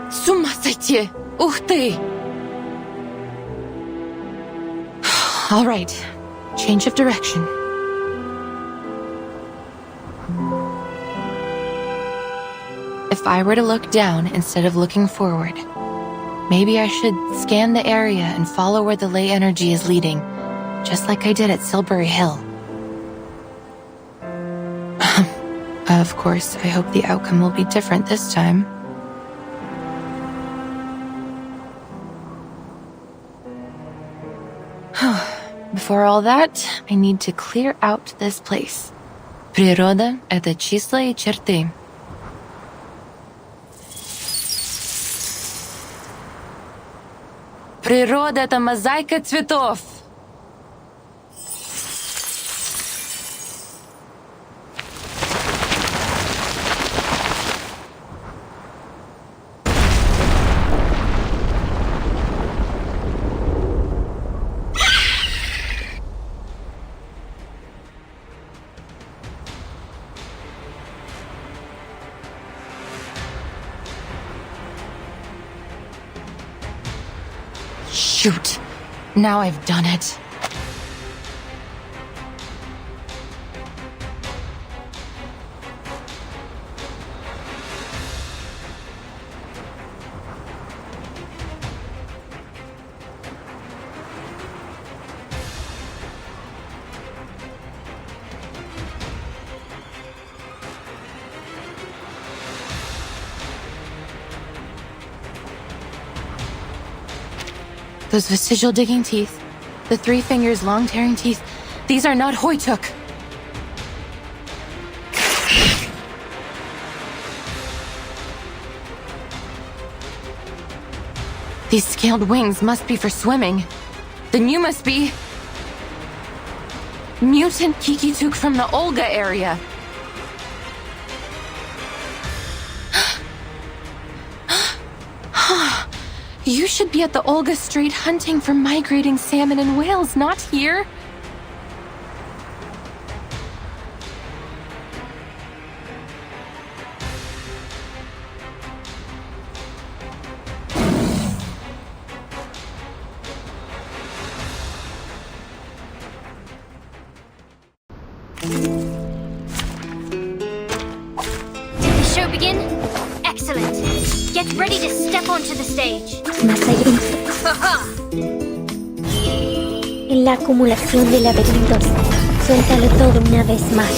С ума сойти! Ух ты! All right, change of direction. If I were to look down instead of looking forward, maybe I should scan the area and follow where the ley energy is leading, just like I did at Silbury Hill. Of course, I hope the outcome will be different this time. Before all that, I need to clear out this place. Природа — это числа и черты. Природа — это мозаика цветов. Shoot. Now I've done it. Those vestigial digging teeth, the 3 fingers long tearing teeth, these are not Hoytuk. These scaled wings must be for swimming. Then you must be... Mutant Kikituk from the Olga area. You should be at the Olga Strait hunting for migrating salmon and whales, not here. Did the show begin? Excellent. Get ready to step onto the stage. En la acumulación de laberintos, suéltalo todo una vez más.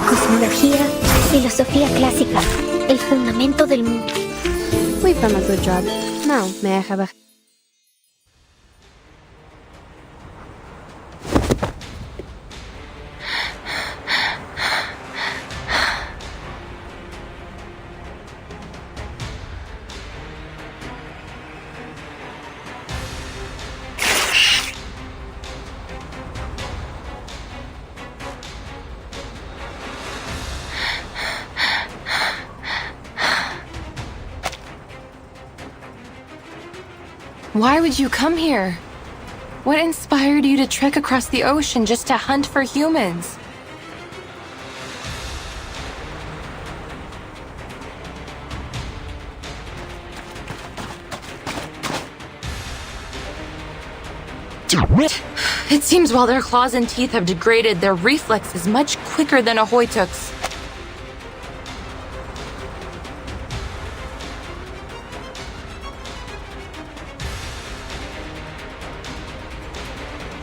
Cosmología, filosofía clásica, el fundamento del mundo. We've done a good job. Now, may I have a... Why would you come here? What inspired you to trek across the ocean just to hunt for humans? It seems while their claws and teeth have degraded, their reflex is much quicker than a Hoytuk's.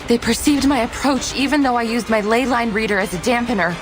They perceived my approach even though I used my ley line reader as a dampener.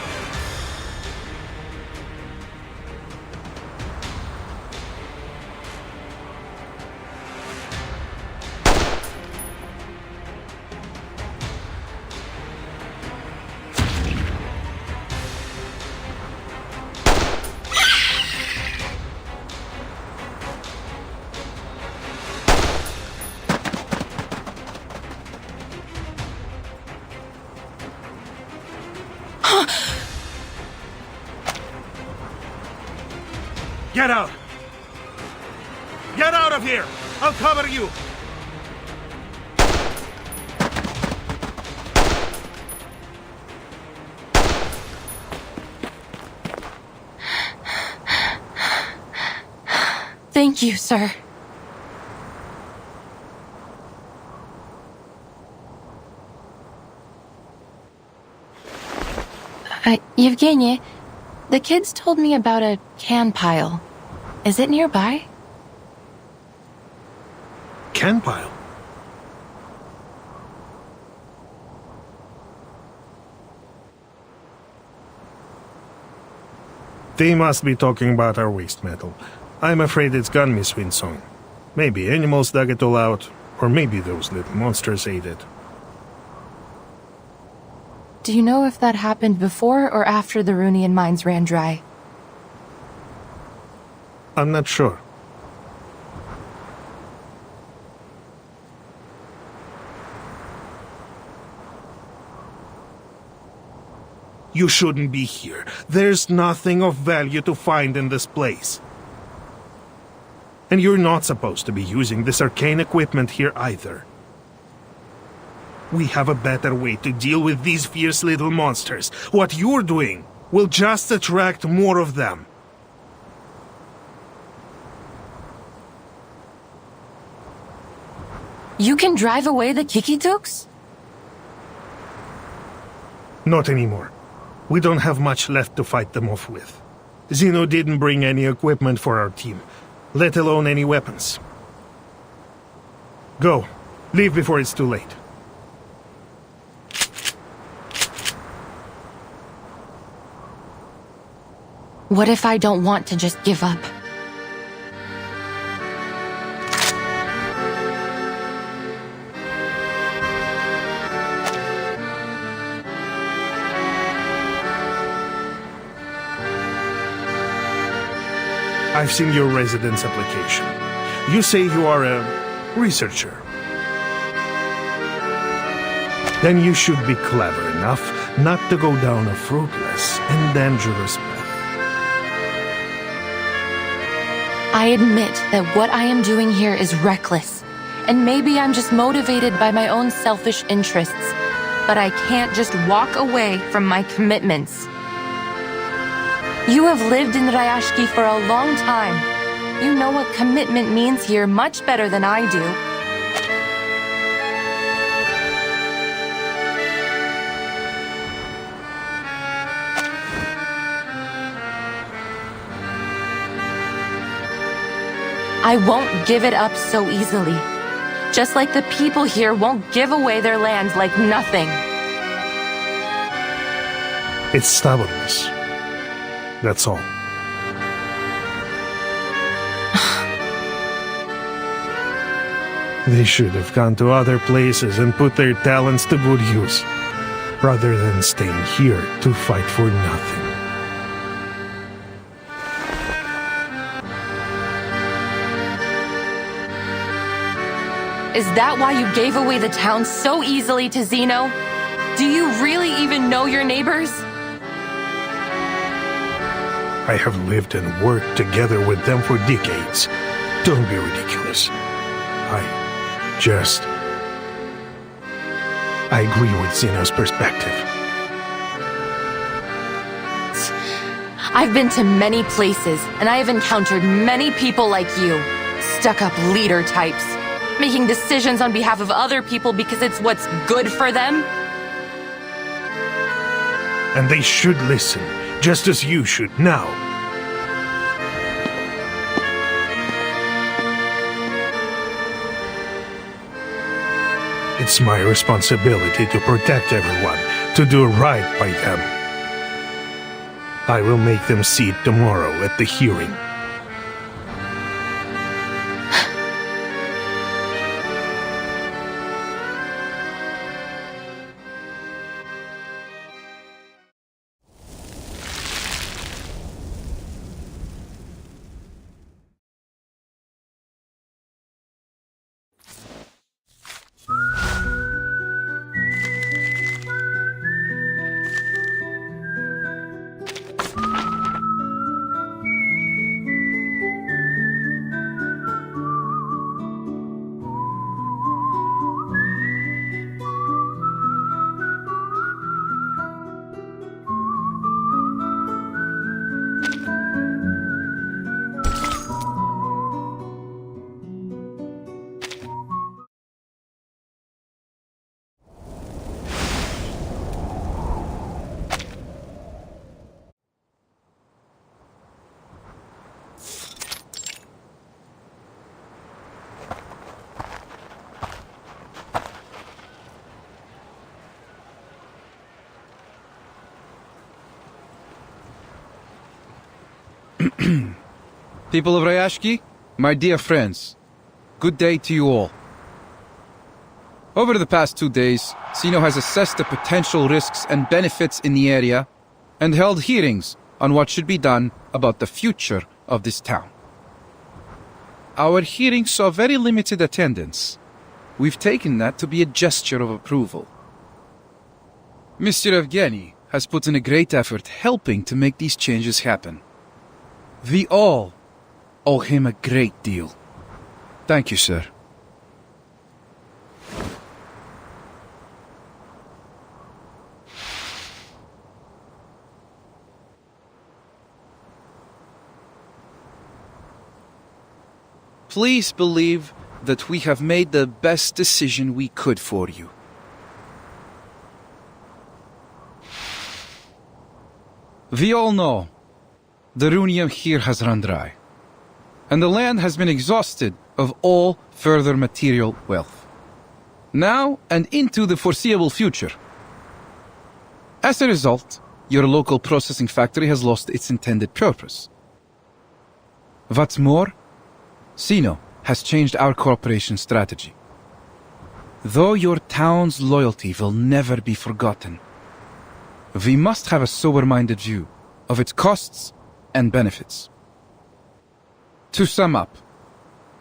Get out! Get out of here! I'll cover you! Thank you, sir. Yevgeny, the kids told me about a can pile. Is it nearby? Can pile? They must be talking about our waste metal. I'm afraid it's gone, Miss Winsong. Maybe animals dug it all out, or maybe those little monsters ate it. Do you know if that happened before or after the Runian mines ran dry? I'm not sure. You shouldn't be here. There's nothing of value to find in this place. And you're not supposed to be using this arcane equipment here either. We have a better way to deal with these fierce little monsters. What you're doing will just attract more of them. You can drive away the Kikituks? Not anymore. We don't have much left to fight them off with. Zeno didn't bring any equipment for our team, let alone any weapons. Go. Leave before it's too late. What if I don't want to just give up? I've seen your residence application. You say you are a researcher. Then you should be clever enough not to go down a fruitless and dangerous path. I admit that what I am doing here is reckless, and maybe I'm just motivated by my own selfish interests, but I can't just walk away from my commitments. You have lived in Rayashki for a long time. You know what commitment means here much better than I do. I won't give it up so easily. Just like the people here won't give away their land like nothing. It's stubbornness. That's all. They should have gone to other places and put their talents to good use, rather than staying here to fight for nothing. Is that why you gave away the town so easily to Zeno? Do you really even know your neighbors? I have lived and worked together with them for decades. Don't be ridiculous. I agree with Zeno's perspective. I've been to many places, and I have encountered many people like you. Stuck-up leader types. Making decisions on behalf of other people because it's what's good for them. And they should listen, just as you should now. It's my responsibility to protect everyone, to do right by them. I will make them see it tomorrow at the hearing. People of Rayashki, my dear friends, good day to you all. Over the past 2 days, Zeno has assessed the potential risks and benefits in the area and held hearings on what should be done about the future of this town. Our hearings saw very limited attendance. We've taken that to be a gesture of approval. Mr. Evgeny has put in a great effort helping to make these changes happen. We all owe him a great deal. Thank you, sir. Please believe that we have made the best decision we could for you. We all know the runium here has run dry, and the land has been exhausted of all further material wealth, now and into the foreseeable future. As a result, your local processing factory has lost its intended purpose. What's more, Sino has changed our cooperation strategy. Though your town's loyalty will never be forgotten, we must have a sober-minded view of its costs and benefits. To sum up,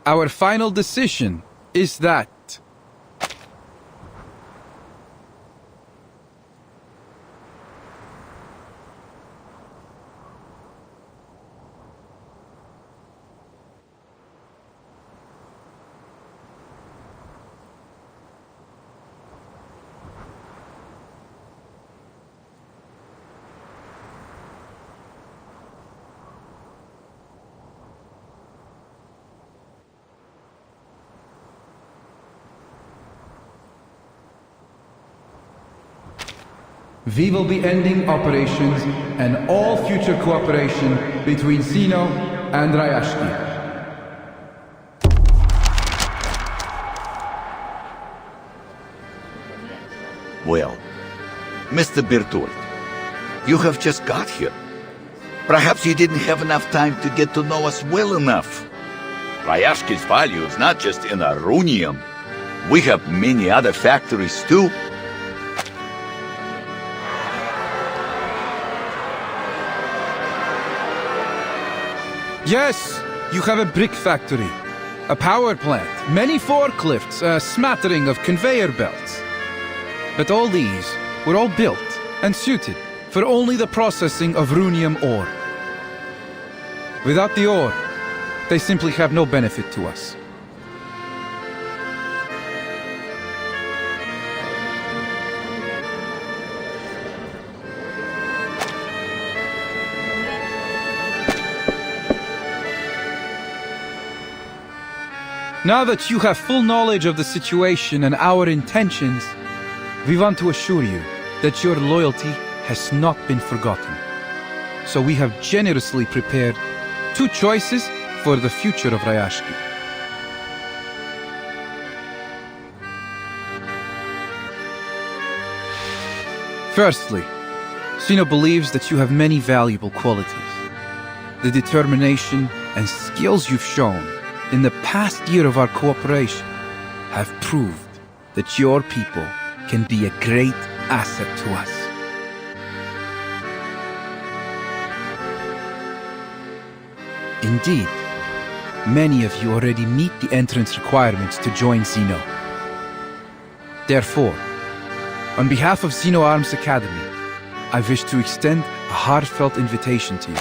our final decision is that we will be ending operations and all future cooperation between Sino and Rayashki. Well, Mr. Bertolt, you have just got here. Perhaps you didn't have enough time to get to know us well enough. Rayashki's value is not just in our runium. We have many other factories too. Yes, you have a brick factory, a power plant, many forklifts, a smattering of conveyor belts. But all these were all built and suited for only the processing of runium ore. Without the ore, they simply have no benefit to us. Now that you have full knowledge of the situation and our intentions, we want to assure you that your loyalty has not been forgotten. So we have generously prepared 2 choices for the future of Rayashki. Firstly, Sino believes that you have many valuable qualities. The determination and skills you've shown in the past year of our cooperation have proved that your people can be a great asset to us. Indeed, many of you already meet the entrance requirements to join Sino. Therefore, on behalf of Sino Arms Academy, I wish to extend a heartfelt invitation to you.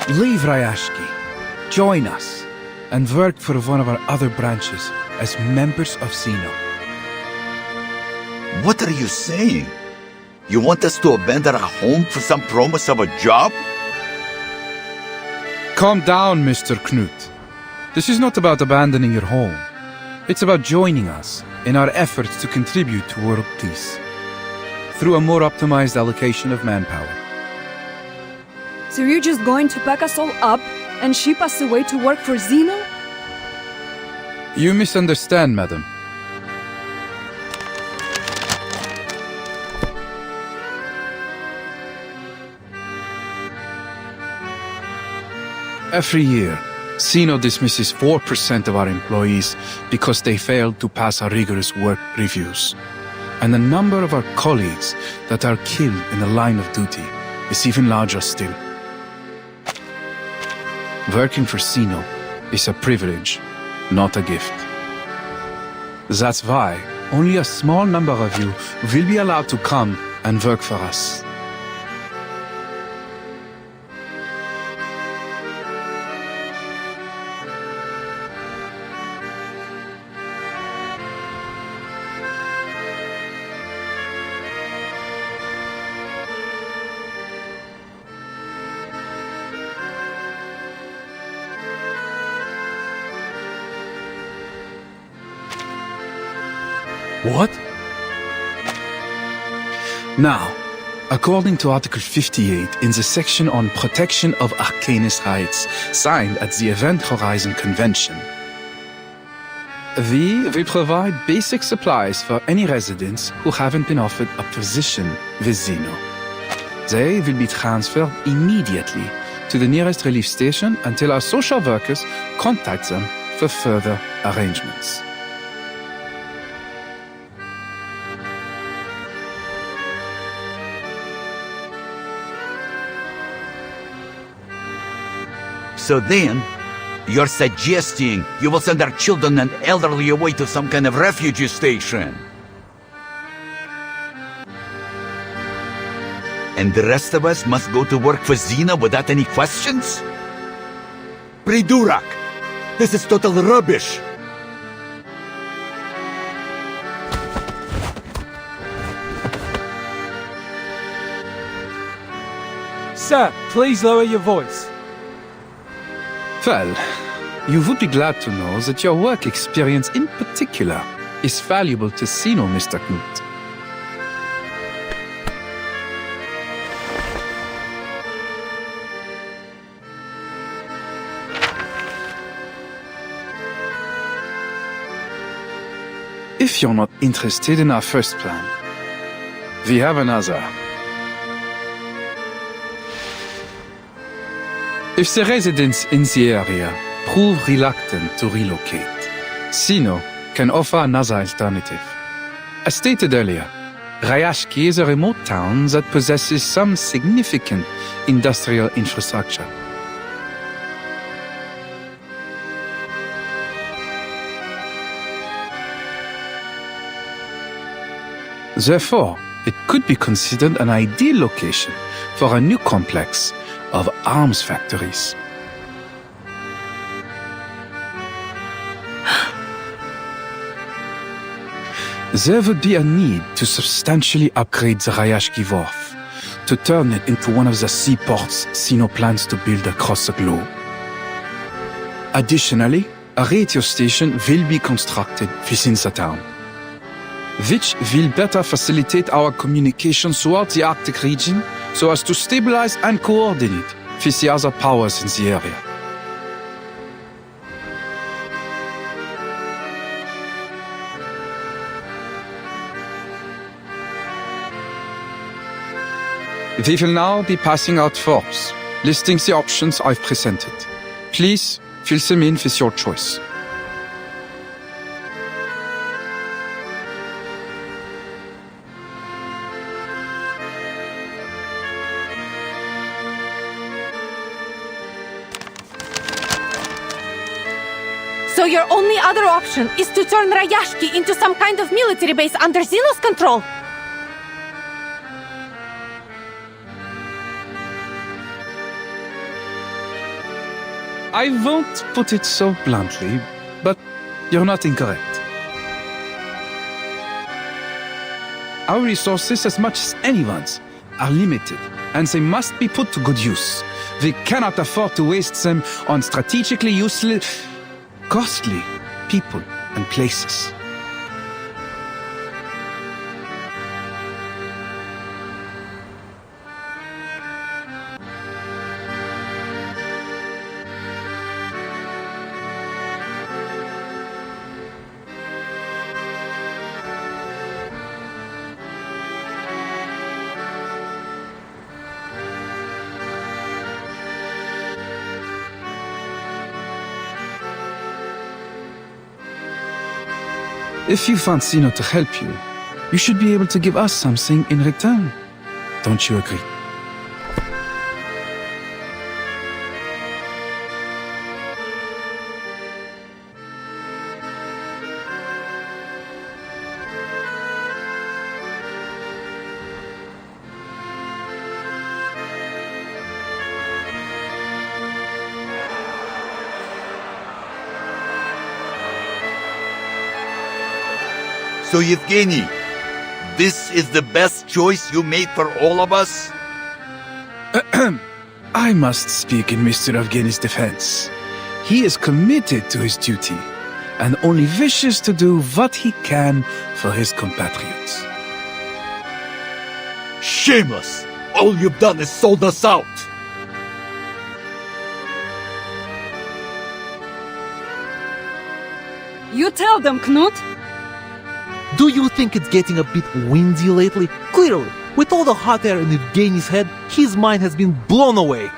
Leave Rayashki, join us, and work for one of our other branches as members of Sino. What are you saying? You want us to abandon our home for some promise of a job? Calm down, Mr. Knut. This is not about abandoning your home. It's about joining us in our efforts to contribute to world peace through a more optimized allocation of manpower. So you're just going to pack us all up and ship us away to work for Sino? You misunderstand, madam. Every year, Sino dismisses 4% of our employees because they failed to pass our rigorous work reviews. And the number of our colleagues that are killed in the line of duty is even larger still. Working for Sino is a privilege, not a gift. That's why only a small number of you will be allowed to come and work for us. What? Now, according to Article 58 in the section on protection of Arcanist rights signed at the Event Horizon Convention, we will provide basic supplies for any residents who haven't been offered a position with Xeno. They will be transferred immediately to the nearest relief station until our social workers contact them for further arrangements. So then, you're suggesting you will send our children and elderly away to some kind of refugee station? And the rest of us must go to work for Xena without any questions? Pridurak! This is total rubbish! Sir, please lower your voice. Well, you would be glad to know that your work experience in particular is valuable to Xeno, Mr. Knut. If you're not interested in our first plan, we have another. If the residents in the area prove reluctant to relocate, Xeno can offer another alternative. As stated earlier, Rayashki is a remote town that possesses some significant industrial infrastructure. Therefore, it could be considered an ideal location for a new complex of arms factories. There would be a need to substantially upgrade the Rayashki Wharf to turn it into one of the seaports Xeno plans to build across the globe. Additionally, a radio station will be constructed within the town, which will better facilitate our communication throughout the Arctic region so as to stabilize and coordinate with the other powers in the area. We will now be passing out forms, listing the options I've presented. Please fill them in with your choice. So your only other option is to turn Rayashki into some kind of military base under Xeno's control? I won't put it so bluntly, but you're not incorrect. Our resources, as much as anyone's, are limited, and they must be put to good use. We cannot afford to waste them on strategically useless, costly people and places. If you want Xeno to help you, you should be able to give us something in return. Don't you agree? So Yevgeny, this is the best choice you made for all of us? I must speak in Mr. Evgeny's defense. He is committed to his duty, and only wishes to do what he can for his compatriots. Shameless! All you've done is sold us out! You tell them, Knut! Do you think it's getting a bit windy lately? Clearly, with all the hot air in Evgeny's head, his mind has been blown away.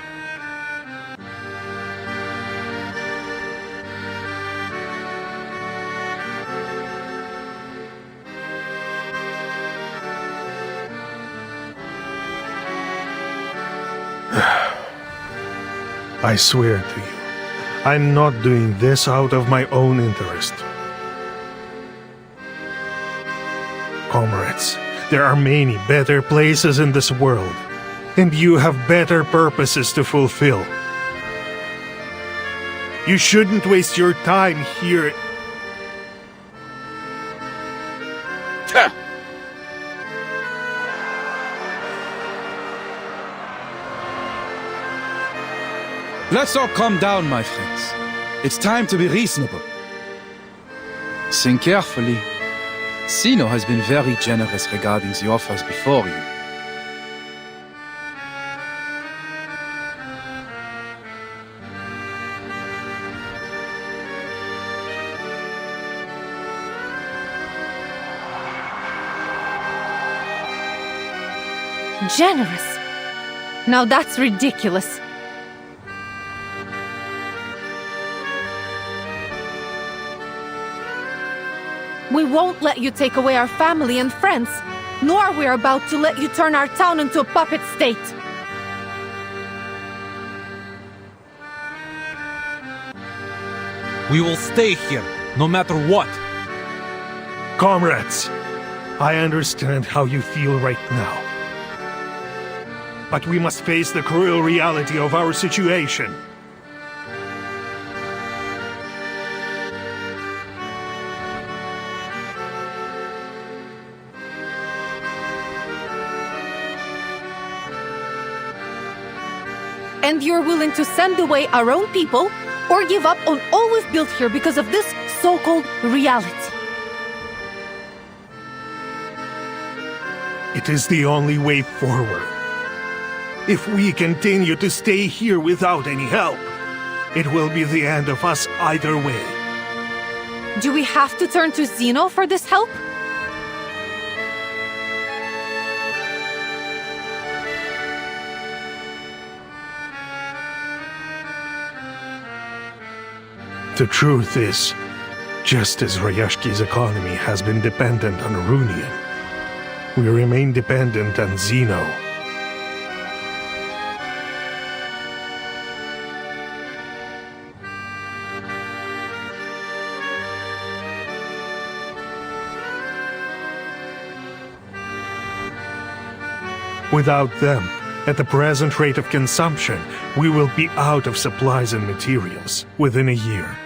I swear to you, I'm not doing this out of my own interest. Comrades, there are many better places in this world, and you have better purposes to fulfill. You shouldn't waste your time here. Let's all calm down, my friends. It's time to be reasonable. Think carefully. Zeno has been very generous regarding the offers before you. Generous? Now that's ridiculous. We won't let you take away our family and friends, nor we're about to let you turn our town into a puppet state. We will stay here, no matter what. Comrades, I understand how you feel right now. But we must face the cruel reality of our situation. And you're willing to send away our own people, or give up on all we've built here because of this so-called reality? It is the only way forward. If we continue to stay here without any help, it will be the end of us either way. Do we have to turn to Zeno for this help? The truth is, just as Rayashki's economy has been dependent on Runion, we remain dependent on Zeno. Without them, at the present rate of consumption, we will be out of supplies and materials within a year.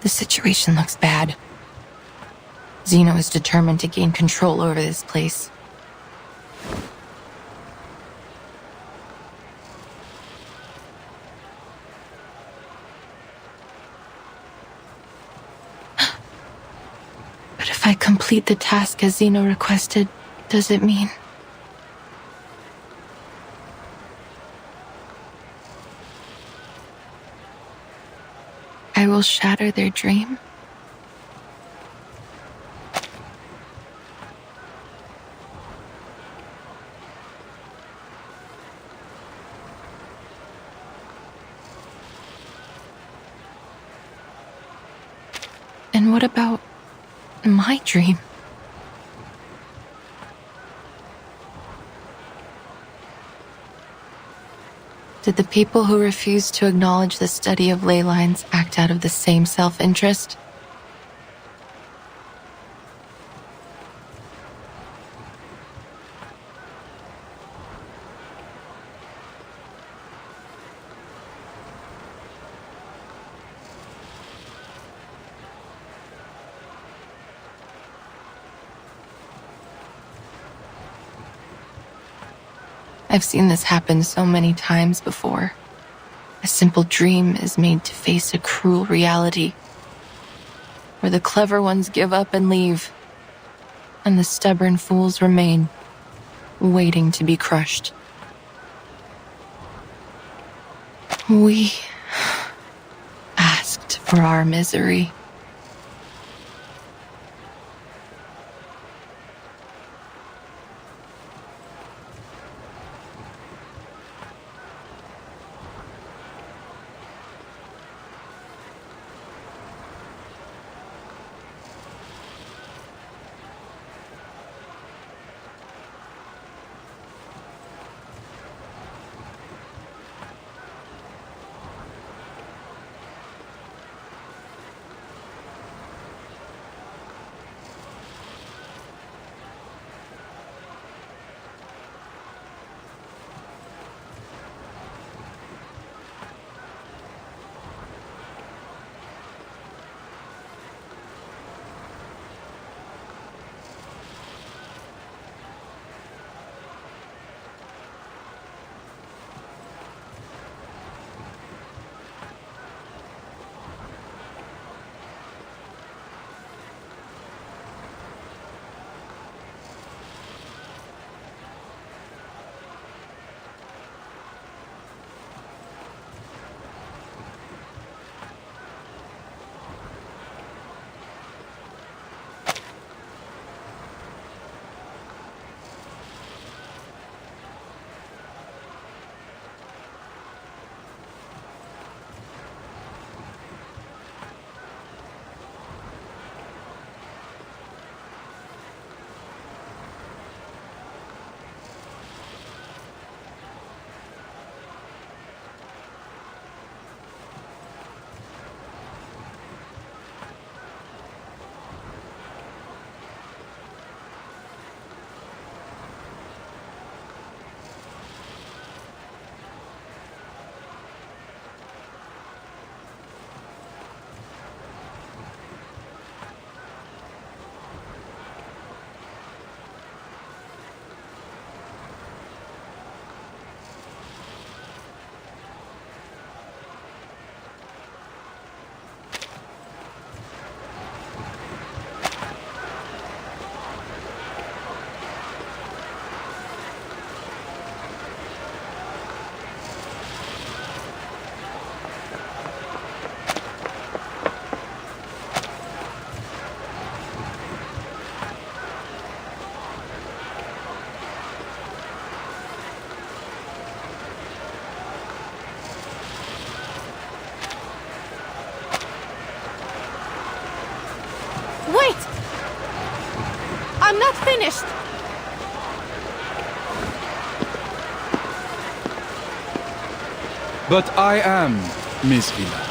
The situation looks bad. Zeno is determined to gain control over this place. But if I complete the task as Zeno requested, does it mean... I will shatter their dream? And what about my dream? Did the people who refused to acknowledge the study of ley lines act out of the same self-interest? I've seen this happen so many times before. A simple dream is made to face a cruel reality, where the clever ones give up and leave, and the stubborn fools remain, waiting to be crushed. We asked for our misery. Wait! I'm not finished! But I am, Miss Villa.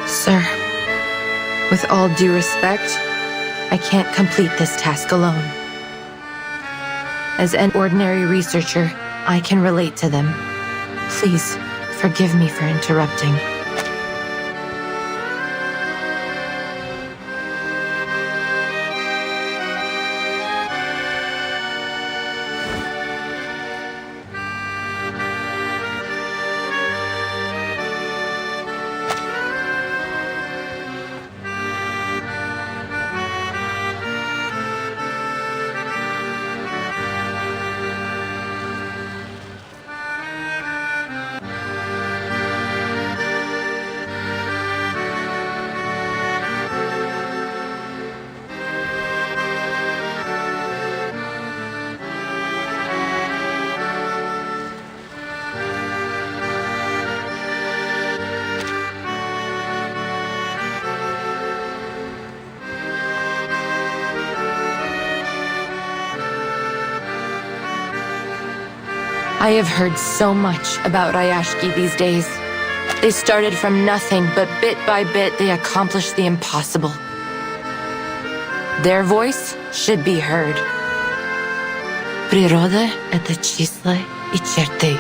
Sir, with all due respect, I can't complete this task alone. As an ordinary researcher, I can relate to them. Please, forgive me for interrupting. I have heard so much about Rayashki these days. They started from nothing, but bit by bit they accomplished the impossible. Their voice should be heard. Природа — это числа и черты.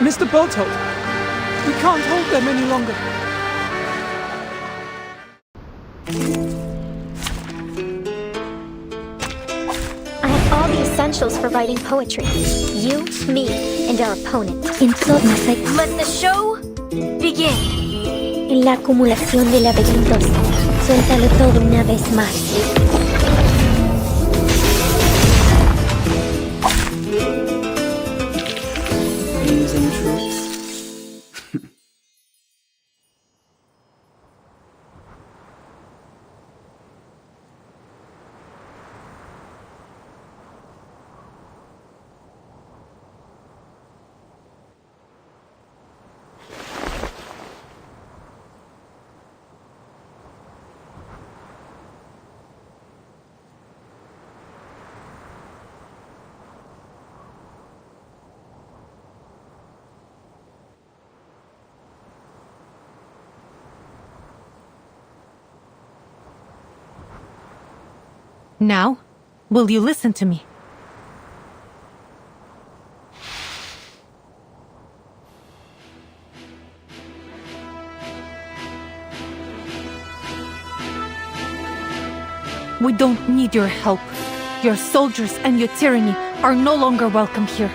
Mr. Boathold, we can't hold them any longer. I have all the essentials for writing poetry. You, me, and our opponent. Let the show begin. En la acumulación de laberintos, suéltalo todo una vez más. Losing troops. Now, will you listen to me? We don't need your help. Your soldiers and your tyranny are no longer welcome here.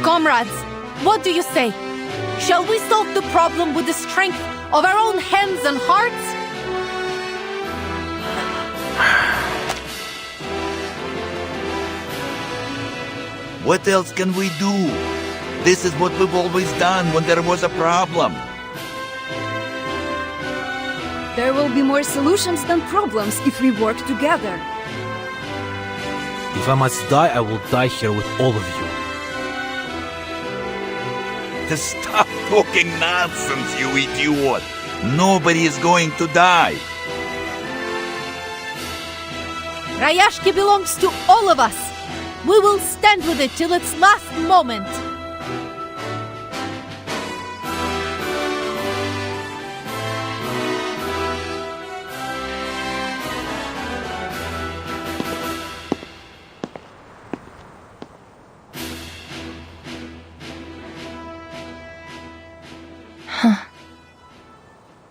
Comrades, what do you say? Shall we solve the problem with the strength of our own hands and hearts? What else can we do? This is what we've always done when there was a problem. There will be more solutions than problems if we work together. If I must die, I will die here with all of you. Stop talking nonsense, you idiot! Nobody is going to die. Rayashki belongs to all of us. We will stand with it till its last moment.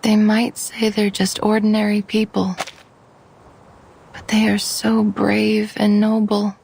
They might say they're just ordinary people, but they are so brave and noble.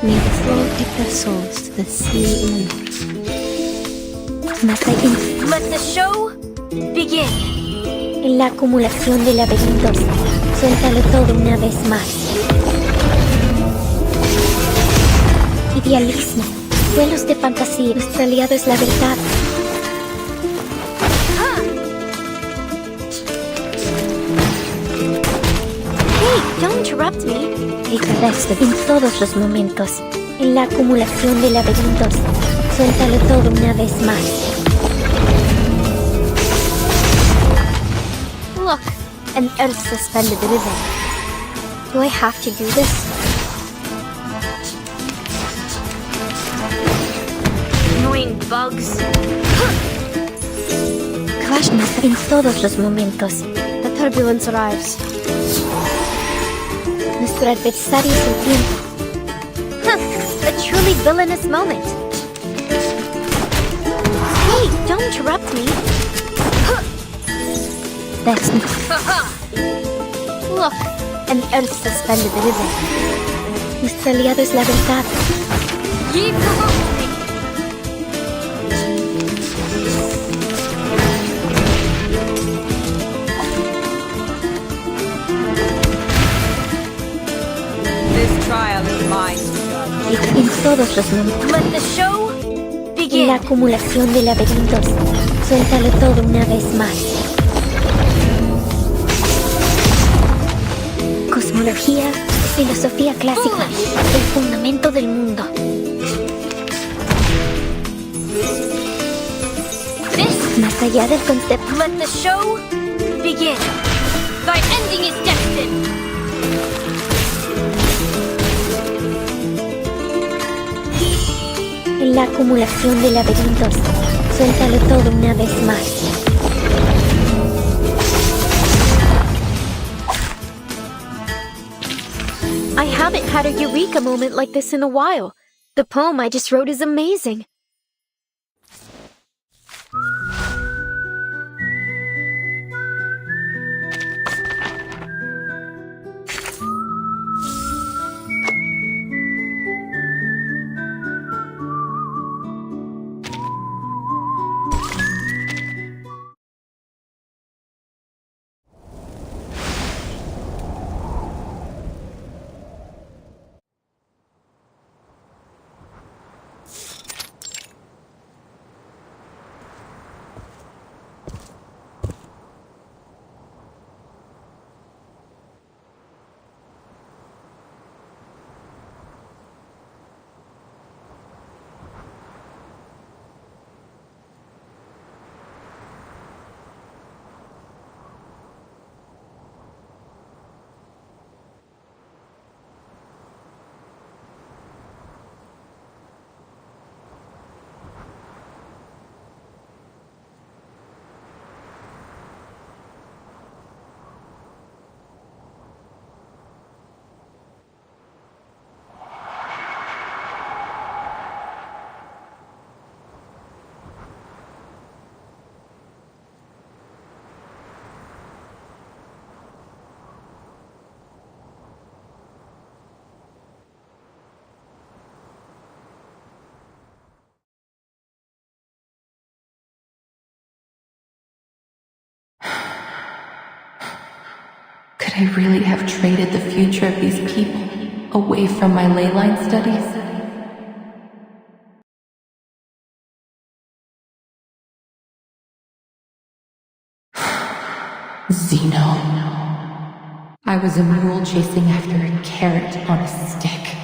May the flow take their souls to the sea in the north. Let the show begin. En la acumulación de laberintos, suéltalo todo una vez más. Idealismo, vuelos de fantasía, nuestro aliado es la verdad. Hey, don't interrupt me. El resto en todos los momentos. En la acumulación de laberintos, suéltalo todo una vez más. Look, An earth suspended ribbon. Do I have to do this? annoying bugs. Crash en todos los momentos. The turbulence arrives. Nuestro adversario es el tiempo. A truly villainous moment. Hey, don't interrupt me. That's me. Look, An earth suspended ribbon. Nuestro aliado es la verdad. ye provoked me. This trial is mine. En todos los momentos. Let the show En begin. la acumulación de laberintos, suéltalo todo una vez más. Cosmología, filosofía clásica, el fundamento del mundo. This, Más allá del concepto. let the show begin. Thy ending is destined. En la acumulación de laberintos, suéltalo todo una vez más. I haven't had a eureka moment like this in a while. The poem I just wrote is amazing. Could I really have traded the future of these people away from my ley line studies? Zeno. I was a mule chasing after a carrot on a stick.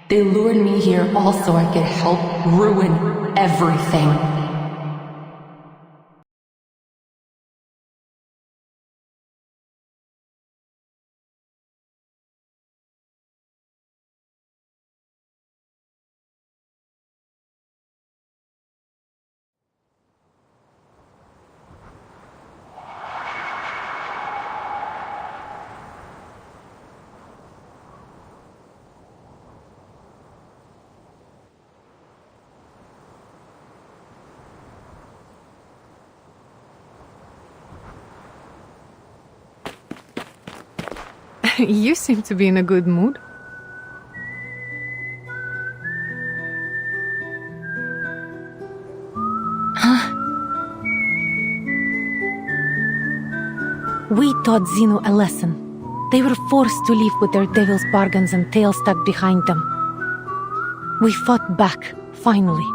They lured me here all so I could help ruin everything. You seem to be in a good mood. We taught Zeno a lesson. They were forced to leave with their devil's bargains and tails stuck behind them. We fought back, finally.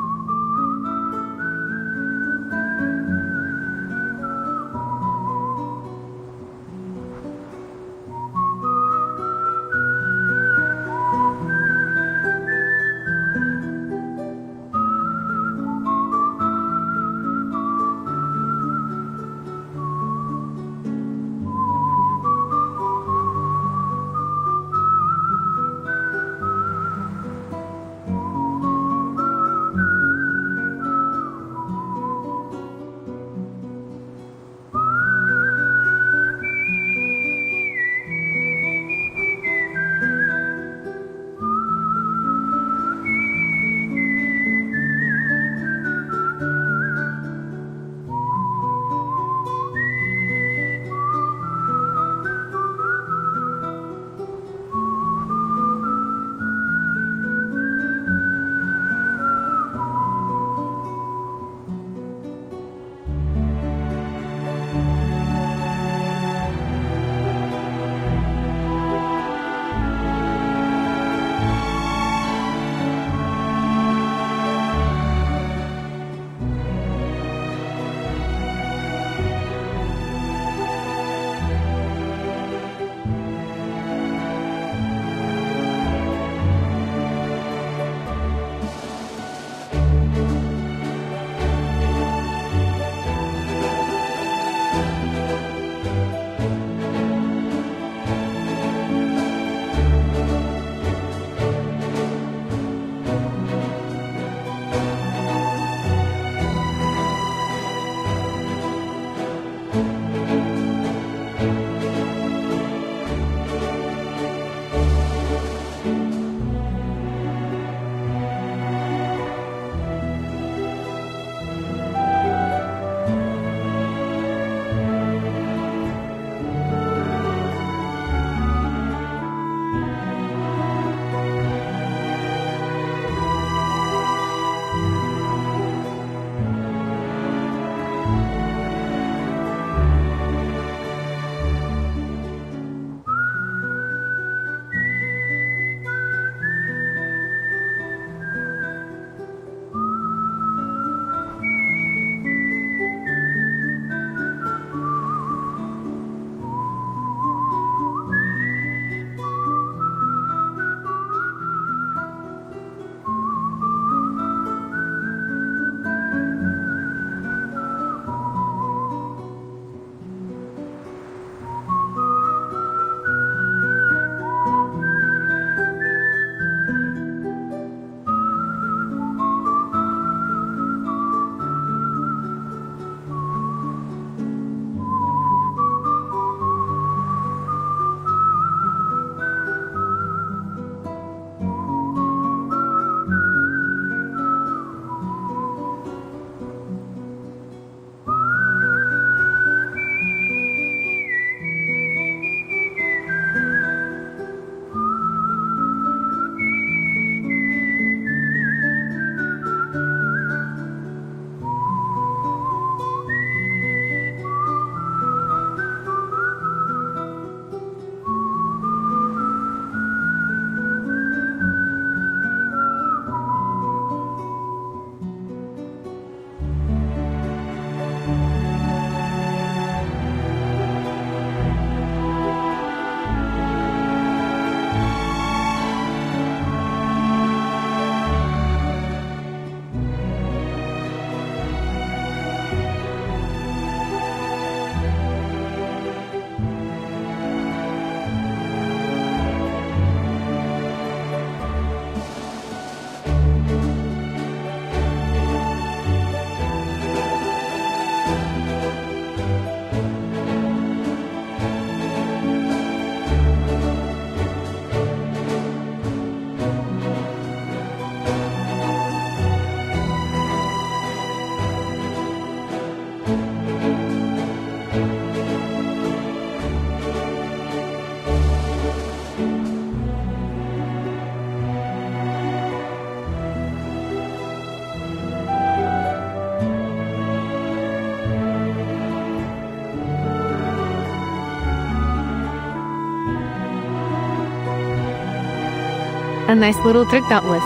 A nice little trick that was.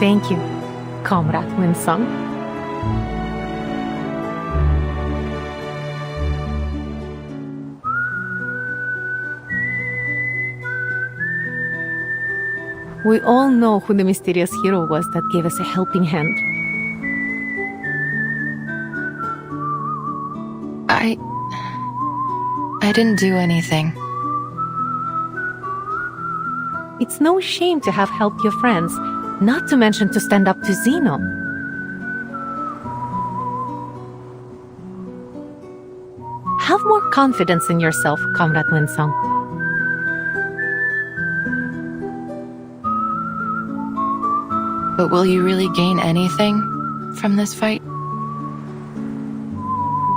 Thank you, Comrade Winsong. We all know who the mysterious hero was that gave us a helping hand. I didn't do anything. It's no shame to have helped your friends, not to mention to stand up to Zeno. Have more confidence in yourself, Comrade Winsong. But will you really gain anything from this fight?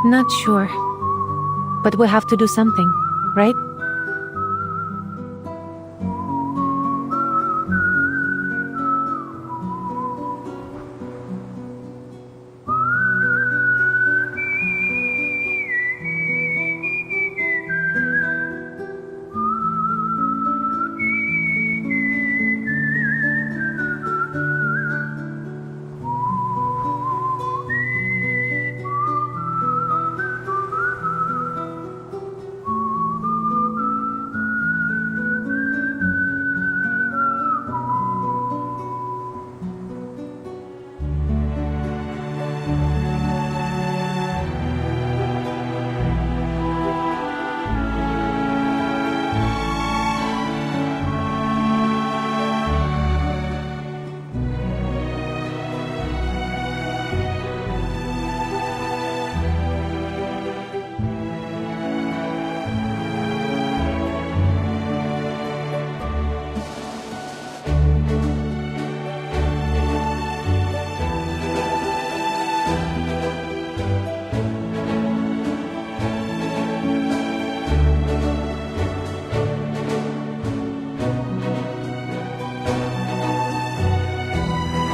Not sure. But we have to do something, right?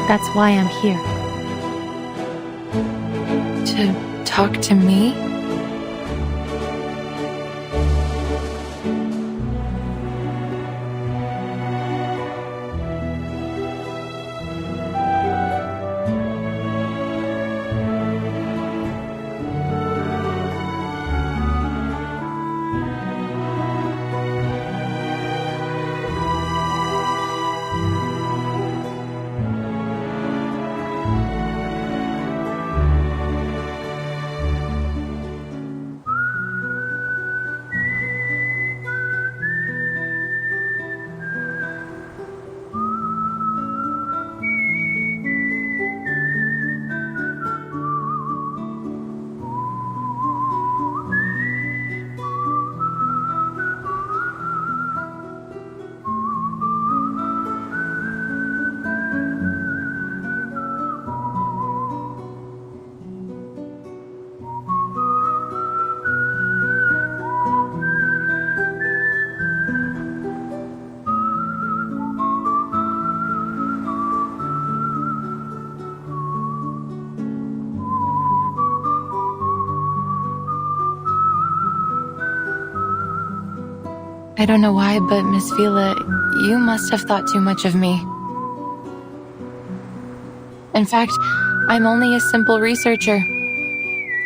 That's why I'm here. To talk to me? I don't know why, but Miss Vila, you must have thought too much of me. In fact, I'm only a simple researcher.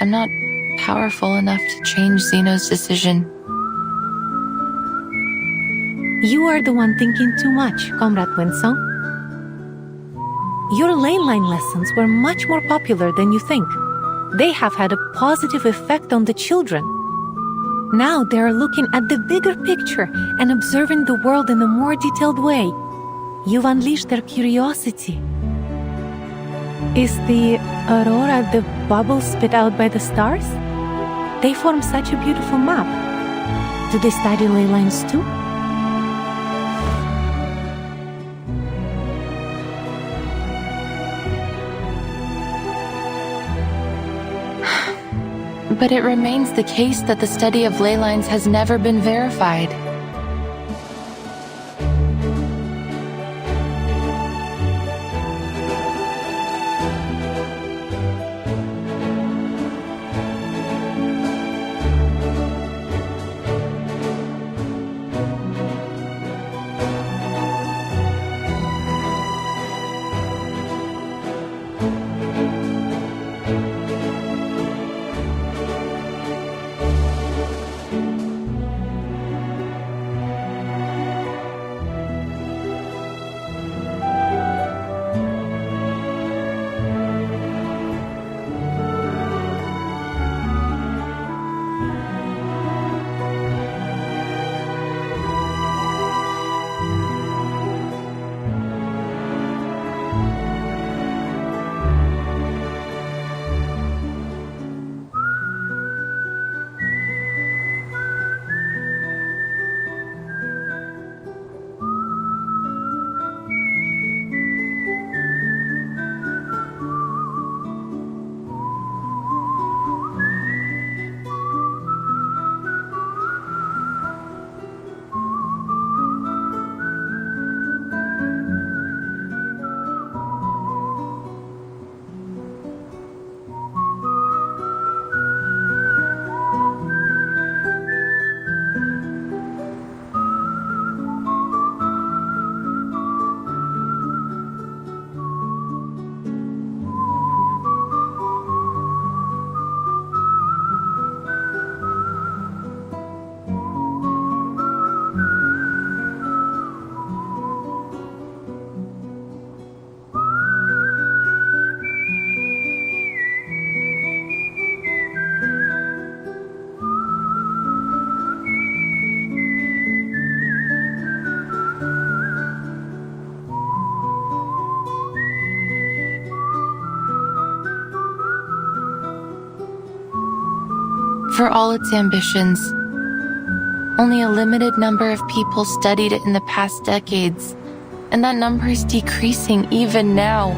I'm not powerful enough to change Zeno's decision. You are the one thinking too much, Comrade Winsong. Your ley line lessons were much more popular than you think. They have had a positive effect on the children. Now they are looking at the bigger picture and observing the world in a more detailed way. You've unleashed their curiosity. Is the aurora the bubble spit out by the stars? They form such a beautiful map. Do they study ley lines too? But it remains the case that the study of ley lines has never been verified. For all its ambitions, only a limited number of people studied it in the past decades, and that number is decreasing even now.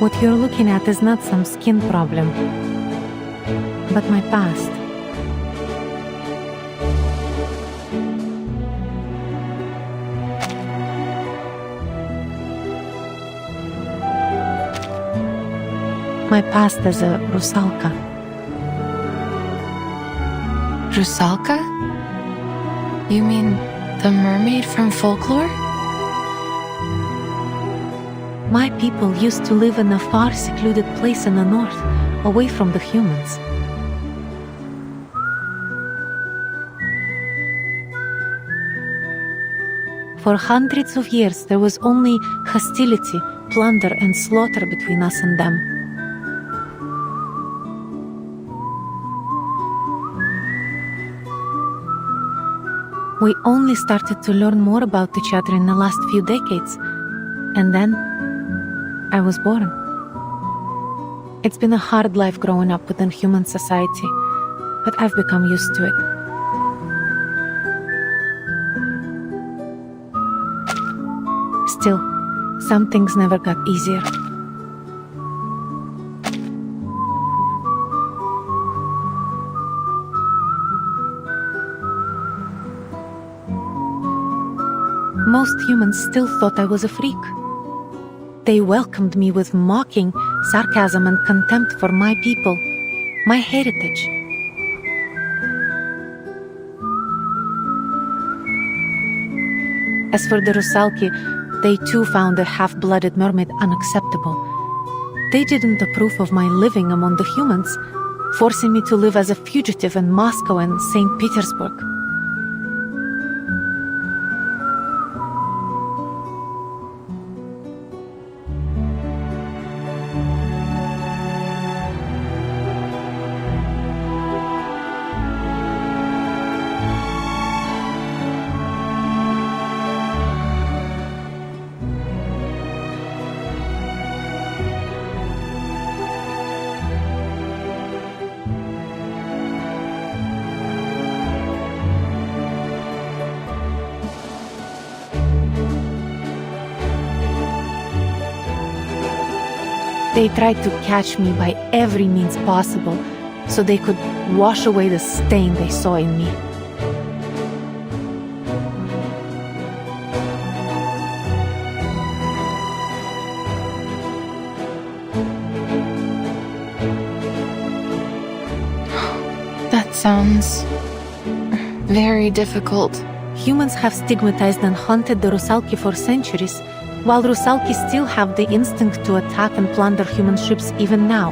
What you're looking at is not some skin problem, but my past. My past as a Rusalka. Rusalka? You mean the mermaid from folklore? My people used to live in a far secluded place in the north, away from the humans. For hundreds of years, there was only hostility, plunder, and slaughter between us and them. We only started to learn more about each other in the last few decades, and then I was born. It's been a hard life growing up within human society, but I've become used to it. Still, some things never got easier. Most humans still thought I was a freak. They welcomed me with mocking, sarcasm, and contempt for my people, my heritage. As for the Rusalki, they too found the half-blooded mermaid unacceptable. They didn't approve of my living among the humans, forcing me to live as a fugitive in Moscow and St. Petersburg. They tried to catch me by every means possible, so they could wash away the stain they saw in me. That sounds very difficult. Humans have stigmatized and hunted the Rusalki for centuries, while Rusalki still have the instinct to attack and plunder human ships even now.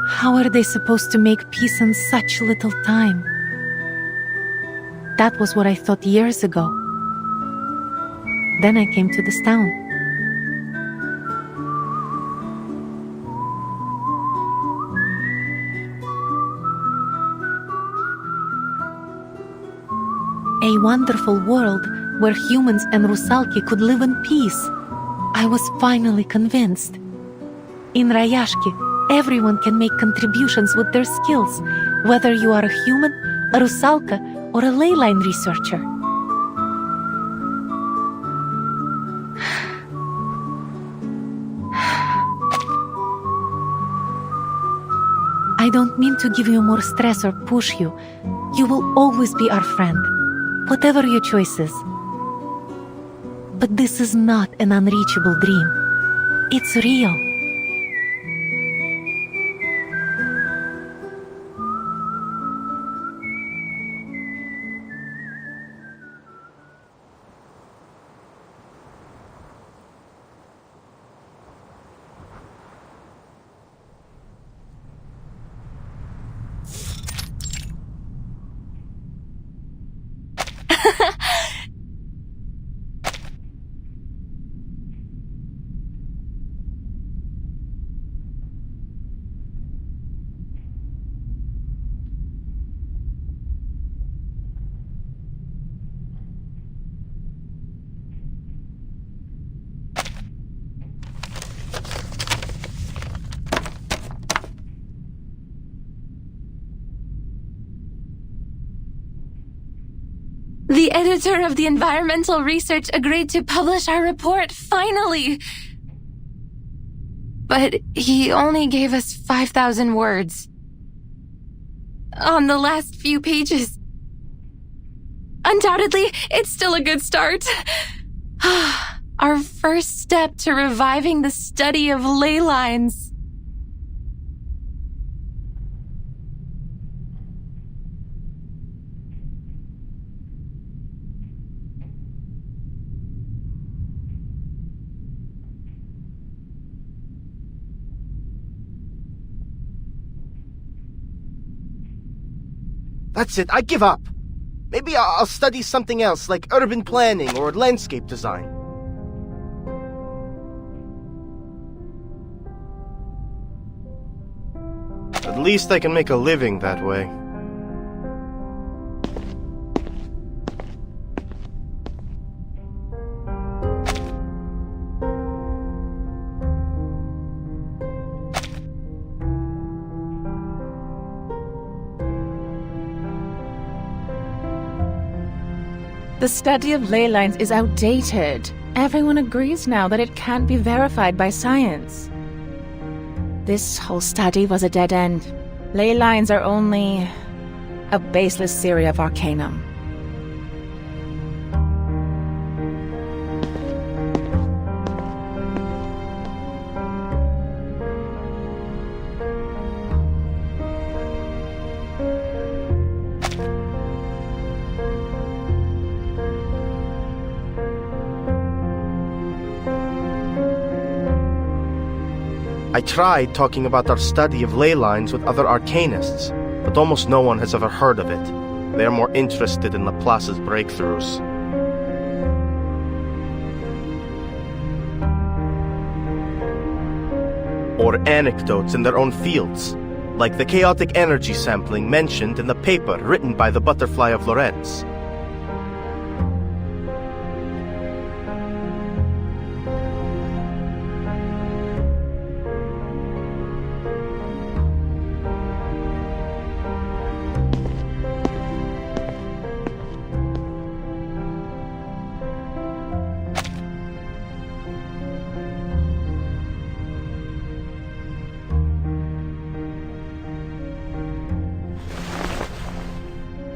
How are they supposed to make peace in such little time? That was what I thought years ago. Then I came to this town. A wonderful world where humans and Rusalki could live in peace. I was finally convinced. In Rayashki, everyone can make contributions with their skills, whether you are a human, a Rusalka, or a ley line researcher. I don't mean to give you more stress or push you, You will always be our friend, whatever your choices. But this is not an unreachable dream. It's real. The editor of the environmental research agreed to publish our report, finally! But he only gave us 5,000 words. On the last few pages. Undoubtedly, it's still a good start. Our first step to reviving the study of ley lines. That's it, I give up. Maybe I'll study something else, like urban planning or landscape design. At least I can make a living that way. The study of ley lines is outdated. Everyone agrees now that it can't be verified by science. This whole study was a dead end. Ley lines are only a baseless theory of arcanum. I tried talking about our study of ley lines with other arcanists, but almost no one has ever heard of it. They are more interested in Laplace's breakthroughs. Or anecdotes in their own fields, like the chaotic energy sampling mentioned in the paper written by the Butterfly of Lorentz.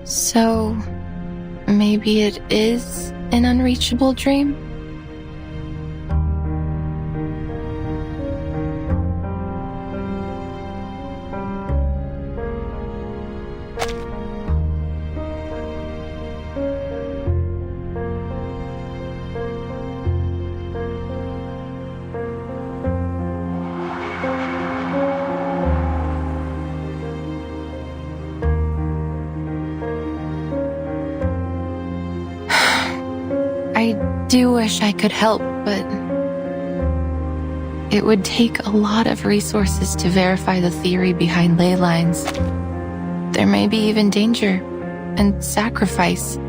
So, maybe it is an unreachable dream? I do wish I could help, but it would take a lot of resources to verify the theory behind ley lines. There may be even danger and sacrifice.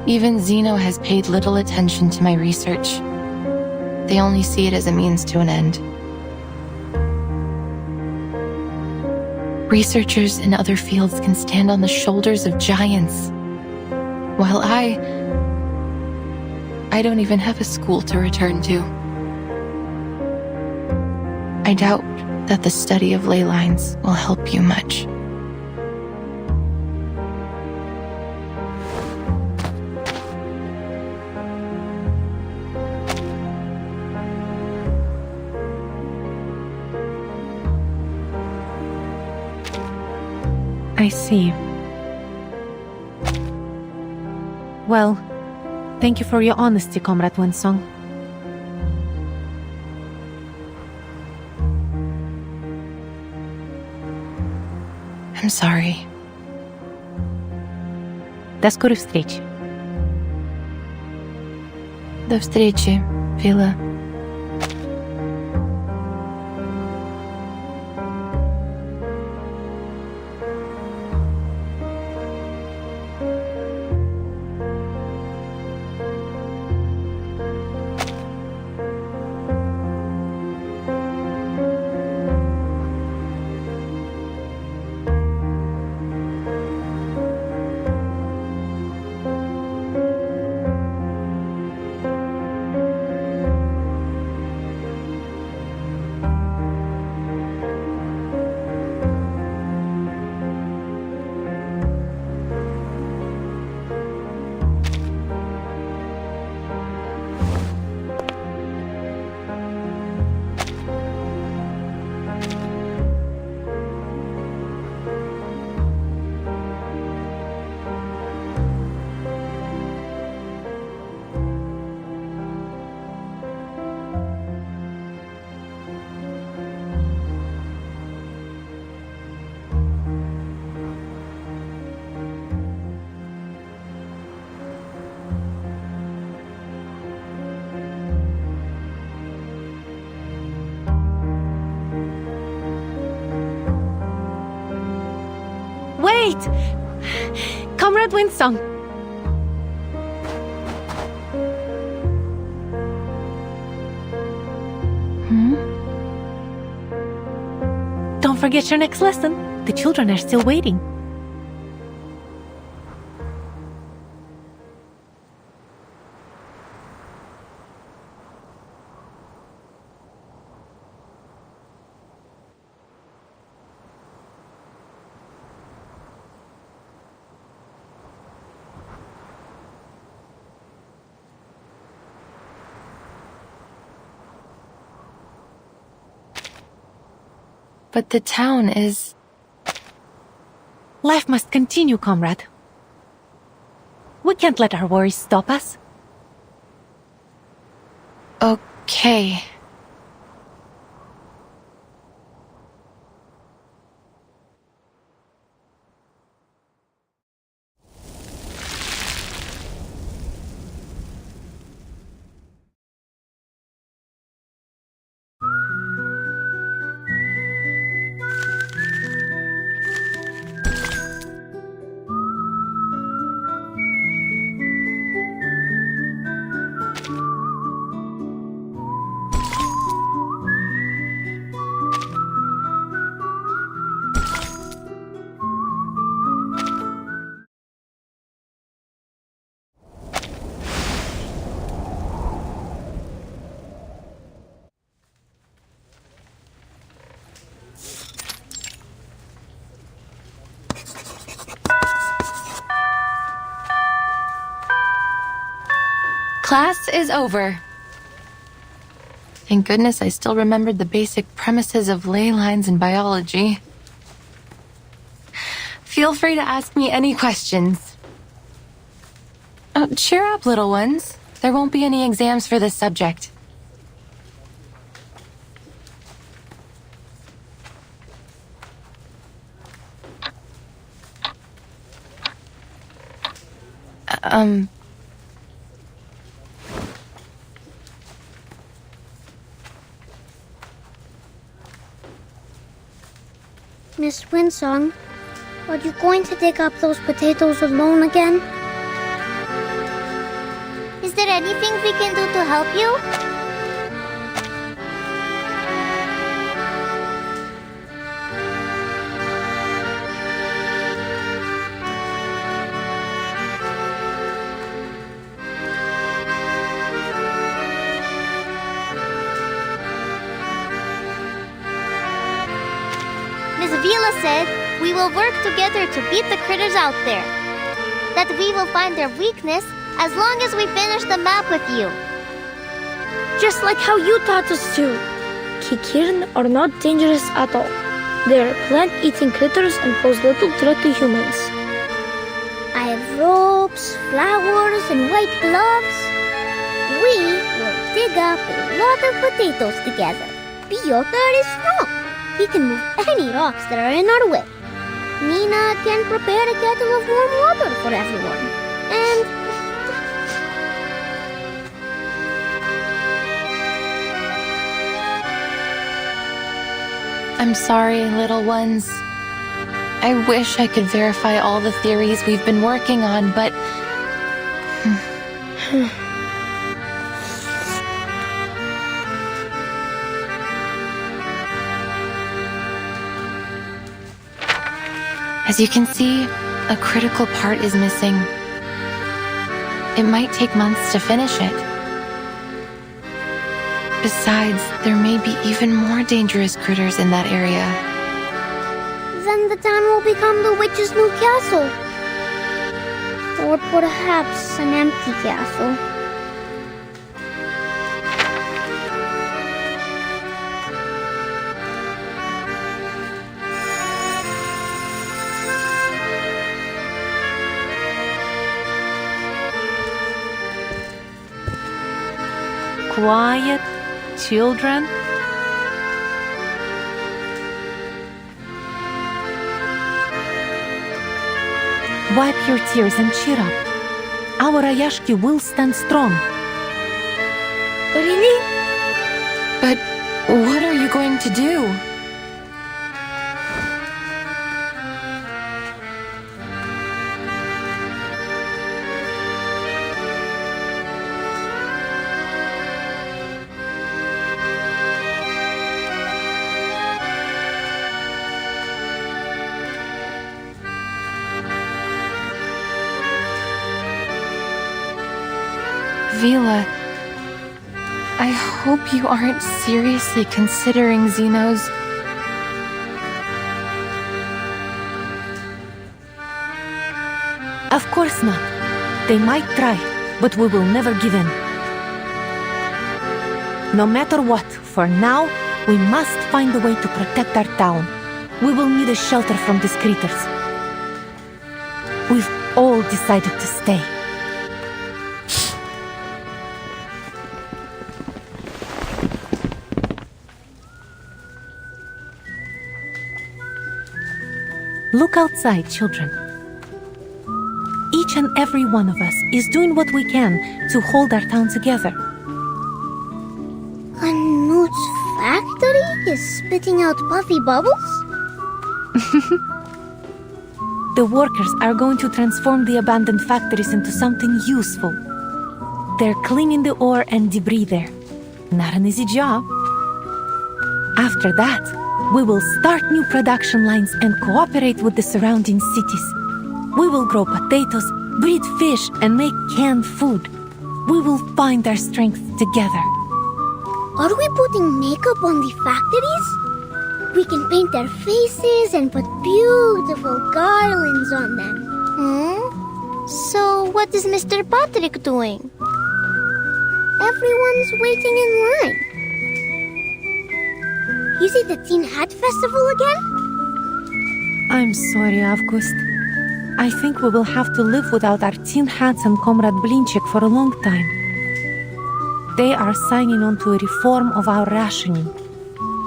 Even Zeno has paid little attention to my research. They only see it as a means to an end. Researchers in other fields can stand on the shoulders of giants, while I don't even have a school to return to. I doubt that the study of ley lines will help you much. I see. Well, thank you for your honesty, Comrade Winsong. I'm sorry. До скорой встречи. До встречи, Вилла. Wait! Comrade Winsong! Don't forget your next lesson. The children are still waiting. But the town is... Life must continue, comrade. We can't let our worries stop us. Okay. Class is over. Thank goodness I still remembered the basic premises of ley lines in biology. Feel free to ask me any questions. Oh, cheer up, little ones. There won't be any exams for this subject. Miss Winsong, are you going to dig up those potatoes alone again? there anything we can do to help you? Miss Vila said we will work together to beat the critters out there. That we will find their weakness as long as we finish the map with you. Just like how you taught us to. Kikirn are not dangerous at all. They are plant-eating critters and pose little threat to humans. I have ropes, flowers, and white gloves. We will dig up a lot of potatoes together. Piotr is strong. He can move any rocks that are in our way. Nina can prepare a kettle of warm water for everyone. And I'm sorry, little ones. I wish I could verify all the theories we've been working on, but... As you can see, a critical part is missing. It might take months to finish it. Besides, there may be even more dangerous critters in that area. then the town will become the witch's new castle. Or perhaps an empty castle. Quiet, children. Wipe your tears and cheer up. Our Rayashki will stand strong. Really? But what are you going to do? Vila, I hope you aren't seriously considering Xenos. Of course not. They might try, but we will never give in. No matter what, for now, we must find a way to protect our town. We will need a shelter from these critters. We've all decided to stay. Look outside, children. Each and every one of us is doing what we can to hold our town together. Knut's factory is spitting out puffy bubbles? The workers are going to transform the abandoned factories into something useful. They're cleaning the ore and debris there. Not an easy job. After that, we will start new production lines and cooperate with the surrounding cities. We will grow potatoes, breed fish, and make canned food. We will find our strength together. Are we putting makeup on the factories? We can paint their faces and put beautiful garlands on them. So what is Mr. Patrick doing? Everyone's waiting in line. Is it the Teen Hat Festival again? I'm sorry, August. I think we will have to live without our tin hats and Comrade Blinchik for a long time. They are signing on to a reform of our rationing.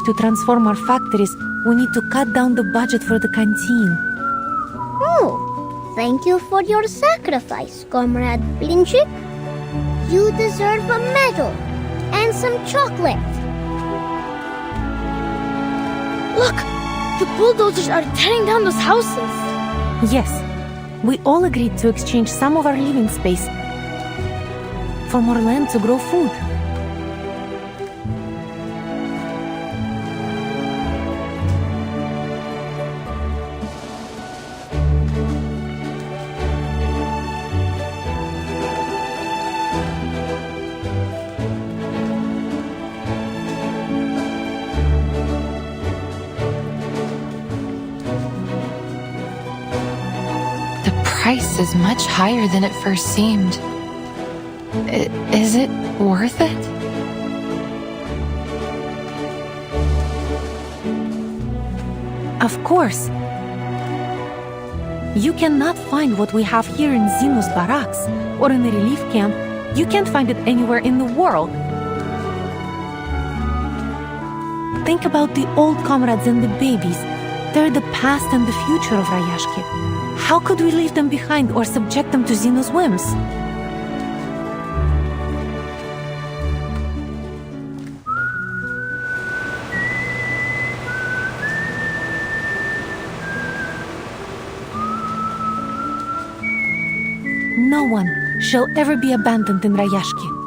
To transform our factories, we need to cut down the budget for the canteen. Oh, thank you for your sacrifice, Comrade Blinchik. You deserve a medal and some chocolate. Look! The bulldozers are tearing down those houses. Yes, we all agreed to exchange some of our living space for more land to grow food. Price is much higher than it first seemed. Is it worth it? Of course. You cannot find what we have here in Zeno's barracks or in the relief camp. You can't find it anywhere in the world. Think about the old comrades and the babies. They're the past and the future of Rayashki. How could we leave them behind or subject them to Zeno's whims? No one shall ever be abandoned in Rayashki.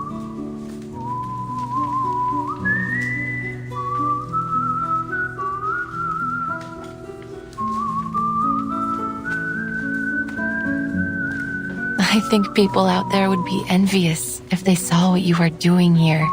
I think people out there would be envious if they saw what you are doing here.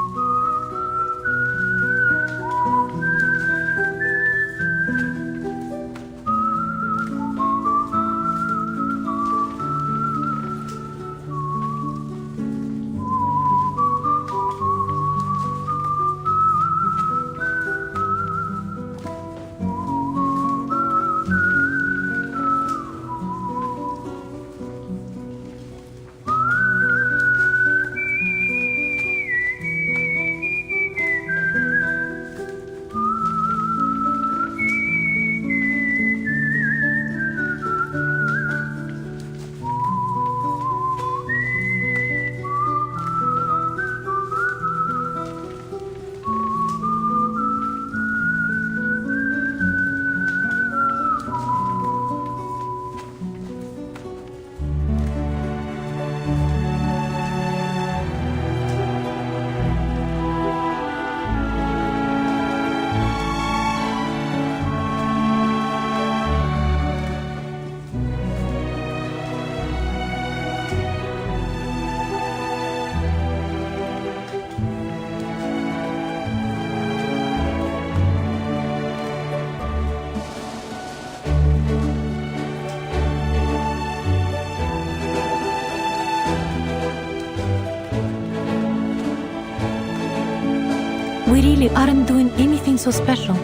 We really aren't doing anything so special.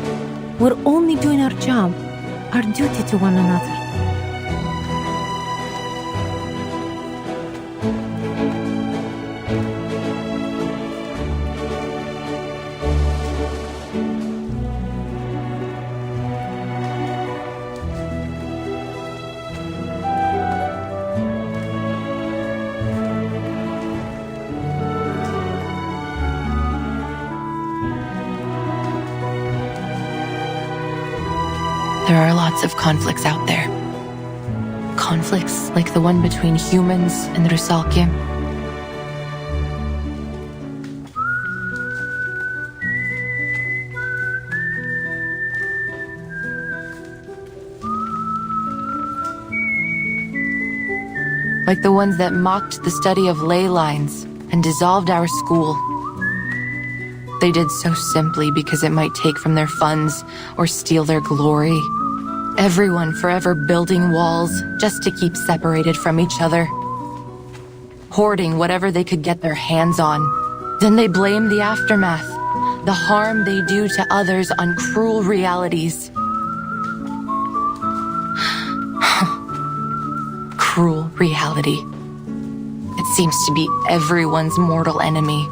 We're only doing our job, our duty to one another. There are lots of conflicts out there. Conflicts like the one between humans and Rayashki. Like the ones that mocked the study of ley lines and dissolved our school. They did so simply because it might take from their funds or steal their glory. Everyone forever building walls just to keep separated from each other. Hoarding whatever they could get their hands on. Then they blame the aftermath, the harm they do to others on cruel realities. Cruel reality. It seems to be everyone's mortal enemy.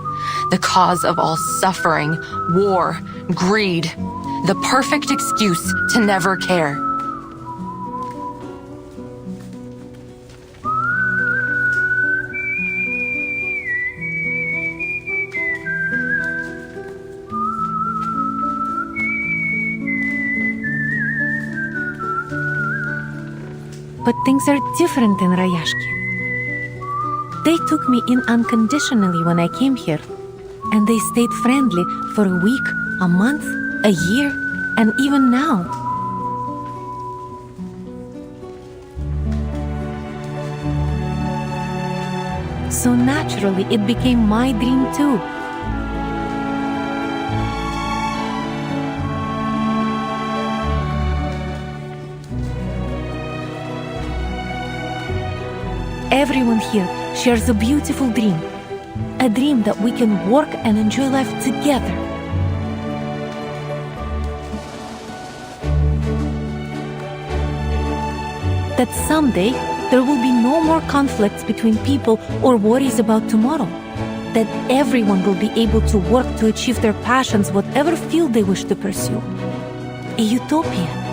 The cause of all suffering, war, greed. The perfect excuse to never care. But things are different in Rayashki. They took me in unconditionally when I came here, and they stayed friendly for a week, a month, a year, and even now. So naturally, it became my dream too. Everyone here shares a beautiful dream. A dream that we can work and enjoy life together. That someday there will be no more conflicts between people or worries about tomorrow. That everyone will be able to work to achieve their passions, whatever field they wish to pursue. A utopia.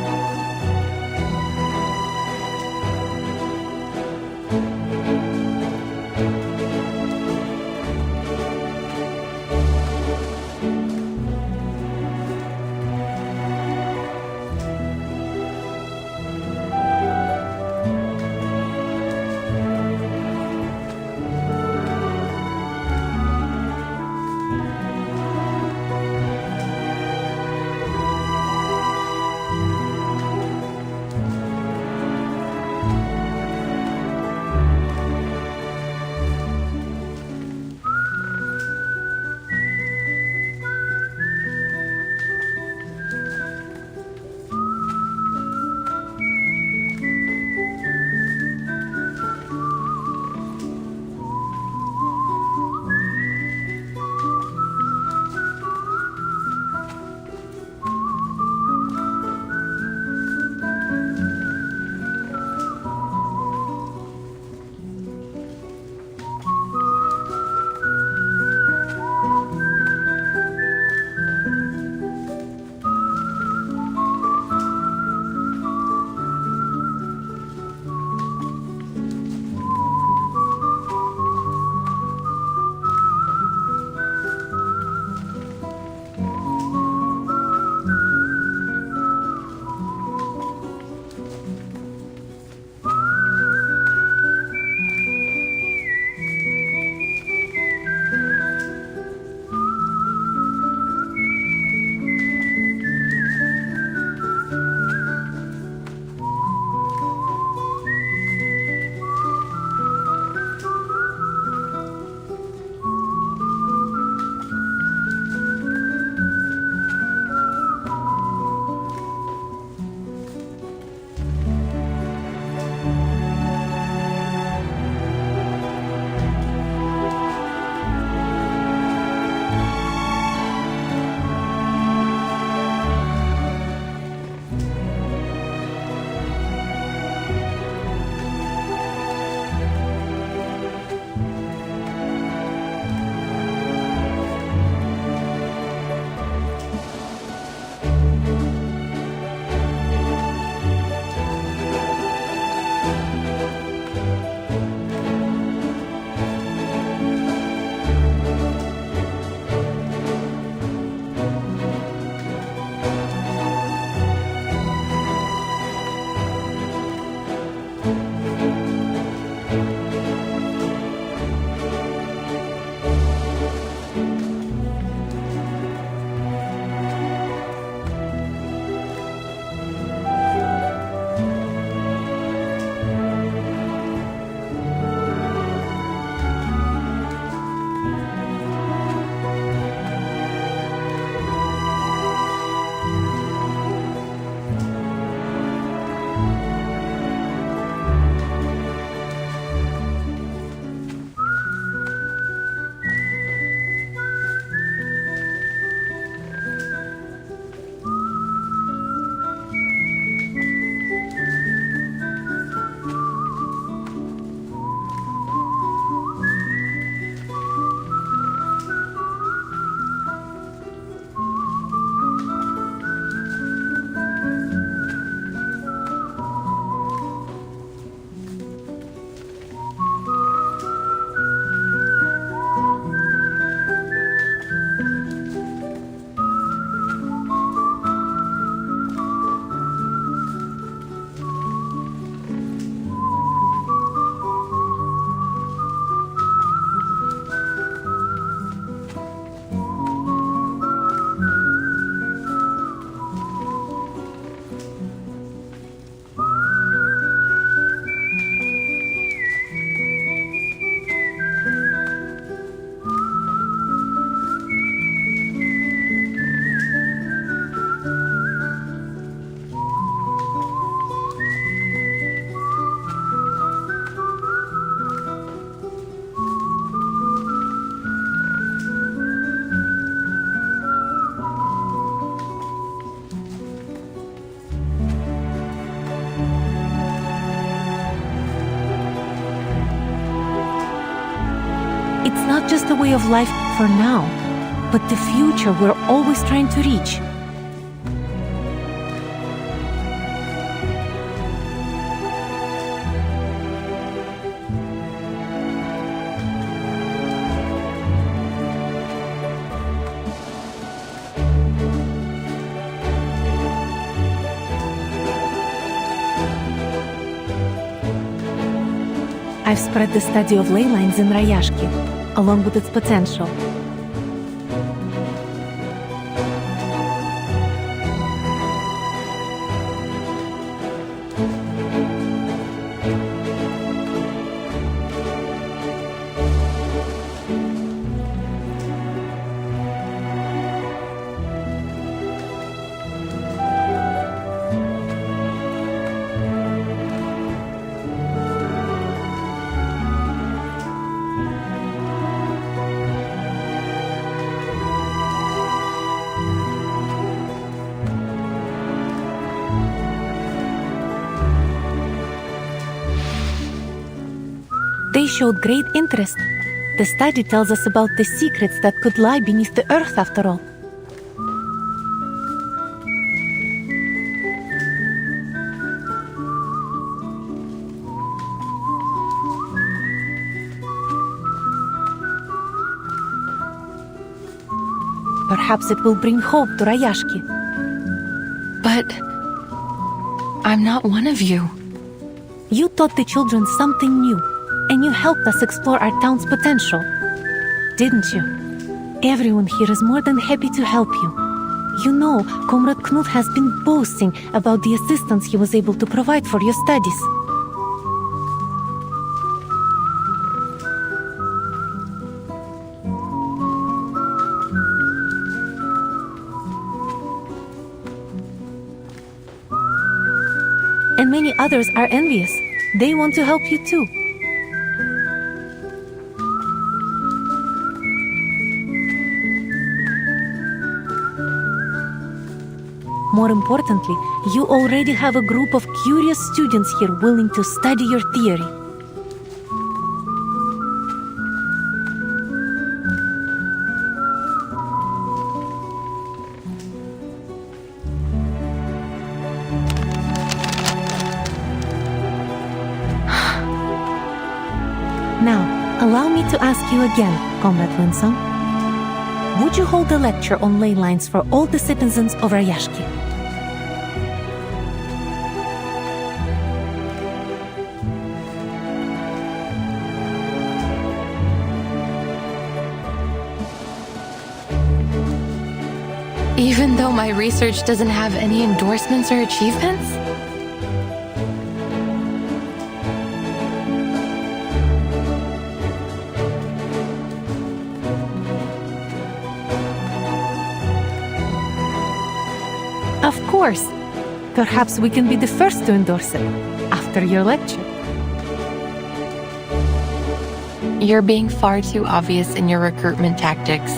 It's not just a way of life for now, but the future we're always trying to reach. I've spread the study of ley lines in Rayashki, along with its potential. They showed great interest. The study tells us about the secrets that could lie beneath the earth after all. Perhaps it will bring hope to Rayashki. But I'm not one of you. You taught the children something new, and you helped us explore our town's potential, didn't you? Everyone here is more than happy to help you. You know, Comrade Knut has been boasting about the assistance he was able to provide for your studies. And many others are envious. They want to help you too. More importantly, you already have a group of curious students here willing to study your theory. Now, allow me to ask you again, Comrade Winsome. Would you hold a lecture on ley lines for all the citizens of Rayashki? Even though my research doesn't have any endorsements or achievements? Of course. Perhaps we can be the first to endorse it after your lecture. You're being far too obvious in your recruitment tactics.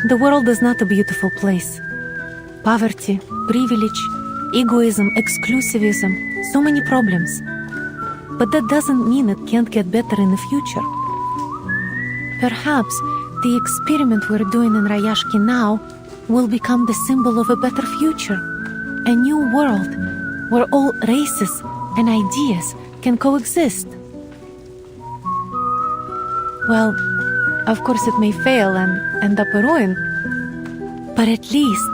The world is not a beautiful place. Poverty, privilege, egoism, exclusivism, so many problems. But that doesn't mean it can't get better in the future. Perhaps the experiment we're doing in Rayashki now will become the symbol of a better future. A new world where all races and ideas can coexist. Well, of course it may fail and end up a ruin, but at least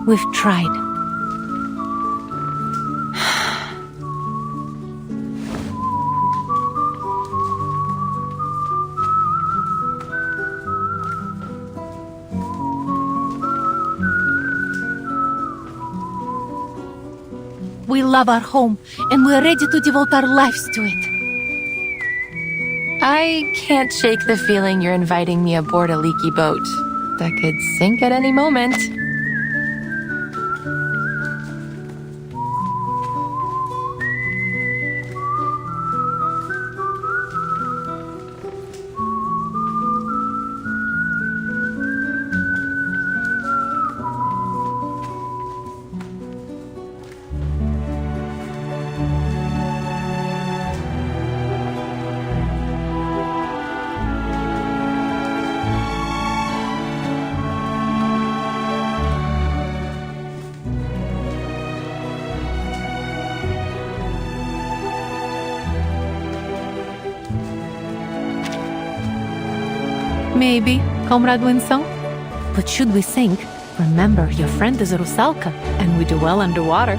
we've tried. We love our home and we're ready to devote our lives to it. I can't shake the feeling you're inviting me aboard a leaky boat. that could sink at any moment. Maybe, Comrade Winsong. But should we sink, remember your friend is Rusalka, and we do well underwater.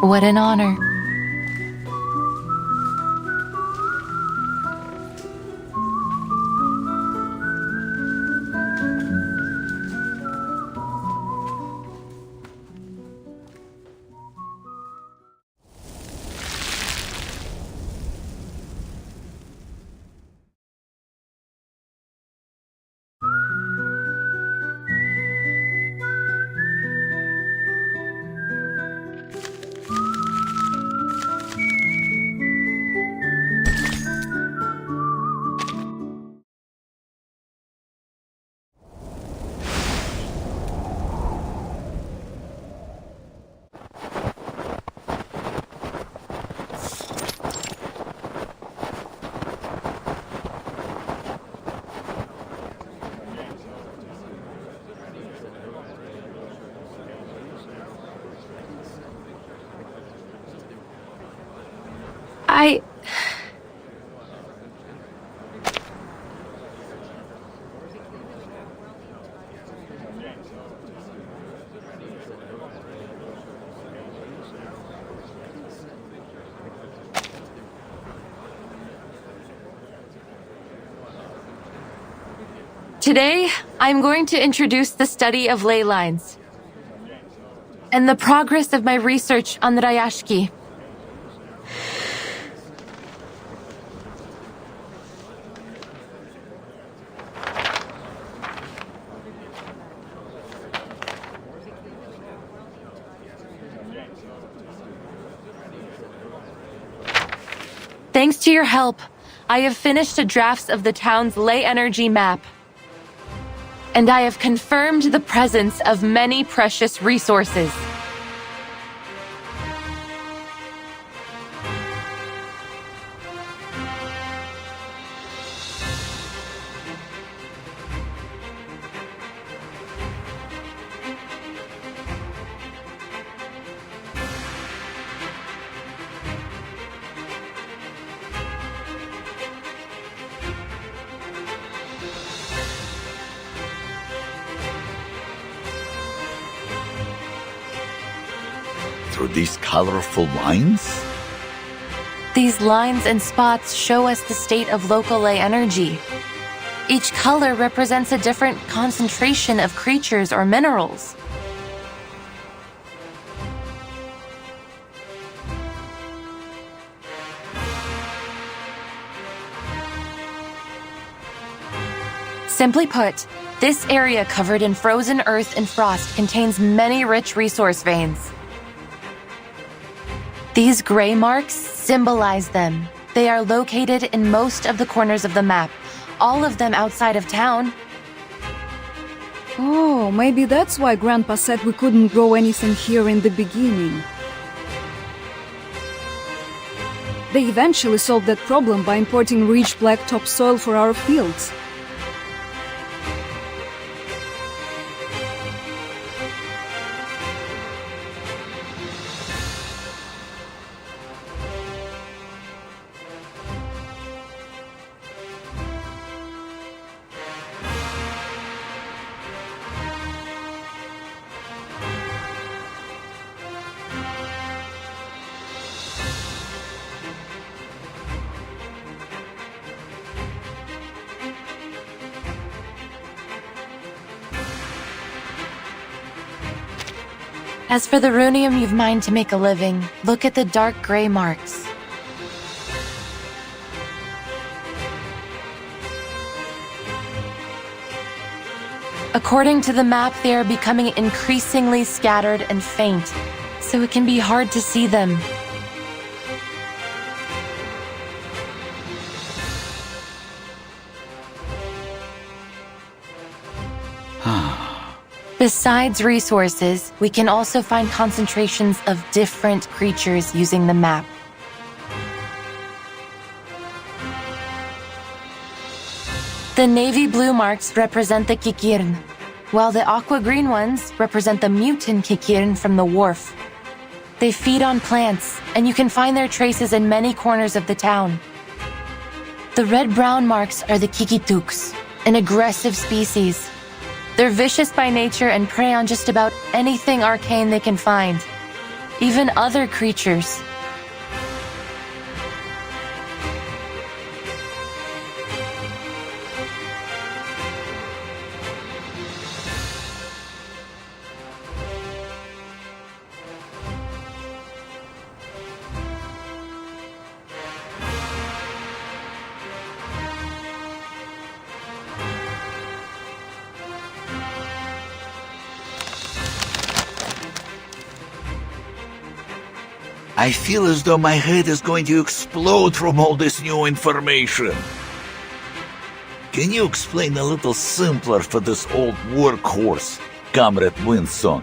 What an honor. Today, I'm going to introduce the study of ley lines and the progress of my research on the Rayashki. Thanks to your help, I have finished a draft of the town's ley energy map. And I have confirmed the presence of many precious resources. Through these colorful lines? These lines and spots show us the state of local ley energy. Each color represents a different concentration of creatures or minerals. Simply put, this area covered in frozen earth and frost contains many rich resource veins. These gray marks symbolize them, They are located in most of the corners of the map, all of them outside of town. Oh, maybe that's why Grandpa said we couldn't grow anything here in the beginning. They eventually solved that problem by importing rich black topsoil for our fields. As for the runium you've mined to make a living, look at the dark gray marks. According to the map, they are becoming increasingly scattered and faint, so it can be hard to see them. Besides resources, we can also find concentrations of different creatures using the map. The navy blue marks represent the Kikirn, while the aqua green ones represent the mutant Kikirn from the wharf. They feed on plants, and you can find their traces in many corners of the town. The red-brown marks are the Kikituks, an aggressive species. They're vicious by nature and prey on just about anything arcane they can find, even other creatures. I feel as though my head is going to explode from all this new information. Can you explain a little simpler for this old workhorse, Comrade Winston?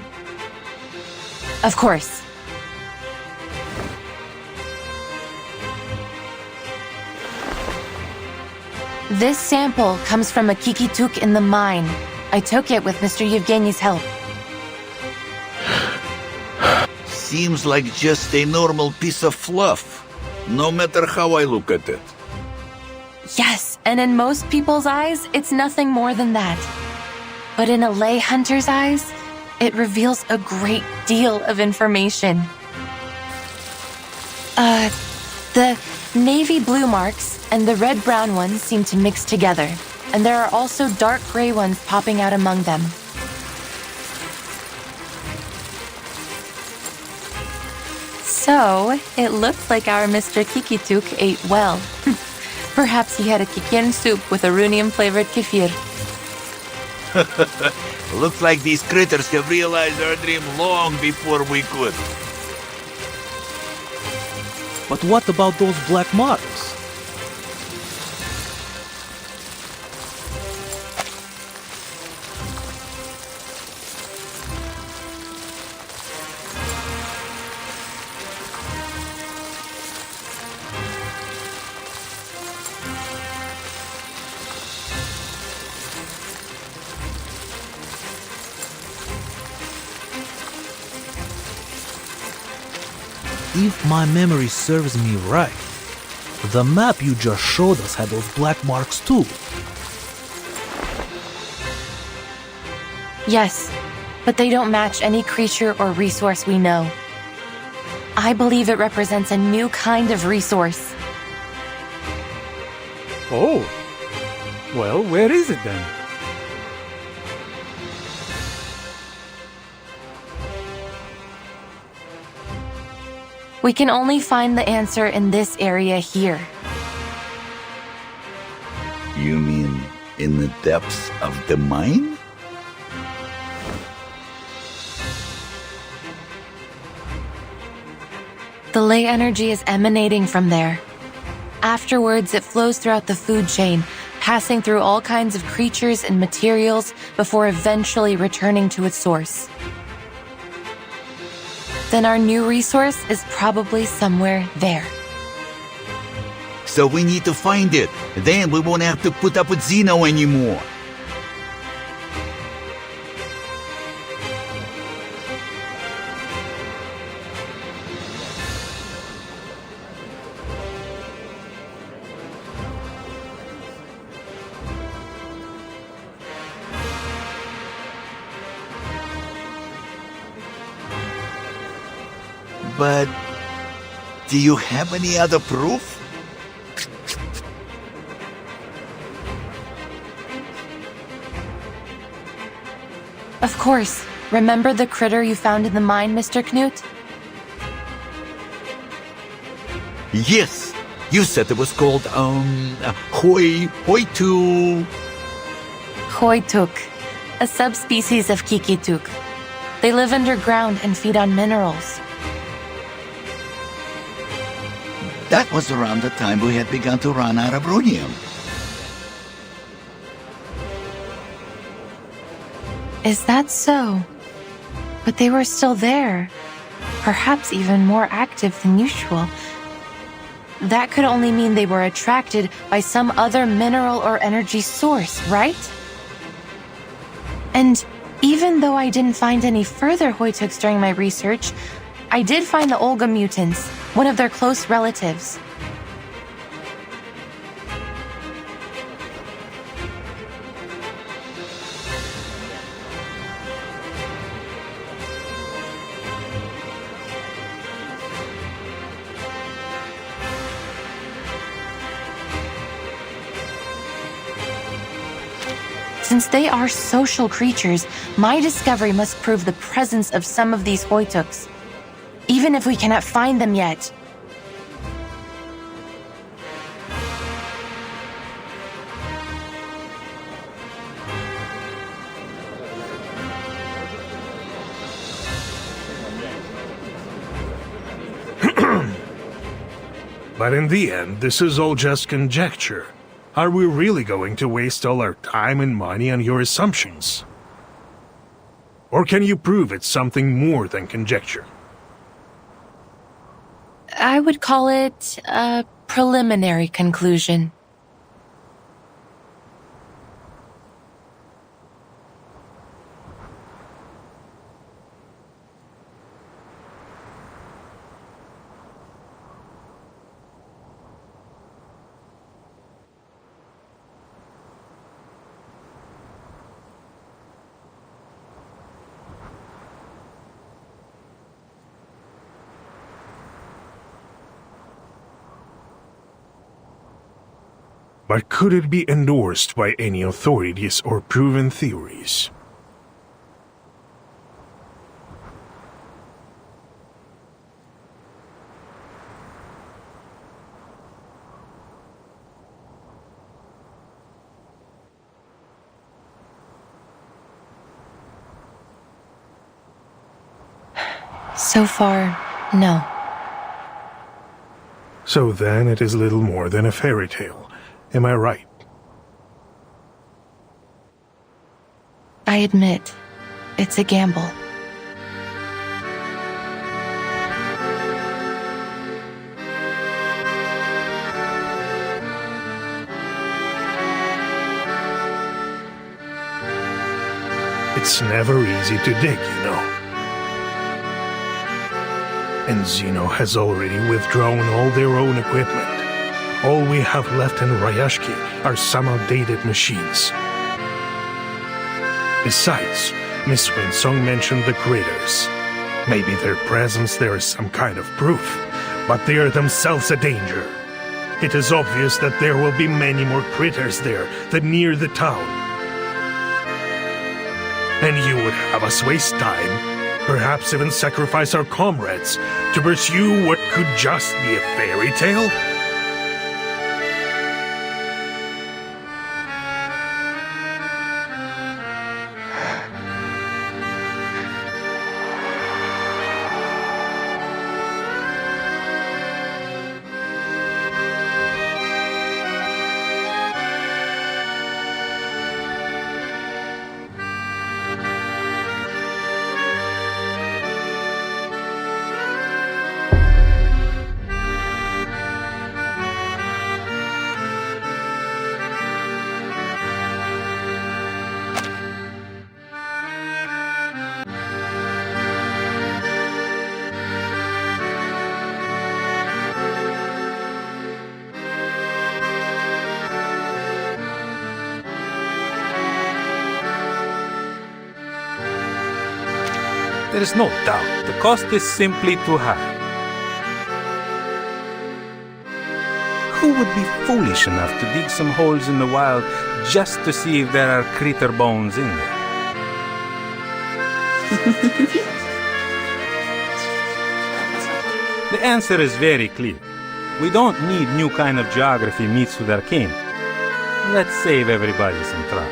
Of course. This sample comes from a Kikituk in the mine. I took it with Mr. Yevgeny's help. Seems like just a normal piece of fluff, no matter how I look at it. Yes, and in most people's eyes, it's nothing more than that. But in a lay hunter's eyes, it reveals a great deal of information. The navy blue marks and the red-brown ones seem to mix together, and there are also dark gray ones popping out among them. So, it looks like our Mr. Kikituk ate well. Perhaps he had a kikin soup with a runium-flavored kefir. Looks like these critters have realized our dream long before we could. But what about those black marks? If my memory serves me right, the map you just showed us had those black marks too. Yes, but they don't match any creature or resource we know. I believe it represents a new kind of resource. Oh. Well, where is it then? We can only find the answer in this area here. You mean in the depths of the mine? The ley energy is emanating from there. Afterwards, it flows throughout the food chain, passing through all kinds of creatures and materials before eventually returning to its source. Then our new resource is probably somewhere there. So we need to find it. Then we won't have to put up with Xeno anymore. But do you have any other proof? Of course. Remember the critter you found in the mine, Mr. Knut? Yes. You said it was called, Hoituk. Hoituk, a subspecies of Kikituk. They live underground and feed on minerals. That was around the time we had begun to run out of runium. Is that so? But they were still there. Perhaps even more active than usual. That could only mean they were attracted by some other mineral or energy source, right? And even though I didn't find any further Hoituks during my research, I did find the Olga mutants, one of their close relatives. Since they are social creatures, my discovery must prove the presence of some of these Hoituks, even if we cannot find them yet. But in the end, this is all just conjecture. Are we really going to waste all our time and money on your assumptions? Or can you prove it's something more than conjecture? I would call it a preliminary conclusion. But could it be endorsed by any authorities or proven theories? So far, no. So then it is little more than a fairy tale. Am I right? I admit, it's a gamble. It's never easy to dig, you know. And Xeno has already withdrawn all their own equipment. All we have left in Rayashki are some outdated machines. Besides, Miss Winsong mentioned the critters. Maybe their presence there is some kind of proof, but they are themselves a danger. It is obvious that there will be many more critters there than near the town. And you would have us waste time, perhaps even sacrifice our comrades, to pursue what could just be a fairy tale? There is no doubt the cost is simply too high. Who would be foolish enough to dig some holes in the wild just to see if there are critter bones in there? The answer is very clear. We don't need new kind of geography meets with arcane. Let's save everybody some trouble.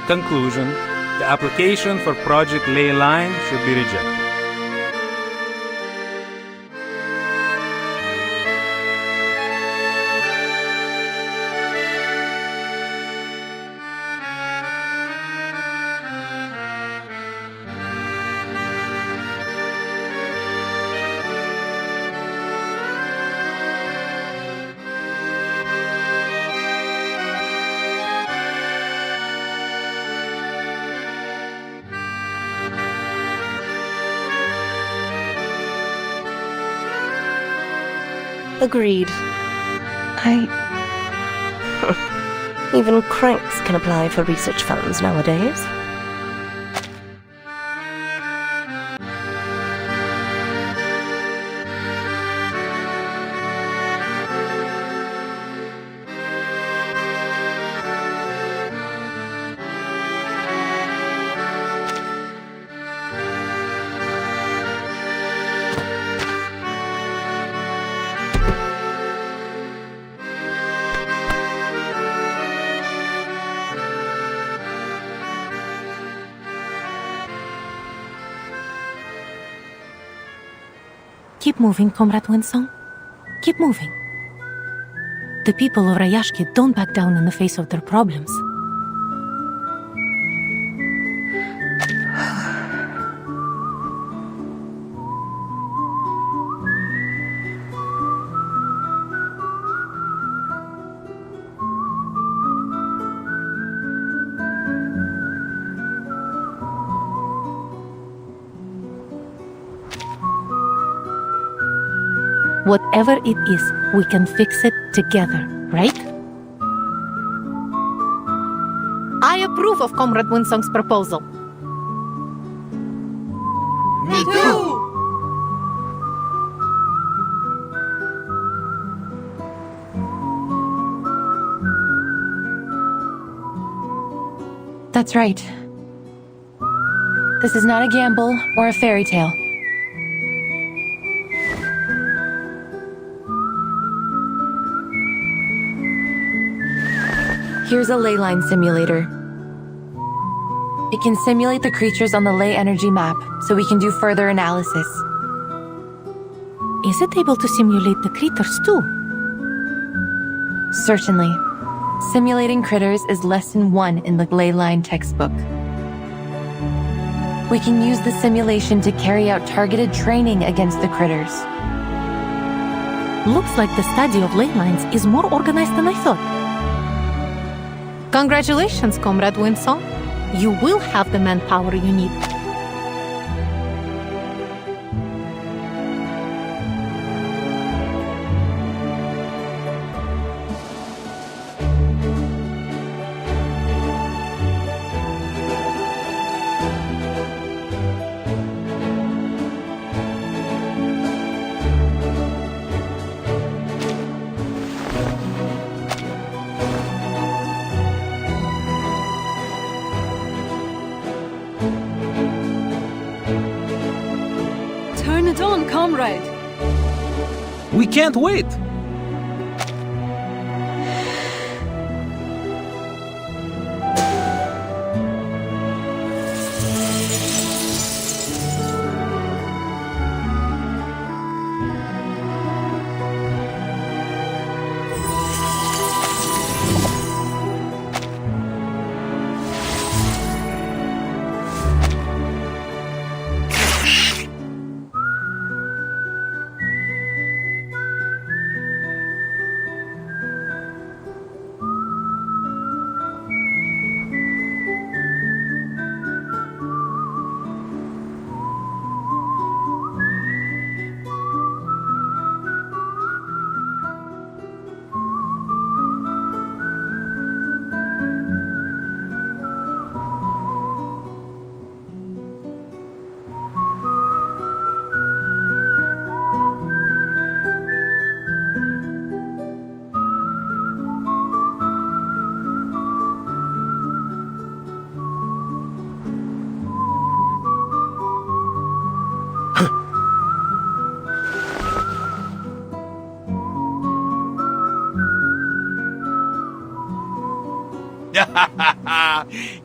Conclusion: the application for Project Ley Line should be rejected. Agreed. Even cranks can apply for research funds nowadays. Keep moving, Comrade Winsong. Keep moving. The people of Rayashki don't back down in the face of their problems. Whatever it is, we can fix it together, right? I approve of Comrade Winsong's proposal. Me too! That's right. This is not a gamble or a fairy tale. Here's a ley line simulator. It can simulate the creatures on the ley energy map, so we can do further analysis. Is it able to simulate the critters too? Certainly. Simulating critters is lesson 1 in the ley line textbook. We can use the simulation to carry out targeted training against the critters. Looks like the study of ley lines is more organized than I thought. Congratulations, Comrade Winsong. You will have the manpower you need. Turn it on, comrade! We can't wait!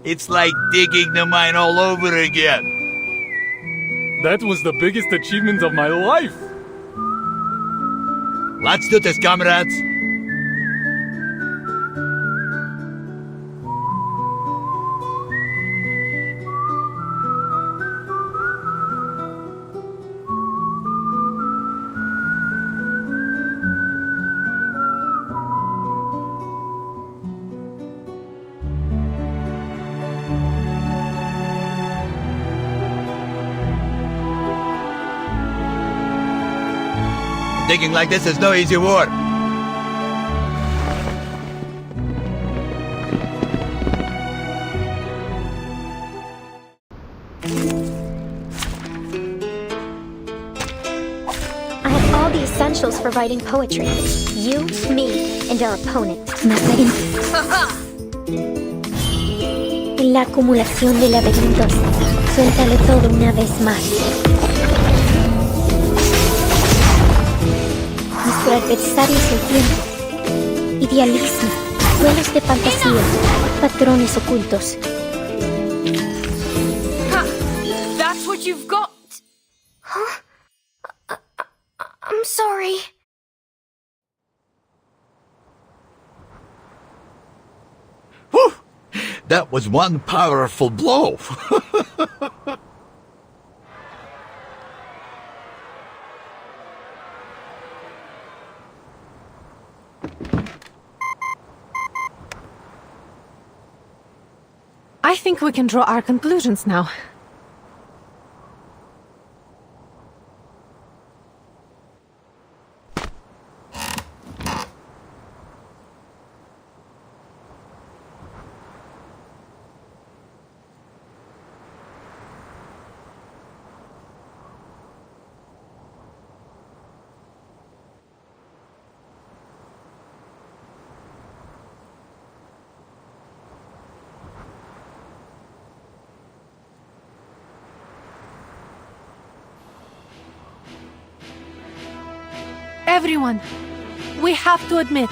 It's like digging the mine all over again. That was the biggest achievement of my life. Let's do this, comrades. Digging like this is no easy work. I have all the essentials for writing poetry. You, me, and our opponent. En la acumulación de laberintos, suéltalo todo una vez más. Nuestro adversario es el tiempo. Idealismo, duelos de fantasía, patrones ocultos. That's what you've got. Huh? I'm sorry. Whew! That was one powerful blow. I think we can draw our conclusions now. Everyone, we have to admit,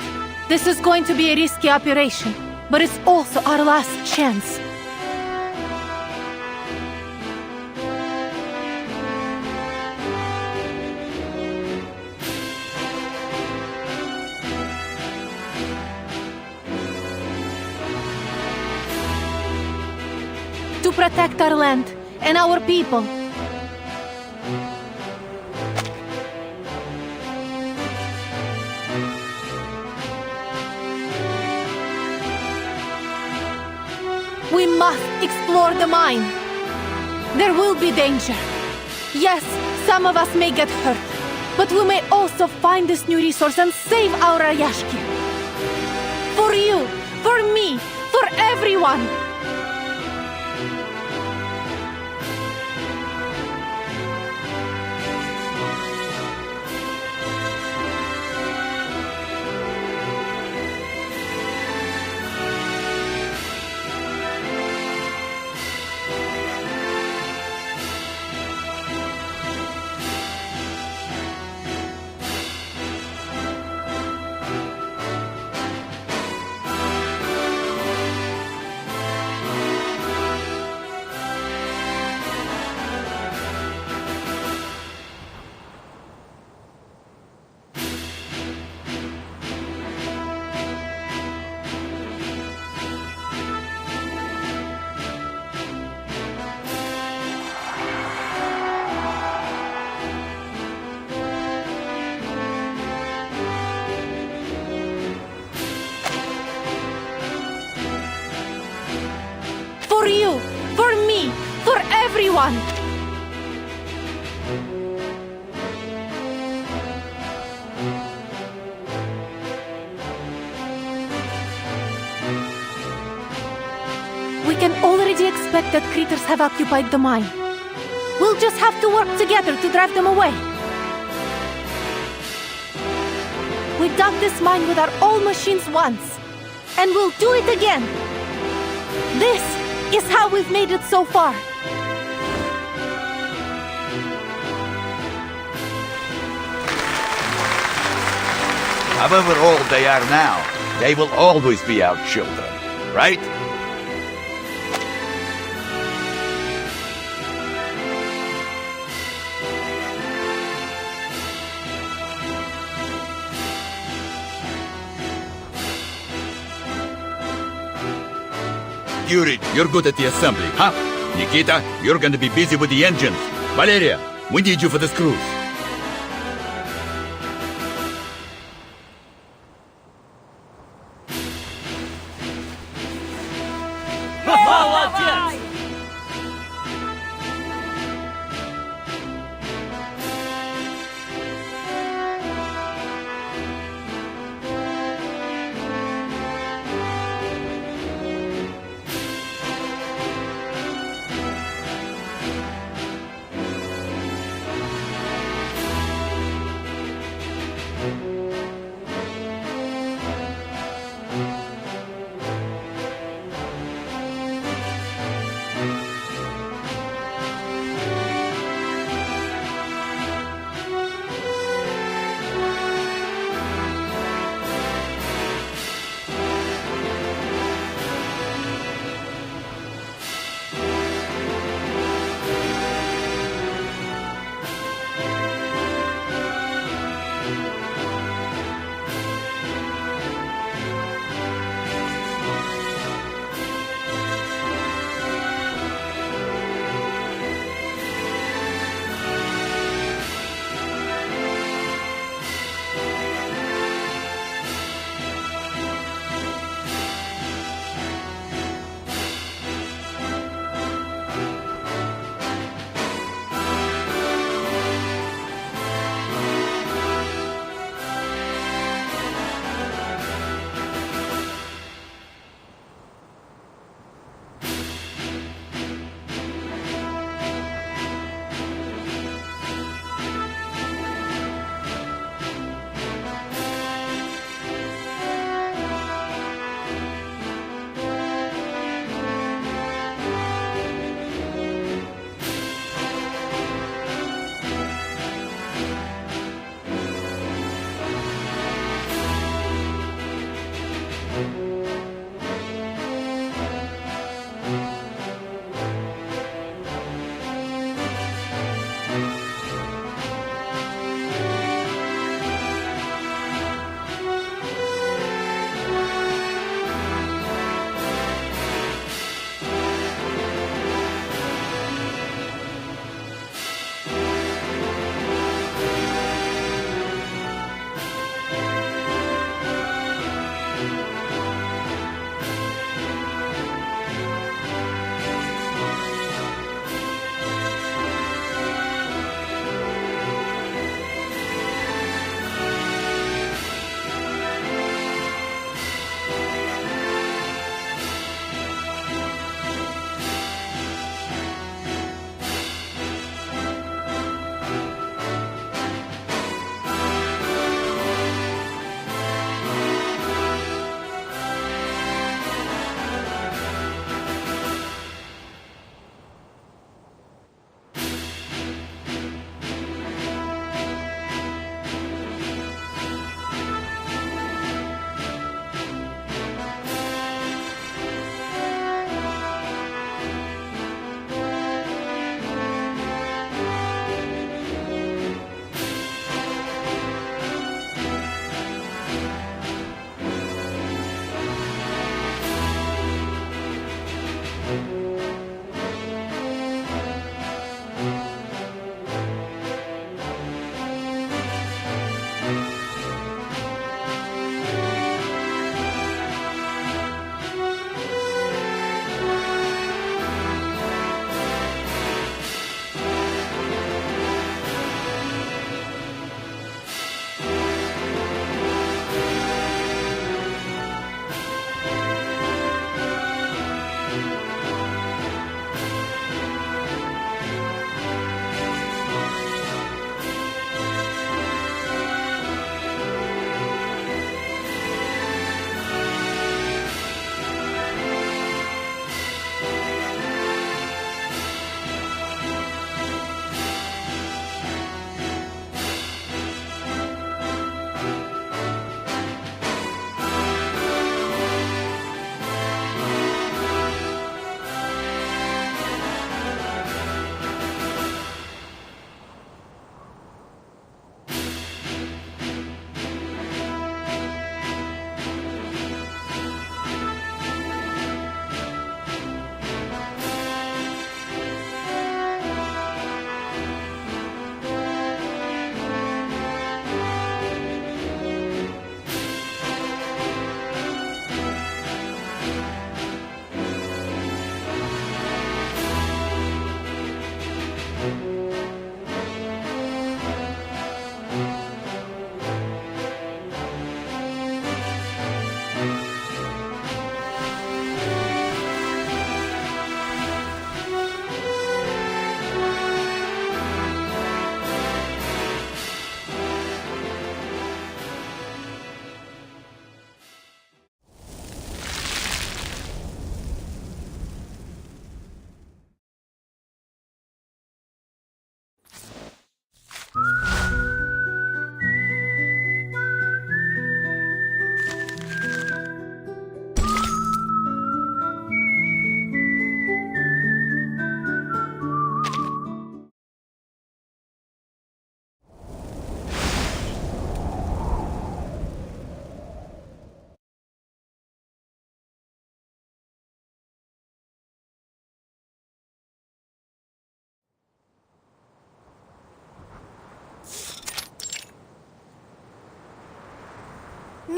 this is going to be a risky operation, but it's also our last chance. To protect our land and our people. We must explore the mine. There will be danger. Yes, some of us may get hurt, but we may also find this new resource and save our Rayashki. For you, for me, for everyone. For you, for me, for everyone! We can already expect that critters have occupied the mine. We'll just have to work together to drive them away. We dug this mine with our own machines once, and we'll do it again. This is how we've made it so far. However old they are now, they will always be our children. right? Yuri, you're good at the assembly, huh? Nikita, you're going to be busy with the engines. Valeria, we need you for the screws.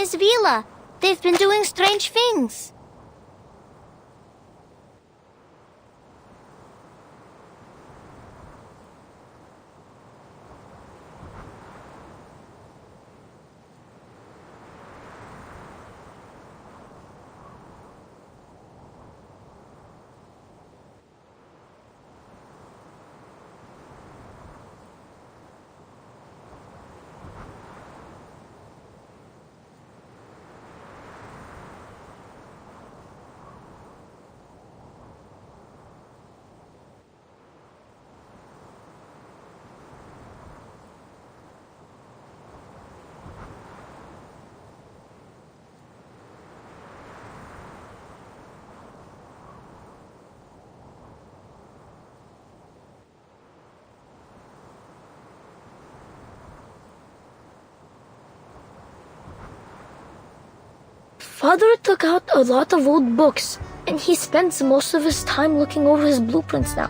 Miss Vila. They've been doing strange things. Father took out a lot of old books, and he spends most of his time looking over his blueprints now.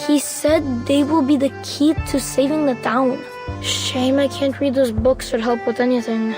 He said they will be the key to saving the town. Shame I can't read those books or help with anything.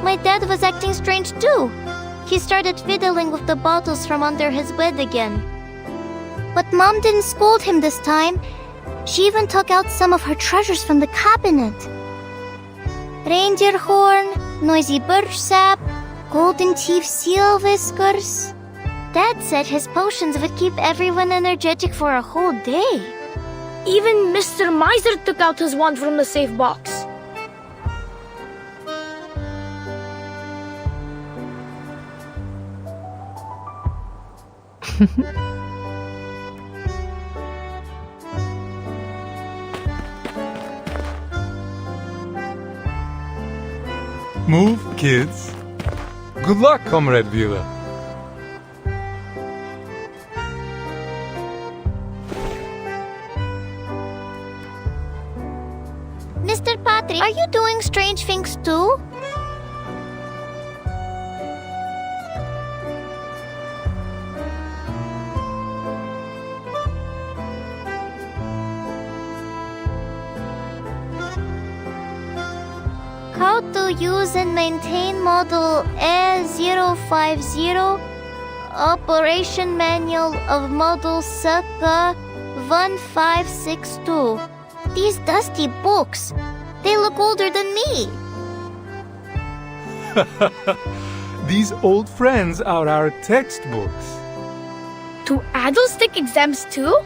My dad was acting strange too. He started fiddling with the bottles from under his bed again. But Mom didn't scold him this time. She even took out some of her treasures from the cabinet. Reindeer horn, noisy birch sap, golden teeth seal whiskers. Dad said his potions would keep everyone energetic for a whole day. Even Mr. Miser took out his wand from the safe box. Move, kids. Good luck, Comrade Vila. Mr. Patri, are you doing strange things too? How to use and maintain model A050, operation manual of model Saka 1562. These dusty books, they look older than me. These old friends are our textbooks. Do adults take exams too?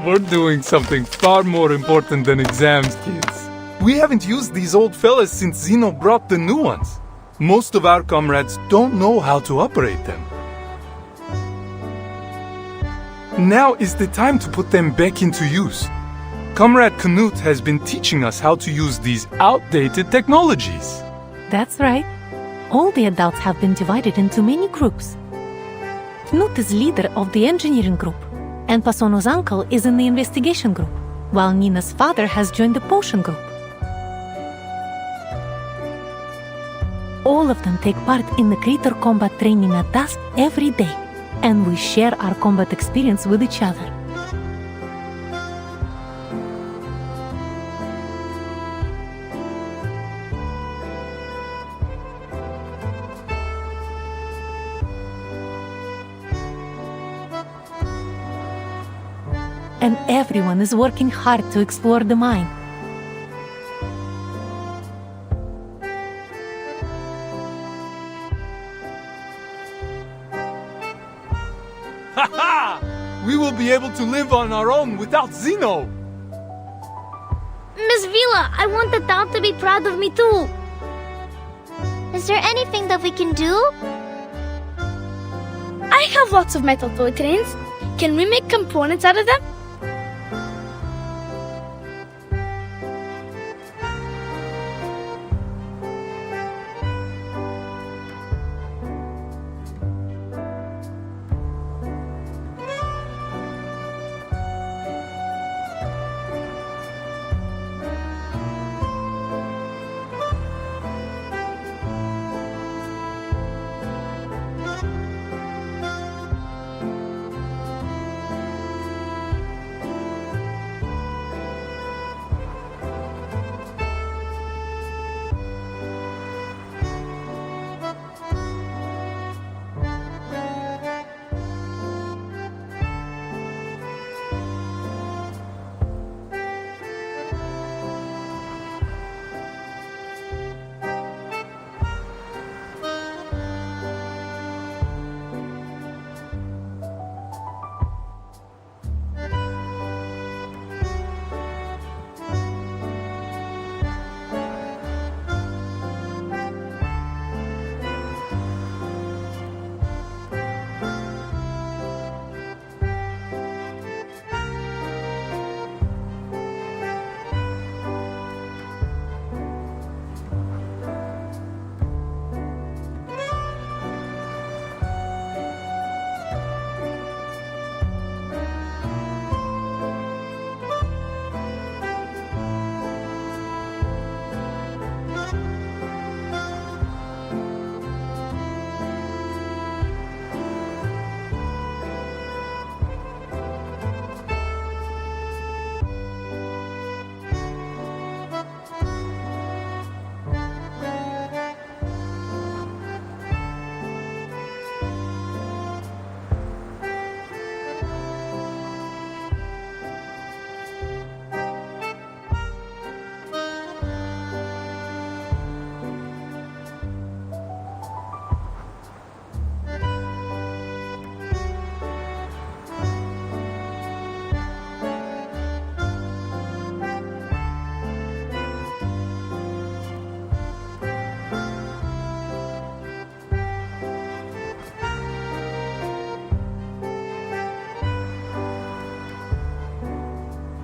We're doing something far more important than exams, kids. We haven't used these old fellas since Zeno brought the new ones. Most of our comrades don't know how to operate them. Now is the time to put them back into use. Comrade Knut has been teaching us how to use these outdated technologies. That's right. All the adults have been divided into many groups. Knut is leader of the engineering group, and Pasono's uncle is in the investigation group, while Nina's father has joined the potion group. All of them take part in the creator combat training at dusk every day, and we share our combat experience with each other. And everyone is working hard to explore the mine. Ha! We will be able to live on our own without Zeno! Miss Vila, I want the town to be proud of me too. Is there anything that we can do? I have lots of metal toy trains. Can we make components out of them?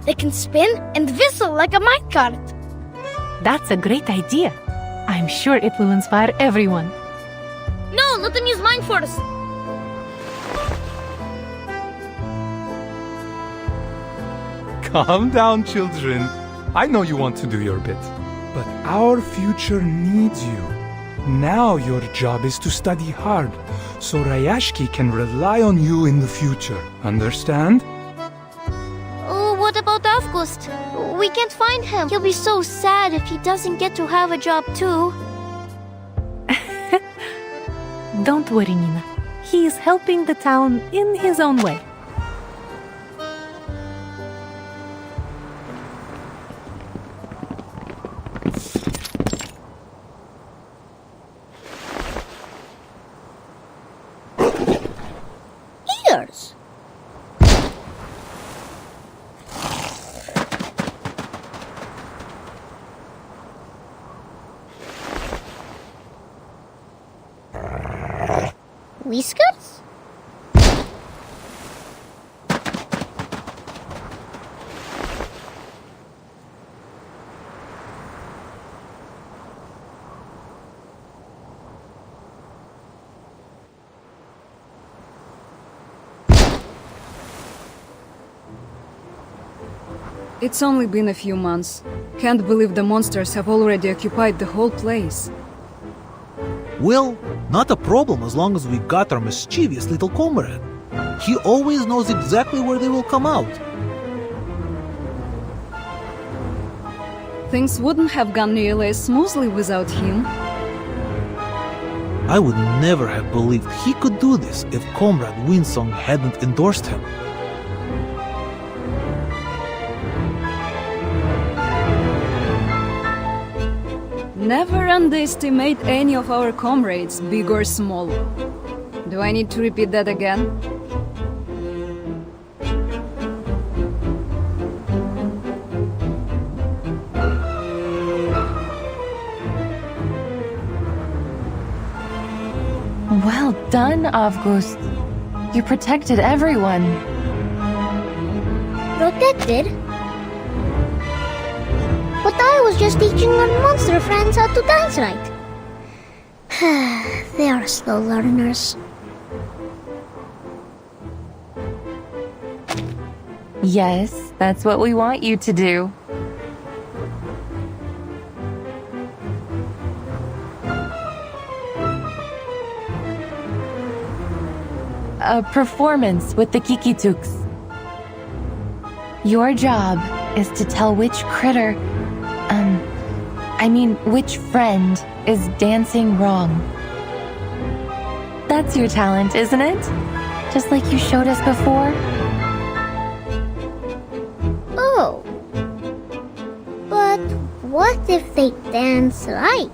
They can spin and whistle like a minecart. That's a great idea. I'm sure it will inspire everyone. No, let them use mine first. Calm down, children. I know you want to do your bit, but our future needs you. Now your job is to study hard, so Rayashki can rely on you in the future. Understand? What about August? We can't find him. He'll be so sad if he doesn't get to have a job too. Don't worry, Nina. He is helping the town in his own way. Ears. Whiskers? It's only been a few months. Can't believe the monsters have already occupied the whole place. Well, not a problem as long as we got our mischievous little comrade. He always knows exactly where they will come out. Things wouldn't have gone nearly as smoothly without him. I would never have believed he could do this if Comrade Winsong hadn't endorsed him. Never underestimate any of our comrades, big or small. Do I need to repeat that again? Well done, Avgust. You protected everyone. Protected? But I was just teaching our monster friends how to dance right. They are slow learners. Yes, that's what we want you to do. A performance with the Kikituks. Your job is to tell which critter, which friend is dancing wrong. That's your talent, isn't it? Just like you showed us before? Oh. But what if they dance right?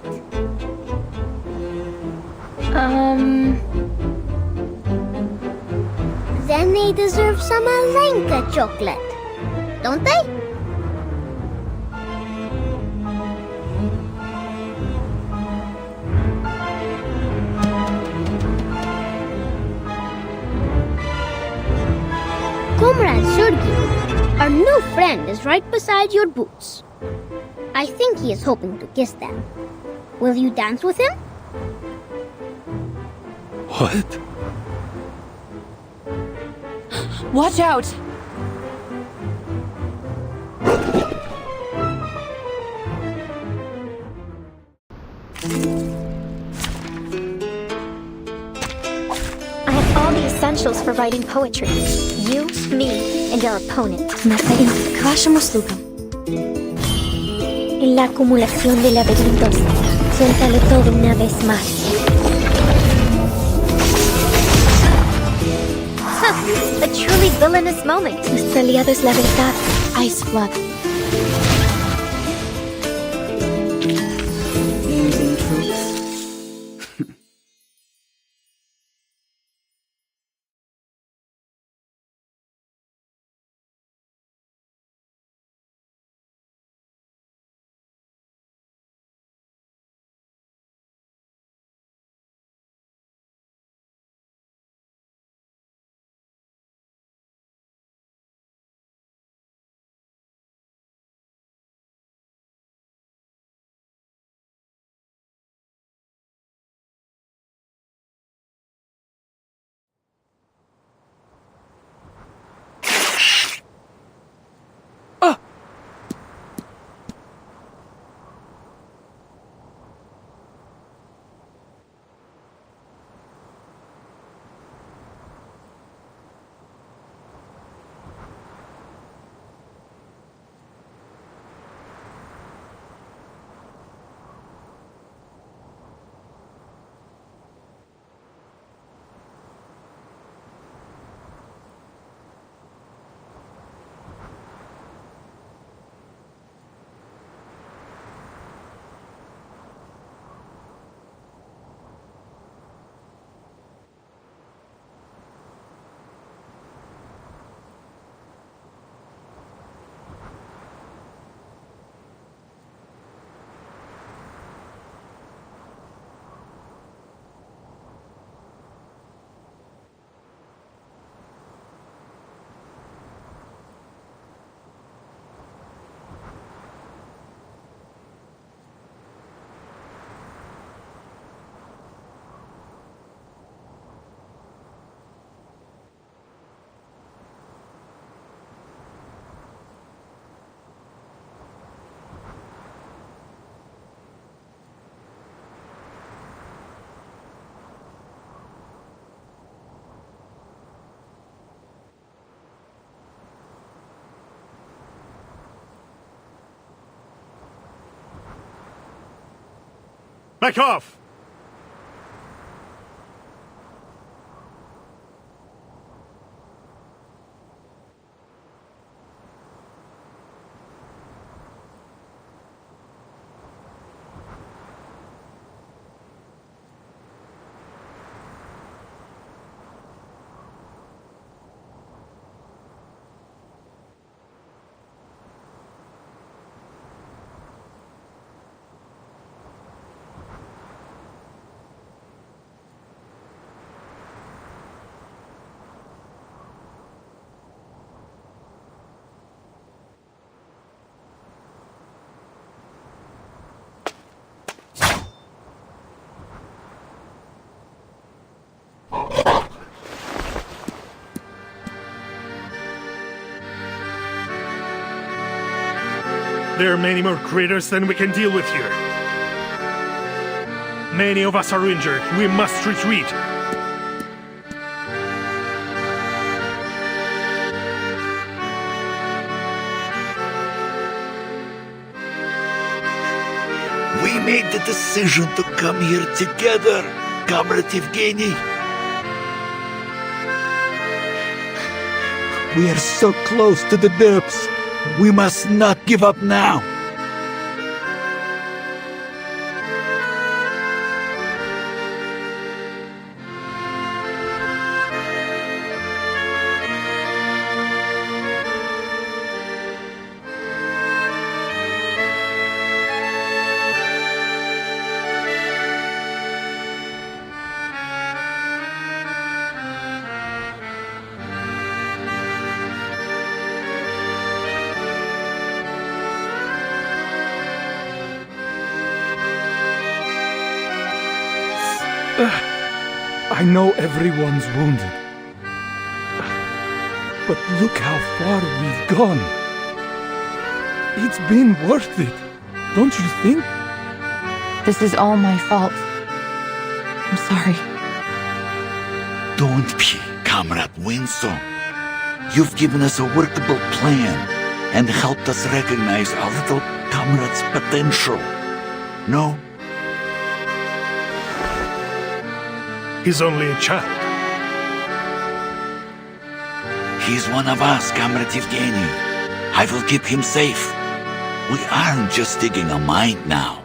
Then they deserve some Alenka chocolate, don't they? Comrade Sergei, our new friend is right beside your boots. I think he is hoping to kiss them. Will you dance with him? What? Watch out! I have all the essentials for writing poetry. You, me, and our opponent. К вашим услугам. En la acumulación de laberintos, suéltalo todo una vez más. A truly villainous moment. Nuestro aliado es la verdad. Ice Flood. Back off! There are many more critters than we can deal with here. Many of us are injured. We must retreat. We made the decision to come here together, Comrade Evgeny. We are so close to the depths. We must not give up now. I know everyone's wounded. But look how far we've gone. It's been worth it, don't you think? This is all my fault. I'm sorry. Don't be, Comrade Winslow. You've given us a workable plan and helped us recognize our little comrade's potential. No? He's only a child. He's one of us, Comrade Evgeny. I will keep him safe. We aren't just digging a mine now.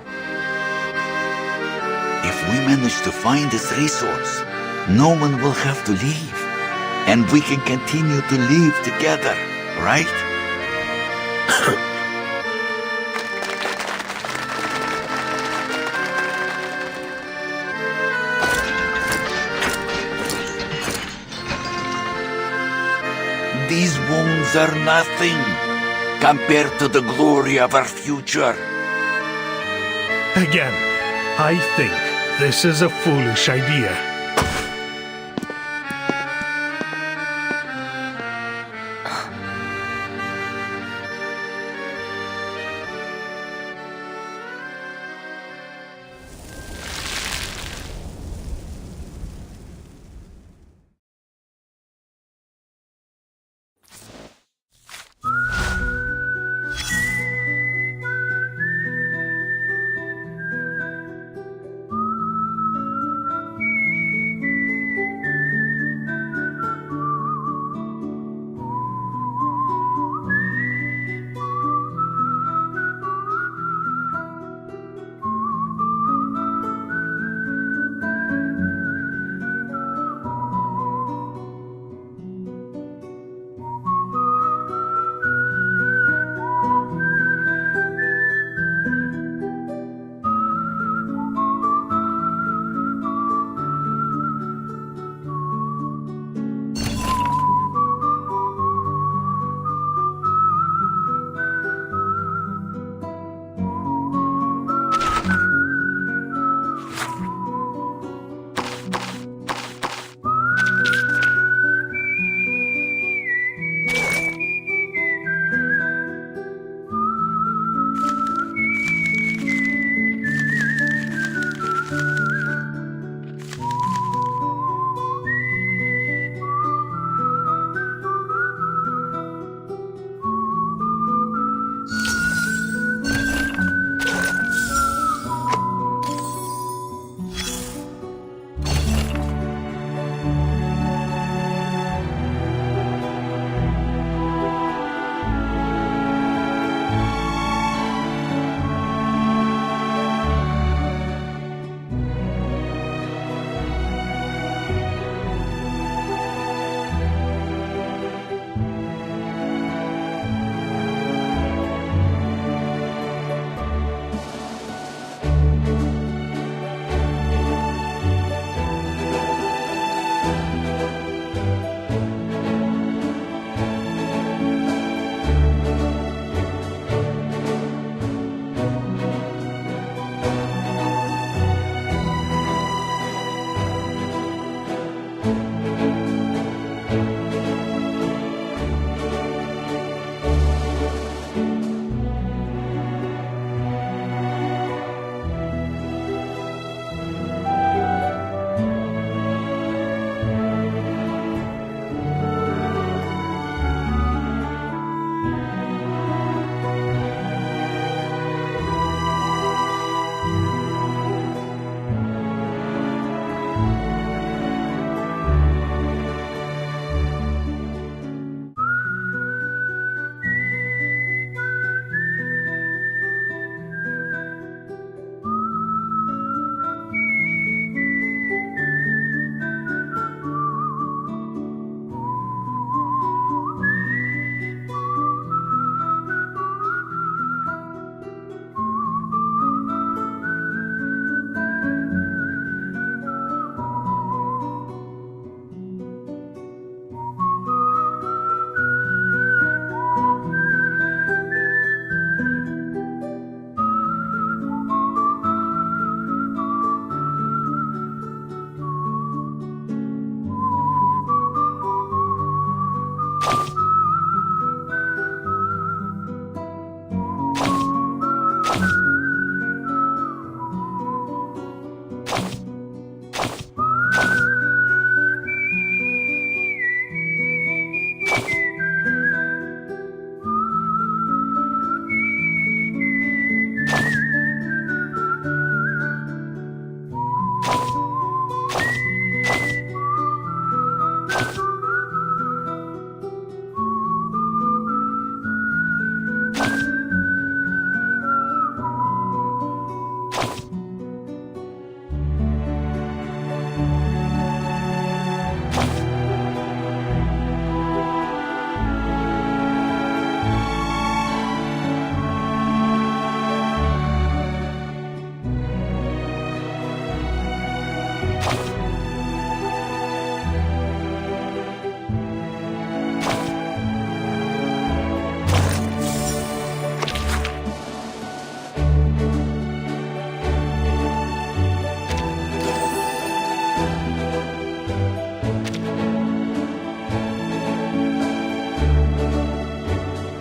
If we manage to find this resource, no one will have to leave. And we can continue to live together, right? These wounds are nothing compared to the glory of our future. Again, I think this is a foolish idea.